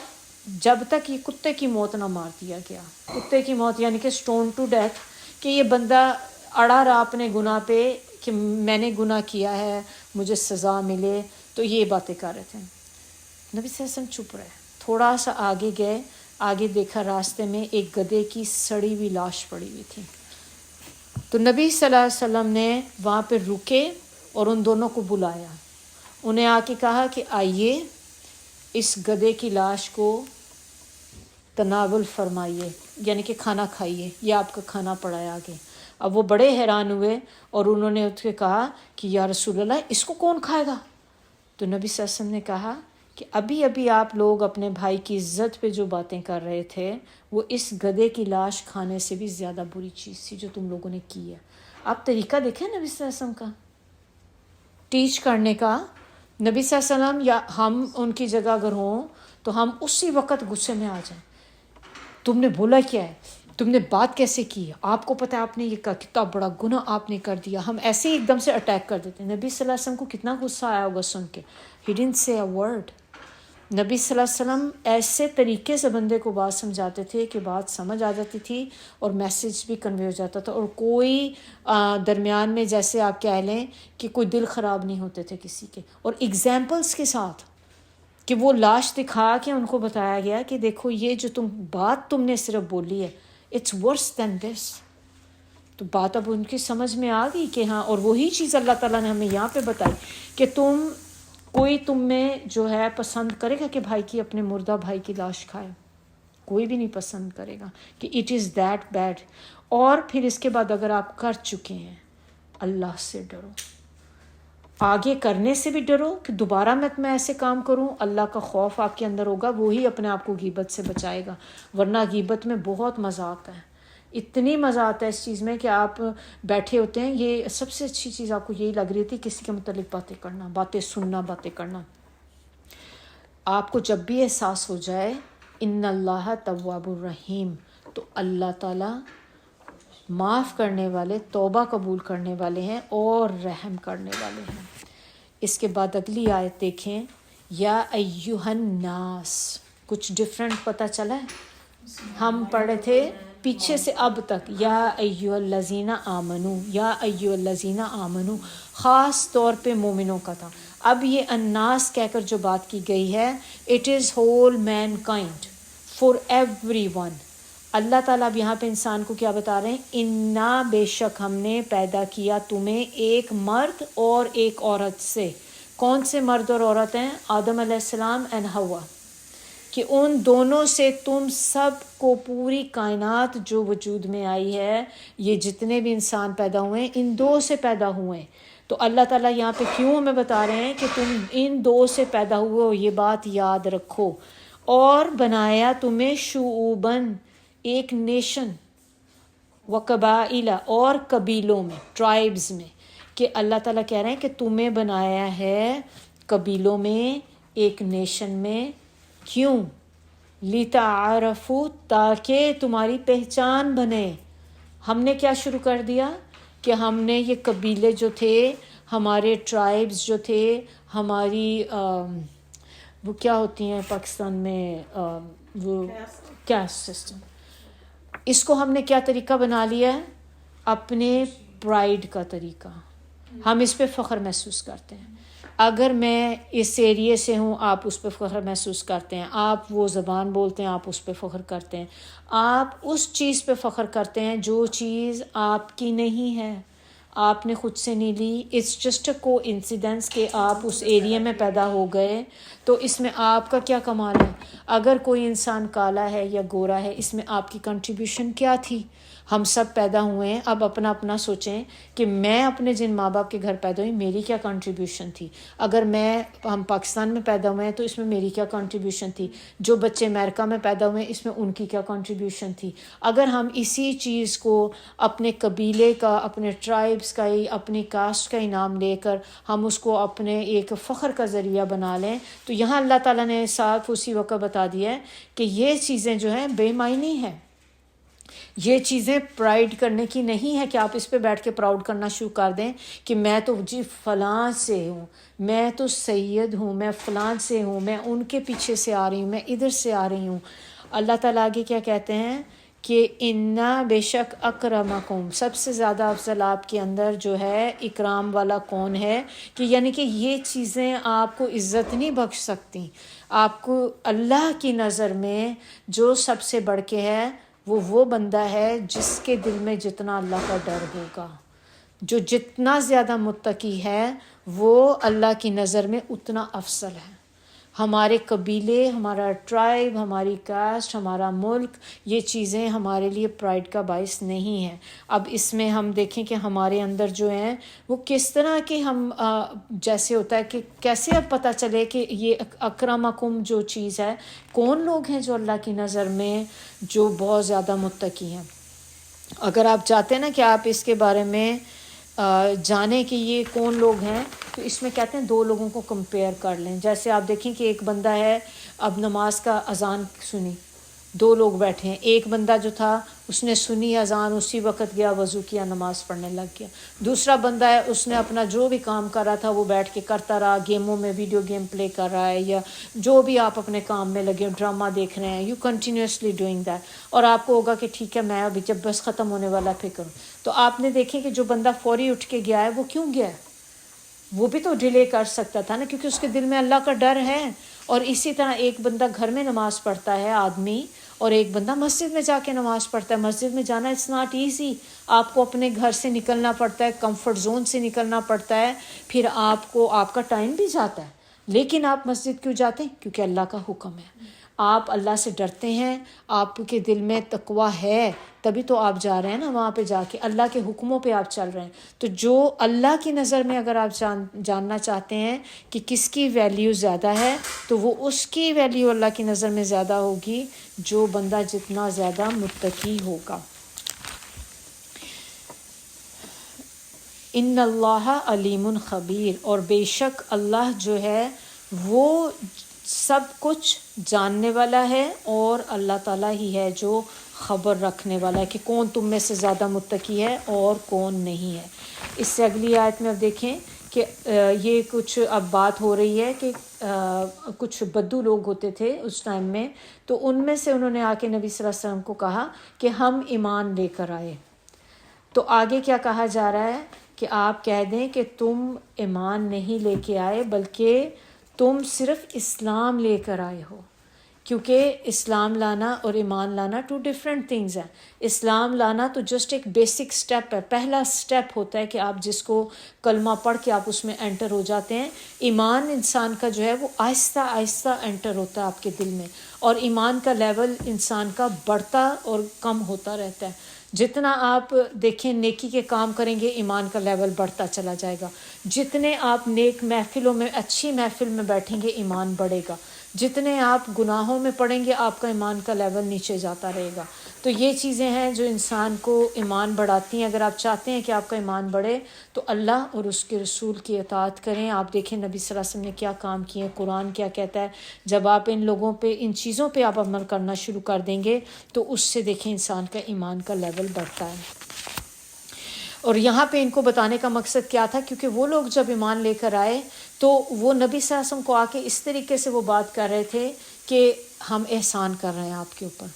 جب تک یہ کتے کی موت نہ مار دیا گیا۔ کتے کی موت یعنی کہ اسٹون ٹو ڈیتھ، کہ یہ بندہ اڑا رہا اپنے گناہ پہ کہ میں نے گناہ کیا ہے مجھے سزا ملے، تو یہ باتیں کر رہے تھے۔ نبی صلی اللہ علیہ وسلم چپ رہے، تھوڑا سا آگے گئے، آگے دیکھا راستے میں ایک گدھے کی سڑی ہوئی لاش پڑی ہوئی تھی۔ تو نبی صلی اللہ علیہ وسلم نے وہاں پہ رکے اور ان دونوں کو بلایا، انہیں آ کے کہا کہ آئیے اس گدھے کی لاش کو تناول فرمائیے، یعنی کہ کھانا کھائیے، یہ آپ کا کھانا پڑا ہے آگے۔ اب وہ بڑے حیران ہوئے اور انہوں نے اس کے کہا کہ یا رسول اللہ اس کو کون کھائے گا؟ تو نبی صلی اللہ علیہ وسلم نے کہا کہ ابھی آپ لوگ اپنے بھائی کی عزت پہ جو باتیں کر رہے تھے وہ اس گدھے کی لاش کھانے سے بھی زیادہ بری چیز تھی جو تم لوگوں نے کی ہے۔ آپ طریقہ دیکھیں نبی صلی اللہ علیہ وسلم کا ٹیچ کرنے کا۔ نبی صلی اللہ علیہ وسلم یا ہم ان کی جگہ اگر ہوں تو ہم اسی وقت غصے میں آ جائیں، تم نے بولا کیا ہے، تم نے بات کیسے کی ہے، آپ کو پتہ ہے آپ نے یہ کہا، کتنا بڑا گناہ آپ نے کر دیا، ہم ایسے ہی ایک دم سے اٹیک کر دیتے ہیں۔ نبی صلی اللہ علیہ وسلم کو کتنا غصہ آیا ہوگا سن کے، ہی ڈنٹ سے اے ورڈ۔ نبی صلی اللہ علیہ وسلم ایسے طریقے سے بندے کو بات سمجھاتے تھے کہ بات سمجھ آ جاتی تھی اور میسیج بھی کنوے ہو جاتا تھا، اور کوئی درمیان میں جیسے آپ کہہ لیں کہ کوئی دل خراب نہیں ہوتے تھے کسی کے، اور ایگزامپلس کے ساتھ کہ وہ لاش دکھا کے ان کو بتایا گیا کہ دیکھو یہ جو بات تم نے صرف بولی ہے اٹس ورس دین دس۔ تو بات اب ان کی سمجھ میں آ گئی کہ ہاں، اور وہی چیز اللہ تعالیٰ نے ہمیں یہاں پہ بتائی کہ کوئی تم میں جو ہے پسند کرے گا کہ بھائی کی اپنے مردہ بھائی کی لاش کھائے؟ کوئی بھی نہیں پسند کرے گا، کہ اٹ از دیٹ بیڈ۔ اور پھر اس کے بعد اگر آپ کر چکے ہیں اللہ سے ڈرو، آگے کرنے سے بھی ڈرو کہ دوبارہ میں ایسے کام کروں، اللہ کا خوف آپ کے اندر ہوگا، وہی اپنے آپ کو غیبت سے بچائے گا۔ ورنہ غیبت میں بہت مزہ آتا ہے، اتنی مزہ آتا ہے اس چیز میں کہ آپ بیٹھے ہوتے ہیں، یہ سب سے اچھی چیز آپ کو یہی لگ رہی تھی کسی کے متعلق باتیں کرنا، باتیں سننا، باتیں کرنا۔ آپ کو جب بھی احساس ہو جائے ان اللہ تواب الرحیم، تو اللہ تعالیٰ معاف کرنے والے، توبہ قبول کرنے والے ہیں اور رحم کرنے والے ہیں۔ اس کے بعد اگلی آیت دیکھیں، یا ایہا الناس، کچھ ڈفرینٹ پتہ چلا ہے؟ ہم پڑھے تھے پیچھے سے اب تک یا ایہا الذین آمنو، یا ایہا الذین آمنو خاص طور پہ مومنوں کا تھا۔ اب یہ الناس کہہ کر جو بات کی گئی ہے، it is whole mankind, for everyone. اللہ تعالیٰ اب یہاں پہ انسان کو کیا بتا رہے ہیں؟ انا، بے شک ہم نے پیدا کیا تمہیں ایک مرد اور ایک عورت سے۔ کون سے مرد اور عورت ہیں؟ آدم علیہ السلام اینڈ حوا، کہ ان دونوں سے تم سب کو پوری کائنات جو وجود میں آئی ہے، یہ جتنے بھی انسان پیدا ہوئے ہیں ان دو سے پیدا ہوئے ہیں۔ تو اللہ تعالیٰ یہاں پہ کیوں ہمیں بتا رہے ہیں کہ تم ان دو سے پیدا ہوئے ہو، یہ بات یاد رکھو، اور بنایا تمہیں شعوباً، ایک نیشن، وقبائل، اور قبیلوں میں، ٹرائبز میں، کہ اللہ تعالیٰ کہہ رہے ہیں کہ تمہیں بنایا ہے قبیلوں میں، ایک نیشن میں۔ کیوں؟ لِتَعَارَفُوا، تاکہ تمہاری پہچان بنے۔ ہم نے کیا شروع کر دیا کہ ہم نے یہ قبیلے جو تھے، ہمارے ٹرائبز جو تھے، ہماری وہ کیا ہوتی ہیں پاکستان میں وہ کاسٹ سسٹم، اس کو ہم نے کیا طریقہ بنا لیا ہے؟ اپنے پرائیڈ کا طریقہ. ہم اس پہ فخر محسوس کرتے ہیں. اگر میں اس ایریے سے ہوں، آپ اس پہ فخر محسوس کرتے ہیں. آپ وہ زبان بولتے ہیں، آپ اس پہ فخر کرتے ہیں. آپ اس چیز پہ فخر کرتے ہیں جو چیز آپ کی نہیں ہے، آپ نے خود سے نہیں لی. اٹس جسٹ اے کو انسیڈنس کہ آپ اس ایریے میں پیدا ہو گئے، تو اس میں آپ کا کیا کمال ہے؟ اگر کوئی انسان کالا ہے یا گورا ہے، اس میں آپ کی کنٹریبیوشن کیا تھی؟ ہم سب پیدا ہوئے ہیں. اب اپنا اپنا سوچیں کہ میں اپنے جن ماں باپ کے گھر پیدا ہوئی، میری کیا کنٹریبیوشن تھی. اگر ہم پاکستان میں پیدا ہوئے ہیں تو اس میں میری کیا کنٹریبیوشن تھی. جو بچے امریکہ میں پیدا ہوئے ہیں، اس میں ان کی کیا کنٹریبیوشن تھی. اگر ہم اسی چیز کو اپنے قبیلے کا، اپنے ٹرائبس کا ہی، اپنی کاسٹ کا ہی نام لے کر ہم اس کو اپنے ایک فخر کا ذریعہ بنا لیں، تو یہاں اللہ تعالیٰ نے صاف اسی وقت بتا دیا ہے کہ یہ چیزیں جو ہیں بے معنی ہیں. یہ چیزیں پرائڈ کرنے کی نہیں ہے کہ آپ اس پہ بیٹھ کے پراؤڈ کرنا شروع کر دیں کہ میں تو جی فلاں سے ہوں، میں تو سید ہوں، میں فلاں سے ہوں، میں ان کے پیچھے سے آ رہی ہوں، میں ادھر سے آ رہی ہوں. اللہ تعالیٰ آگے کیا کہتے ہیں کہ انا بے شک اکرمکم، سب سے زیادہ افضل آپ کے اندر جو ہے اکرام والا کون ہے، کہ یعنی کہ یہ چیزیں آپ کو عزت نہیں بخش سکتی. آپ کو اللہ کی نظر میں جو سب سے بڑھ کے ہے وہ بندہ ہے جس کے دل میں جتنا اللہ کا ڈر ہوگا. جو جتنا زیادہ متقی ہے وہ اللہ کی نظر میں اتنا افضل ہے. ہمارے قبیلے، ہمارا ٹرائب، ہماری کاسٹ، ہمارا ملک، یہ چیزیں ہمارے لیے پرائڈ کا باعث نہیں ہیں. اب اس میں ہم دیکھیں کہ ہمارے اندر جو ہیں وہ کس طرح کے ہم جیسے ہوتا ہے کہ کیسے اب پتہ چلے کہ یہ اکرمکم جو چیز ہے، کون لوگ ہیں جو اللہ کی نظر میں جو بہت زیادہ متقی ہیں. اگر آپ چاہتے ہیں نا کہ آپ اس کے بارے میں جانیں کہ یہ کون لوگ ہیں، تو اس میں کہتے ہیں 2 لوگوں کو کمپیئر کر لیں. جیسے آپ دیکھیں کہ ایک بندہ ہے، اب نماز کا اذان سنی، 2 لوگ بیٹھے ہیں. ایک بندہ جو تھا اس نے سنی اذان، اسی وقت گیا وضو کیا، نماز پڑھنے لگ گیا. دوسرا بندہ ہے، اس نے اپنا جو بھی کام کر رہا تھا وہ بیٹھ کے کرتا رہا، گیموں میں ویڈیو گیم پلے کر رہا ہے، یا جو بھی آپ اپنے کام میں لگے، ڈرامہ دیکھ رہے ہیں. You continuously doing that. اور آپ کو ہوگا کہ ٹھیک ہے میں ابھی جب بس ختم ہونے والا پھر کروں. تو آپ نے دیکھیں کہ جو بندہ فوری اٹھ کے گیا ہے وہ کیوں گیا ہے؟ وہ بھی تو ڈیلے کر سکتا تھا نا، کیونکہ اس کے دل میں اللہ کا ڈر ہے. اور اسی طرح ایک بندہ گھر میں نماز پڑھتا ہے آدمی، اور ایک بندہ مسجد میں جا کے نماز پڑھتا ہے. مسجد میں جانا اٹس ناٹ ایزی. آپ کو اپنے گھر سے نکلنا پڑتا ہے، کمفرٹ زون سے نکلنا پڑتا ہے، پھر آپ کا ٹائم بھی جاتا ہے. لیکن آپ مسجد کیوں جاتے ہیں؟ کیونکہ اللہ کا حکم ہے. آپ اللہ سے ڈرتے ہیں، آپ کے دل میں تقویٰ ہے، تبھی تو آپ جا رہے ہیں نا وہاں پہ جا کے اللہ کے حکموں پہ آپ چل رہے ہیں. تو جو اللہ کی نظر میں اگر آپ جاننا چاہتے ہیں کہ کس کی ویلیو زیادہ ہے، تو وہ اس کی ویلیو اللہ کی نظر میں زیادہ ہوگی جو بندہ جتنا زیادہ متقی ہوگا. ان اللہ علیم خبیر، اور بے شک اللہ جو ہے وہ سب کچھ جاننے والا ہے، اور اللہ تعالیٰ ہی ہے جو خبر رکھنے والا ہے کہ کون تم میں سے زیادہ متقی ہے اور کون نہیں ہے. اس سے اگلی آیت میں اب دیکھیں کہ یہ کچھ اب بات ہو رہی ہے کہ کچھ بدو لوگ ہوتے تھے اس ٹائم میں، تو ان میں سے انہوں نے آ کے نبی صلی اللہ علیہ وسلم کو کہا کہ ہم ایمان لے کر آئے. تو آگے کیا کہا جا رہا ہے کہ آپ کہہ دیں کہ تم ایمان نہیں لے کے آئے، بلکہ تم صرف اسلام لے کر آئے ہو. کیونکہ اسلام لانا اور ایمان لانا 2 ڈفرینٹ تھنگز ہیں. اسلام لانا تو جسٹ ایک بیسک سٹیپ ہے، پہلا سٹیپ ہوتا ہے کہ آپ جس کو کلمہ پڑھ کے آپ اس میں انٹر ہو جاتے ہیں. ایمان انسان کا جو ہے وہ آہستہ آہستہ انٹر ہوتا ہے آپ کے دل میں، اور ایمان کا لیول انسان کا بڑھتا اور کم ہوتا رہتا ہے. جتنا آپ دیکھیں نیکی کے کام کریں گے، ایمان کا لیول بڑھتا چلا جائے گا. جتنے آپ نیک محفلوں میں، اچھی محفل میں بیٹھیں گے، ایمان بڑھے گا. جتنے آپ گناہوں میں پڑیں گے، آپ کا ایمان کا لیول نیچے جاتا رہے گا. تو یہ چیزیں ہیں جو انسان کو ایمان بڑھاتی ہیں. اگر آپ چاہتے ہیں کہ آپ کا ایمان بڑھے تو اللہ اور اس کے رسول کی اطاعت کریں. آپ دیکھیں نبی صلی اللہ علیہ وسلم نے کیا کام کیے، قرآن کیا کہتا ہے. جب آپ ان لوگوں پہ، ان چیزوں پہ آپ عمل کرنا شروع کر دیں گے تو اس سے دیکھیں انسان کا ایمان کا لیول بڑھتا ہے. اور یہاں پہ ان کو بتانے کا مقصد کیا تھا، کیونکہ وہ لوگ جب ایمان لے کر آئے تو وہ نبی صلی اللہ علیہ وسلم کو آ کے اس طریقے سے وہ بات کر رہے تھے کہ ہم احسان کر رہے ہیں آپ کے اوپر،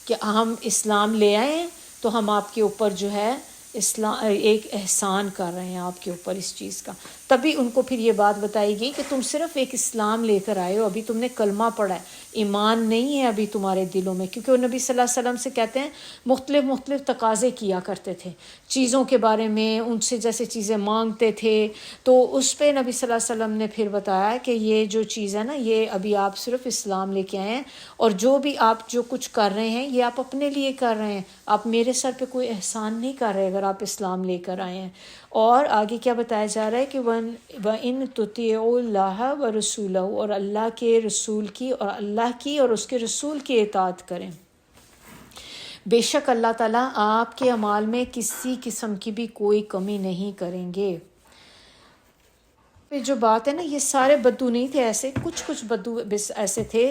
کہ ہم اسلام لے آئے ہیں تو ہم آپ کے اوپر جو ہے ایک احسان کر رہے ہیں آپ کے اوپر اس چیز کا. تبھی ان کو پھر یہ بات بتائی گئی کہ تم صرف ایک اسلام لے کر آئے ہو، ابھی تم نے کلمہ پڑھا ہے، ایمان نہیں ہے ابھی تمہارے دلوں میں. کیونکہ وہ نبی صلی اللہ علیہ وسلم سے کہتے ہیں مختلف تقاضے کیا کرتے تھے چیزوں کے بارے میں، ان سے جیسے چیزیں مانگتے تھے. تو اس پہ نبی صلی اللہ علیہ وسلم نے پھر بتایا کہ یہ جو چیز ہے نا، یہ ابھی آپ صرف اسلام لے کے آئے ہیں، اور جو بھی آپ جو کچھ کر رہے ہیں یہ آپ اپنے لیے کر رہے ہیں، آپ میرے سر پہ کوئی احسان نہیں کر رہے اگر آپ اسلام لے کر آئے ہیں. اور آگے کیا بتایا جا رہا ہے کہ وَإِن تُطِيعُوا اللَّهَ وَرَسُولَهُ، اور اللہ کے رسول کی اور اللہ کی اور اس کے رسول کی اطاعت کریں. بے شک اللہ تعالیٰ آپ کے اعمال میں کسی قسم کی بھی کوئی کمی نہیں کریں گے. جو بات ہے نا، یہ سارے بدو نہیں تھے، ایسے کچھ بدو ایسے تھے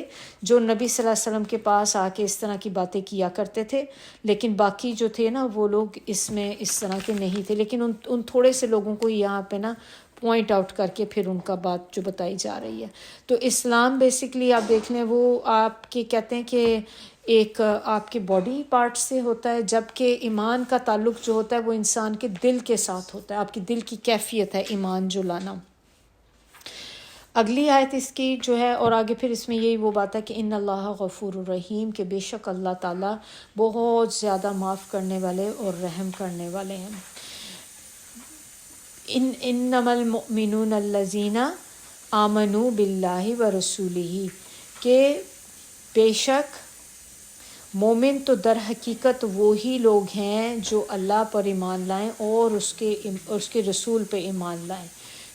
جو نبی صلی اللہ علیہ وسلم کے پاس آ کے اس طرح کی باتیں کیا کرتے تھے، لیکن باقی جو تھے نا وہ لوگ اس میں اس طرح کے نہیں تھے. لیکن ان تھوڑے سے لوگوں کو یہاں پہ نا پوائنٹ آؤٹ کر کے پھر ان کا بات جو بتائی جا رہی ہے. تو اسلام بیسکلی آپ دیکھ لیں وہ آپ کے کہتے ہیں کہ ایک آپ کے باڈی پارٹ سے ہوتا ہے، جبکہ ایمان کا تعلق جو ہوتا ہے وہ انسان کے دل کے ساتھ ہوتا ہے. آپ کی دل کی کیفیت ہے ایمان جو لانا. اگلی آیت اس کی جو ہے، اور آگے پھر اس میں یہی وہ بات ہے کہ ان اللہ غفور الرحیم، کہ بے شک اللہ تعالیٰ بہت زیادہ معاف کرنے والے اور رحم کرنے والے ہیں. انما المؤمنون الذین آمنوا باللہ ورسولہ، کہ بے شک مومن تو در حقیقت وہی لوگ ہیں جو اللہ پر ایمان لائیں اور اس کے رسول پہ ایمان لائیں.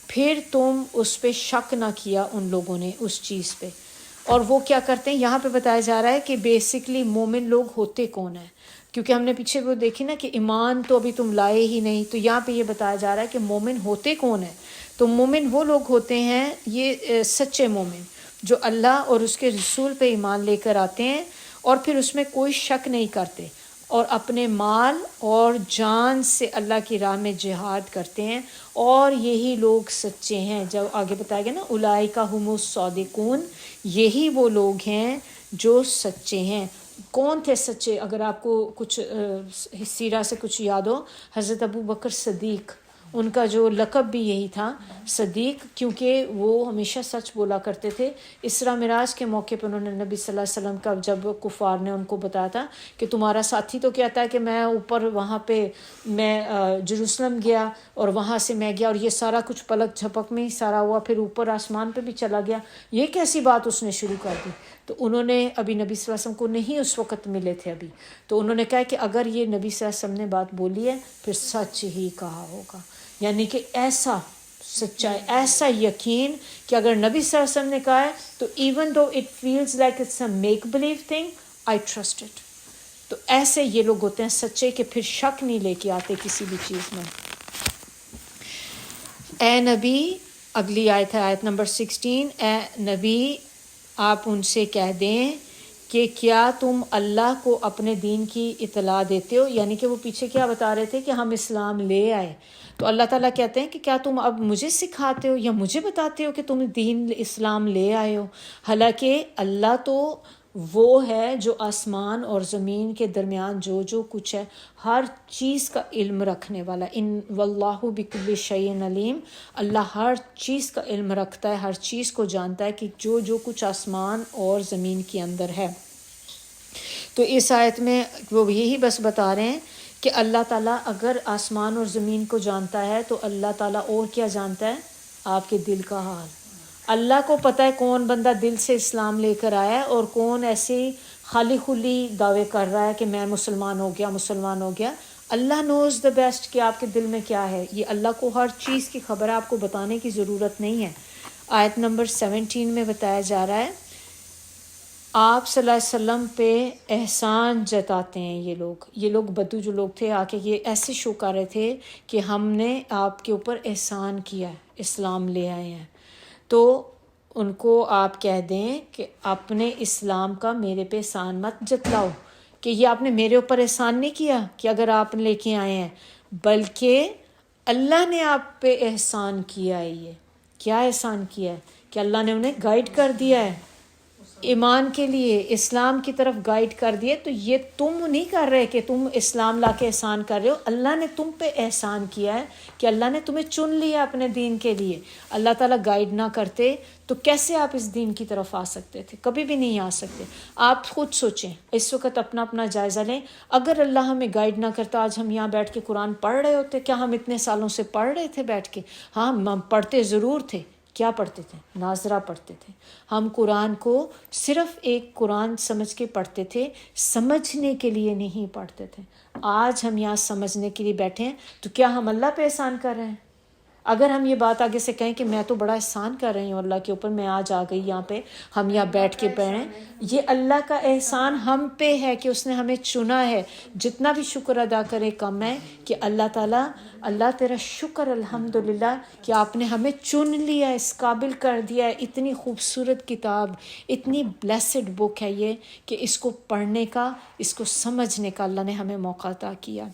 پھر تم اس پہ شک نہ کیا ان لوگوں نے اس چیز پہ. اور وہ کیا کرتے ہیں، یہاں پہ بتایا جا رہا ہے کہ بیسکلی مومن لوگ ہوتے کون ہیں، کیونکہ ہم نے پیچھے وہ دیکھی نا کہ ایمان تو ابھی تم لائے ہی نہیں. تو یہاں پہ یہ بتایا جا رہا ہے کہ مومن ہوتے کون ہیں. تو مومن وہ لوگ ہوتے ہیں، یہ سچے مومن جو اللہ اور اس کے رسول پہ ایمان لے کر آتے ہیں اور پھر اس میں کوئی شک نہیں کرتے، اور اپنے مال اور جان سے اللہ کی راہ میں جہاد کرتے ہیں، اور یہی لوگ سچے ہیں. جب آگے بتایا گیا نا اولئک ھم الصادقون، یہی وہ لوگ ہیں جو سچے ہیں. کون تھے سچے؟ اگر آپ کو کچھ سیرہ سے کچھ یاد ہو، حضرت ابو بکر صدیق، ان کا جو لقب بھی یہی تھا صدیق، کیونکہ وہ ہمیشہ سچ بولا کرتے تھے. اسراء معراج کے موقع پہ انہوں نے نبی صلی اللہ علیہ وسلم کا جب کفار نے ان کو بتایا تھا کہ تمہارا ساتھی تو کہتا ہے کہ میں اوپر وہاں پہ میں جروسلم گیا اور وہاں سے میں گیا اور یہ سارا کچھ پلک جھپک میں ہی سارا ہوا، پھر اوپر آسمان پہ بھی چلا گیا، یہ کیسی بات اس نے شروع کر دی. تو انہوں نے ابھی نبی صلی اللہ علیہ وسلم کو نہیں اس وقت ملے تھے ابھی، تو انہوں نے کہا کہ اگر یہ نبی صلی اللہ علیہ وسلم نے بات بولی ہے پھر سچ ہی کہا ہوگا. یعنی کہ ایسا سچائی، ایسا یقین کہ اگر نبی صلی اللہ علیہ وسلم نے کہا ہے تو even though it feels like it's a make believe thing, I trust it. تو ایسے یہ لوگ ہوتے ہیں سچے کہ پھر شک نہیں لے کے آتے کسی بھی چیز میں. اے نبی، اگلی آیت ہے آیت نمبر 16، اے نبی آپ ان سے کہہ دیں کہ کیا تم اللہ کو اپنے دین کی اطلاع دیتے ہو. یعنی کہ وہ پیچھے کیا بتا رہے تھے کہ ہم اسلام لے آئے، تو اللہ تعالیٰ کہتے ہیں کہ کیا تم اب مجھے سکھاتے ہو یا مجھے بتاتے ہو کہ تم دین اسلام لے آئے ہو. حالانکہ اللہ تو وہ ہے جو آسمان اور زمین کے درمیان جو کچھ ہے ہر چیز کا علم رکھنے والا. ان واللہ بکل شیء علیم، اللہ ہر چیز کا علم رکھتا ہے، ہر چیز کو جانتا ہے کہ جو کچھ آسمان اور زمین کے اندر ہے. تو اس آیت میں وہ یہی بس بتا رہے ہیں کہ اللہ تعالیٰ اگر آسمان اور زمین کو جانتا ہے تو اللہ تعالیٰ اور کیا جانتا ہے؟ آپ کے دل کا حال. اللہ کو پتہ ہے کون بندہ دل سے اسلام لے کر آیا ہے اور کون ایسے خالی خلی دعوے کر رہا ہے کہ میں مسلمان ہو گیا. اللہ نوز دا بیسٹ کہ آپ کے دل میں کیا ہے. یہ اللہ کو ہر چیز کی خبر ہے، آپ کو بتانے کی ضرورت نہیں ہے. آیت نمبر 17 میں بتایا جا رہا ہے آپ صلی اللہ علیہ وسلم پہ احسان جتاتے ہیں. یہ لوگ بدو جو لوگ تھے آ کے یہ ایسے شو کر رہے تھے کہ ہم نے آپ کے اوپر احسان کیا ہے، اسلام لے آئے ہیں. تو ان کو آپ کہہ دیں کہ اپنے اسلام کا میرے پہ احسان مت جتلاؤ، کہ یہ آپ نے میرے اوپر احسان نہیں کیا کہ اگر آپ لے کے آئے ہیں بلکہ اللہ نے آپ پہ احسان کیا ہے. یہ کیا احسان کیا ہے کہ اللہ نے انہیں گائیڈ کر دیا ہے ایمان کے لیے, اسلام کی طرف گائیڈ کر دیے. تو یہ تم نہیں کر رہے کہ تم اسلام لا کے احسان کر رہے ہو, اللہ نے تم پہ احسان کیا ہے کہ اللہ نے تمہیں چن لیا اپنے دین کے لیے. اللہ تعالیٰ گائیڈ نہ کرتے تو کیسے آپ اس دین کی طرف آ سکتے تھے؟ کبھی بھی نہیں آ سکتے. آپ خود سوچیں, اس وقت اپنا جائزہ لیں. اگر اللہ ہمیں گائیڈ نہ کرتا آج ہم یہاں بیٹھ کے قرآن پڑھ رہے ہوتے؟ کیا ہم اتنے سالوں سے پڑھ رہے تھے بیٹھ کے؟ ہاں ہم پڑھتے ضرور تھے. کیا پڑھتے تھے؟ ناظرہ پڑھتے تھے. ہم قرآن کو صرف ایک قرآن سمجھ کے پڑھتے تھے, سمجھنے کے لیے نہیں پڑھتے تھے. آج ہم یہاں سمجھنے کے لیے بیٹھے ہیں, تو کیا ہم اللہ پہ احسان کر رہے ہیں؟ اگر ہم یہ بات آگے سے کہیں کہ میں تو بڑا احسان کر رہی ہوں اللہ کے اوپر, میں آج آ گئی یہاں پہ, ہم یہاں بیٹھ کے پڑھیں, یہ اللہ کا احسان ہم پہ ہے کہ اس نے ہمیں چنا ہے. جتنا بھی شکر ادا کرے کم ہے کہ اللہ تعالیٰ, اللہ تیرا شکر الحمدللہ کہ آپ نے ہمیں چن لیا, اس قابل کر دیا ہے. اتنی خوبصورت کتاب, اتنی بلیسڈ بک ہے یہ کہ اس کو پڑھنے کا, اس کو سمجھنے کا اللہ نے ہمیں موقع عطا کیا.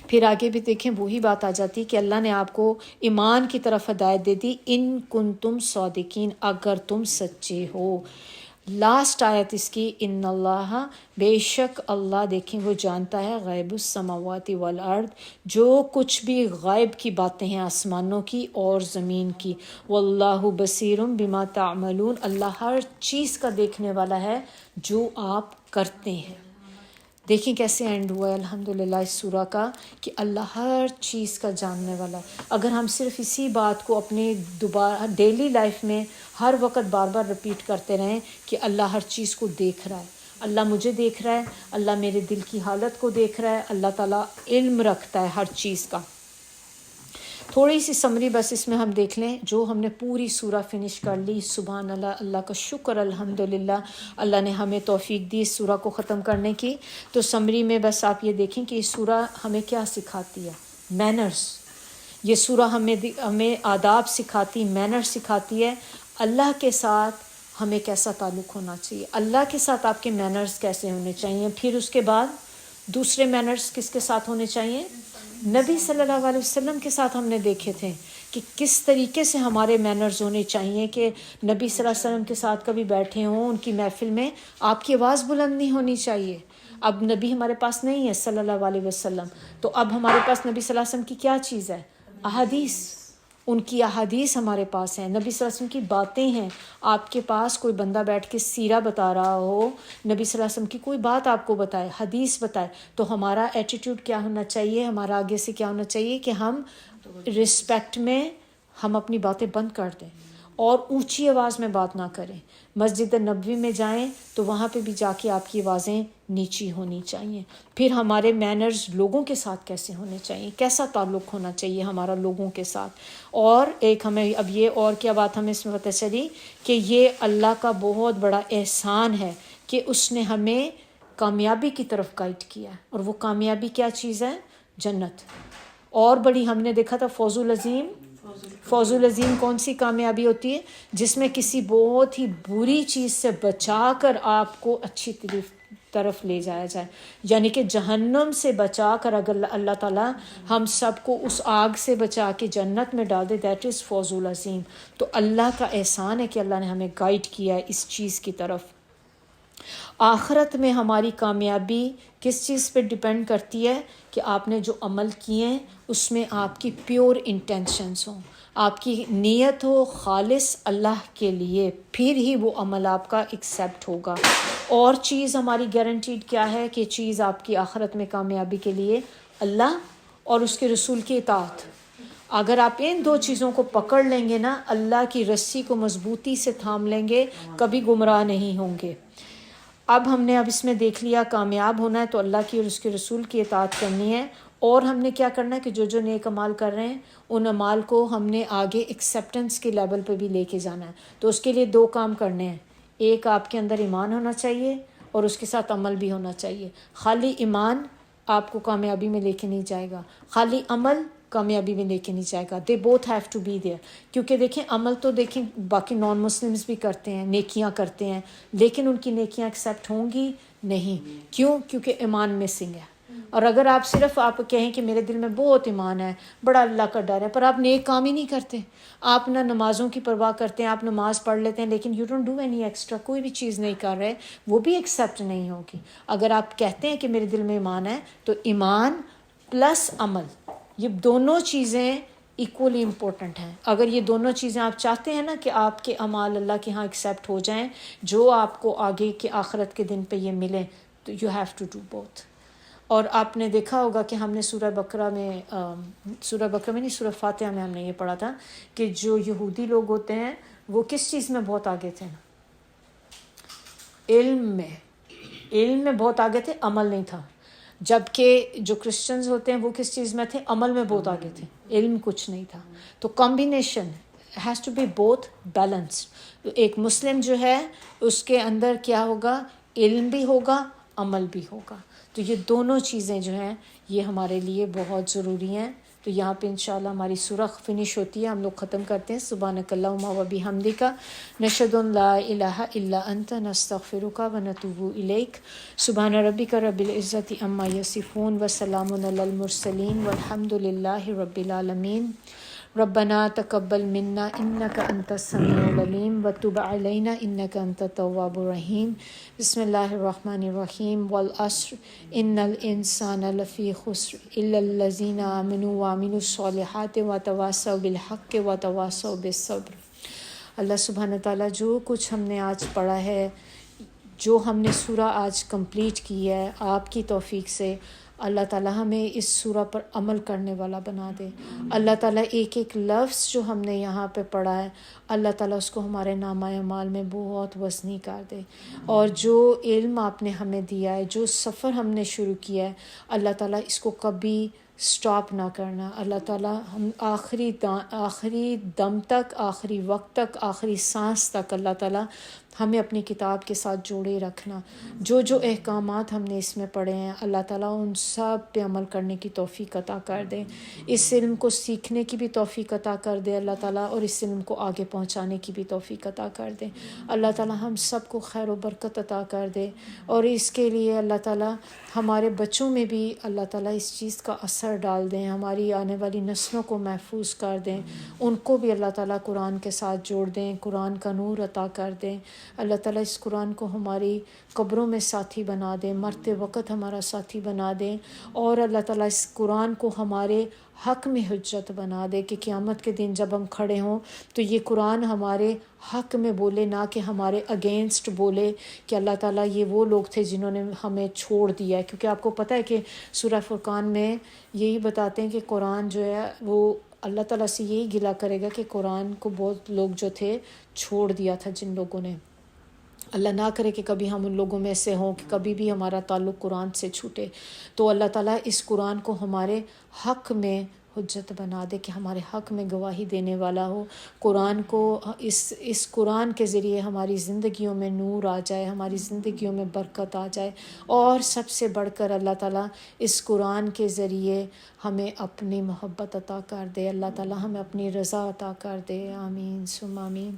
پھر آگے بھی دیکھیں وہی بات آ جاتی کہ اللہ نے آپ کو ایمان کی طرف ہدایت دے دی, ان کنتم صادقین, اگر تم سچے ہو. لاسٹ آیت اس کی, ان اللہ, بے شک اللہ, دیکھیں وہ جانتا ہے غیب السماوات والارض, جو کچھ بھی غائب کی باتیں ہیں آسمانوں کی اور زمین کی. واللہ بصیر بما تعملون, اللہ ہر چیز کا دیکھنے والا ہے جو آپ کرتے ہیں. دیکھیں کیسے اینڈ ہوا ہے الحمدللہ اس سورہ کا کہ اللہ ہر چیز کا جاننے والا ہے. اگر ہم صرف اسی بات کو اپنے دوبارہ ڈیلی لائف میں ہر وقت بار بار رپیٹ کرتے رہیں کہ اللہ ہر چیز کو دیکھ رہا ہے, اللہ مجھے دیکھ رہا ہے, اللہ میرے دل کی حالت کو دیکھ رہا ہے, اللہ تعالیٰ علم رکھتا ہے ہر چیز کا. تھوڑی سی سمری بس اس میں ہم دیکھ لیں, جو ہم نے پوری سورہ فنش کر لی. سبحان اللہ, اللہ کا شکر الحمدللہ, اللہ نے ہمیں توفیق دی اس سورہ کو ختم کرنے کی. تو سمری میں بس آپ یہ دیکھیں کہ یہ سورہ ہمیں کیا سکھاتی ہے, مینرز. یہ سورہ ہمیں آداب سکھاتی, مینرز سکھاتی ہے. اللہ کے ساتھ ہمیں کیسا تعلق ہونا چاہیے, اللہ کے ساتھ آپ کے مینرز کیسے ہونے چاہیے. پھر اس کے بعد دوسرے مینرز کس کے ساتھ ہونے چاہیے؟ نبی صلی اللہ علیہ وسلم کے ساتھ ہم نے دیکھے تھے کہ کس طریقے سے ہمارے مینرز ہونے چاہیے, کہ نبی صلی اللہ علیہ وسلم کے ساتھ کبھی بیٹھے ہوں, ان کی محفل میں آپ کی آواز بلند نہیں ہونی چاہیے. اب نبی ہمارے پاس نہیں ہے صلی اللہ علیہ وسلم, تو اب ہمارے پاس نبی صلی اللہ علیہ وسلم کی کیا چیز ہے؟ احادیث. ان کی احادیث ہمارے پاس ہیں, نبی صلی اللہ علیہ وسلم کی باتیں ہیں. آپ کے پاس کوئی بندہ بیٹھ کے سیرہ بتا رہا ہو, نبی صلی اللہ علیہ وسلم کی کوئی بات آپ کو بتائے, حدیث بتائے, تو ہمارا ایٹیٹیوڈ کیا ہونا چاہیے, ہمارا آگے سے کیا ہونا چاہیے کہ ہم رسپیکٹ میں ہم اپنی باتیں بند کر دیں اور اونچی آواز میں بات نہ کریں. مسجد نبوی میں جائیں تو وہاں پہ بھی جا کے آپ کی آوازیں نیچی ہونی چاہیے. پھر ہمارے مینرز لوگوں کے ساتھ کیسے ہونے چاہیے, کیسا تعلق ہونا چاہیے ہمارا لوگوں کے ساتھ. اور ایک ہمیں اب یہ اور کیا بات ہمیں اس میں پتہ چلی کہ یہ اللہ کا بہت بڑا احسان ہے کہ اس نے ہمیں کامیابی کی طرف گائیڈ کیا, اور وہ کامیابی کیا چیز ہے؟ جنت. اور بڑی ہم نے دیکھا تھا فوز العظیم. فوز العظیم کون سی کامیابی ہوتی ہے؟ جس میں کسی بہت ہی بری چیز سے بچا کر آپ کو اچھی طرف لے جایا جائے, یعنی کہ جہنم سے بچا کر اگر اللہ تعالیٰ ہم سب کو اس آگ سے بچا کے جنت میں ڈال دے, دیٹ از فوز العظیم. تو اللہ کا احسان ہے کہ اللہ نے ہمیں گائیڈ کیا ہے اس چیز کی طرف. آخرت میں ہماری کامیابی کس چیز پہ ڈیپینڈ کرتی ہے کہ آپ نے جو عمل کیے ہیں اس میں آپ کی پیور انٹینشنز ہوں, آپ کی نیت ہو خالص اللہ کے لیے, پھر ہی وہ عمل آپ کا ایکسیپٹ ہوگا. اور چیز ہماری گارنٹیڈ کیا ہے کہ چیز آپ کی آخرت میں کامیابی کے لیے اللہ اور اس کے رسول کی اطاعت. اگر آپ ان دو چیزوں کو پکڑ لیں گے نا, اللہ کی رسی کو مضبوطی سے تھام لیں گے, کبھی گمراہ نہیں ہوں گے. اب ہم نے اس میں دیکھ لیا کامیاب ہونا ہے تو اللہ کی اور اس کے رسول کی اطاعت کرنی ہے, اور ہم نے کیا کرنا ہے کہ جو نیک اعمال کر رہے ہیں ان اعمال کو ہم نے آگے ایکسیپٹنس کے لیول پہ بھی لے کے جانا ہے. تو اس کے لیے دو کام کرنے ہیں, ایک آپ کے اندر ایمان ہونا چاہیے اور اس کے ساتھ عمل بھی ہونا چاہیے. خالی ایمان آپ کو کامیابی میں لے کے نہیں جائے گا, خالی عمل کامیابی میں لے کے نہیں جائے گا. They both have to be there. کیونکہ دیکھیں عمل تو دیکھیں باقی نان مسلمز بھی کرتے ہیں, نیکیاں کرتے ہیں, لیکن ان کی نیکیاں ایکسیپٹ ہوں گی نہیں. کیوں؟ کیونکہ ایمان مسنگ ہے. اور اگر آپ صرف آپ کہیں کہ میرے دل میں بہت ایمان ہے، بڑا اللہ کا ڈر ہے، پر آپ نیک کام ہی نہیں کرتے، آپ نہ نمازوں کی پرواہ کرتے ہیں، آپ نماز پڑھ لیتے ہیں لیکن you don't do any extra, کوئی بھی چیز نہیں کر رہے، وہ بھی ایکسیپٹ نہیں ہوگی۔ اگر آپ کہتے ہیں کہ میرے دل میں ایمان ہے تو ایمان پلس عمل، یہ دونوں چیزیں ایکولی امپورٹنٹ ہیں۔ اگر یہ دونوں چیزیں آپ چاہتے ہیں نا کہ آپ کے اعمال اللہ کے ہاں ایکسیپٹ ہو جائیں، جو آپ کو آگے کے آخرت کے دن پہ یہ ملے، تو you have to do both. اور آپ نے دیکھا ہوگا کہ ہم نے سورہ بقرہ میں نہیں، سورہ فاتحہ میں ہم نے یہ پڑھا تھا کہ جو یہودی لوگ ہوتے ہیں وہ کس چیز میں بہت آگے تھے؟ علم میں بہت آگے تھے، عمل نہیں تھا۔ جبکہ جو کرسچنز ہوتے ہیں وہ کس چیز میں تھے؟ عمل میں بہت آگے تھے، علم کچھ نہیں تھا۔ تو combination has to be both balanced. ایک مسلم جو ہے اس کے اندر کیا ہوگا؟ علم بھی ہوگا، عمل بھی ہوگا۔ تو یہ دونوں چیزیں جو ہیں یہ ہمارے لیے بہت ضروری ہیں۔ تو یہاں پہ انشاءاللہ ہماری سورہ فنش ہوتی ہے، ہم لوگ ختم کرتے ہیں۔ سبحانک اللہم و بحمدک، نشہد ان لا الہ الا انت، نستغفرک و نتوب الیک۔ سبحان ربک رب العزۃ عما یصفون وسلام علی المرسلین والحمد للہ رب العالمین۔ ربنا تقبل منا انک انت السمیع العلیم وتب علینا انک انت التواب الرحیم۔ بسم اللہ الرحمن الرحیم۔ والعصر ان الانسان لفی خسر الا الذین آمنوا وعملوا الصالحات وتواصوا بالحق وتواصوا بالصبر۔ اللہ سبحانہ تعالیٰ جو کچھ ہم نے آج پڑھا ہے، جو ہم نے سورہ آج کمپلیٹ کی ہے، آپ کی توفیق سے اللہ تعالیٰ ہمیں اس سورہ پر عمل کرنے والا بنا دے۔ اللہ تعالیٰ ایک ایک لفظ جو ہم نے یہاں پہ پڑھا ہے، اللہ تعالیٰ اس کو ہمارے نامہ اعمال میں بہت وزنی کر دے۔ اور جو علم آپ نے ہمیں دیا ہے، جو سفر ہم نے شروع کیا ہے، اللہ تعالیٰ اس کو کبھی سٹاپ نہ کرنا۔ اللہ تعالیٰ ہم آخری دم تک، آخری وقت تک، آخری سانس تک اللہ تعالیٰ ہمیں اپنی کتاب کے ساتھ جوڑے رکھنا۔ جو جو احکامات ہم نے اس میں پڑھے ہیں، اللہ تعالیٰ ان سب پہ عمل کرنے کی توفیق عطا کر دے۔ اس علم کو سیکھنے کی بھی توفیق عطا کر دے اللہ تعالیٰ، اور اس علم کو آگے پہنچانے کی بھی توفیق عطا کر دے۔ اللہ تعالیٰ ہم سب کو خیر و برکت عطا کر دے، اور اس کے لیے اللہ تعالیٰ ہمارے بچوں میں بھی اللہ تعالیٰ اس چیز کا اثر ڈال دیں، ہماری آنے والی نسلوں کو محفوظ کر دیں، ان کو بھی اللہ تعالیٰ قرآن کے ساتھ جوڑ دیں، قرآن کا نور عطا کر دیں۔ اللہ تعالیٰ اس قرآن کو ہماری قبروں میں ساتھی بنا دیں، مرتے وقت ہمارا ساتھی بنا دیں، اور اللہ تعالیٰ اس قرآن کو ہمارے حق میں حجت بنا دے کہ قیامت کے دن جب ہم کھڑے ہوں تو یہ قرآن ہمارے حق میں بولے، نہ کہ ہمارے اگینسٹ بولے کہ اللہ تعالیٰ یہ وہ لوگ تھے جنہوں نے ہمیں چھوڑ دیا ہے۔ کیونکہ آپ کو پتہ ہے کہ سورہ فرقان میں یہی بتاتے ہیں کہ قرآن جو ہے وہ اللہ تعالیٰ سے یہی گلہ کرے گا کہ قرآن کو بہت لوگ جو تھے چھوڑ دیا تھا، جن لوگوں نے۔ اللہ نہ کرے کہ کبھی ہم ان لوگوں میں سے ہوں کہ کبھی بھی ہمارا تعلق قرآن سے چھوٹے۔ تو اللہ تعالیٰ اس قرآن کو ہمارے حق میں حجت بنا دے کہ ہمارے حق میں گواہی دینے والا ہو۔ قرآن کو اس قرآن کے ذریعے ہماری زندگیوں میں نور آ جائے، ہماری زندگیوں میں برکت آ جائے، اور سب سے بڑھ کر اللہ تعالیٰ اس قرآن کے ذریعے ہمیں اپنی محبت عطا کر دے، اللہ تعالیٰ ہمیں اپنی رضا عطا کر دے۔ آمین ثم آمین۔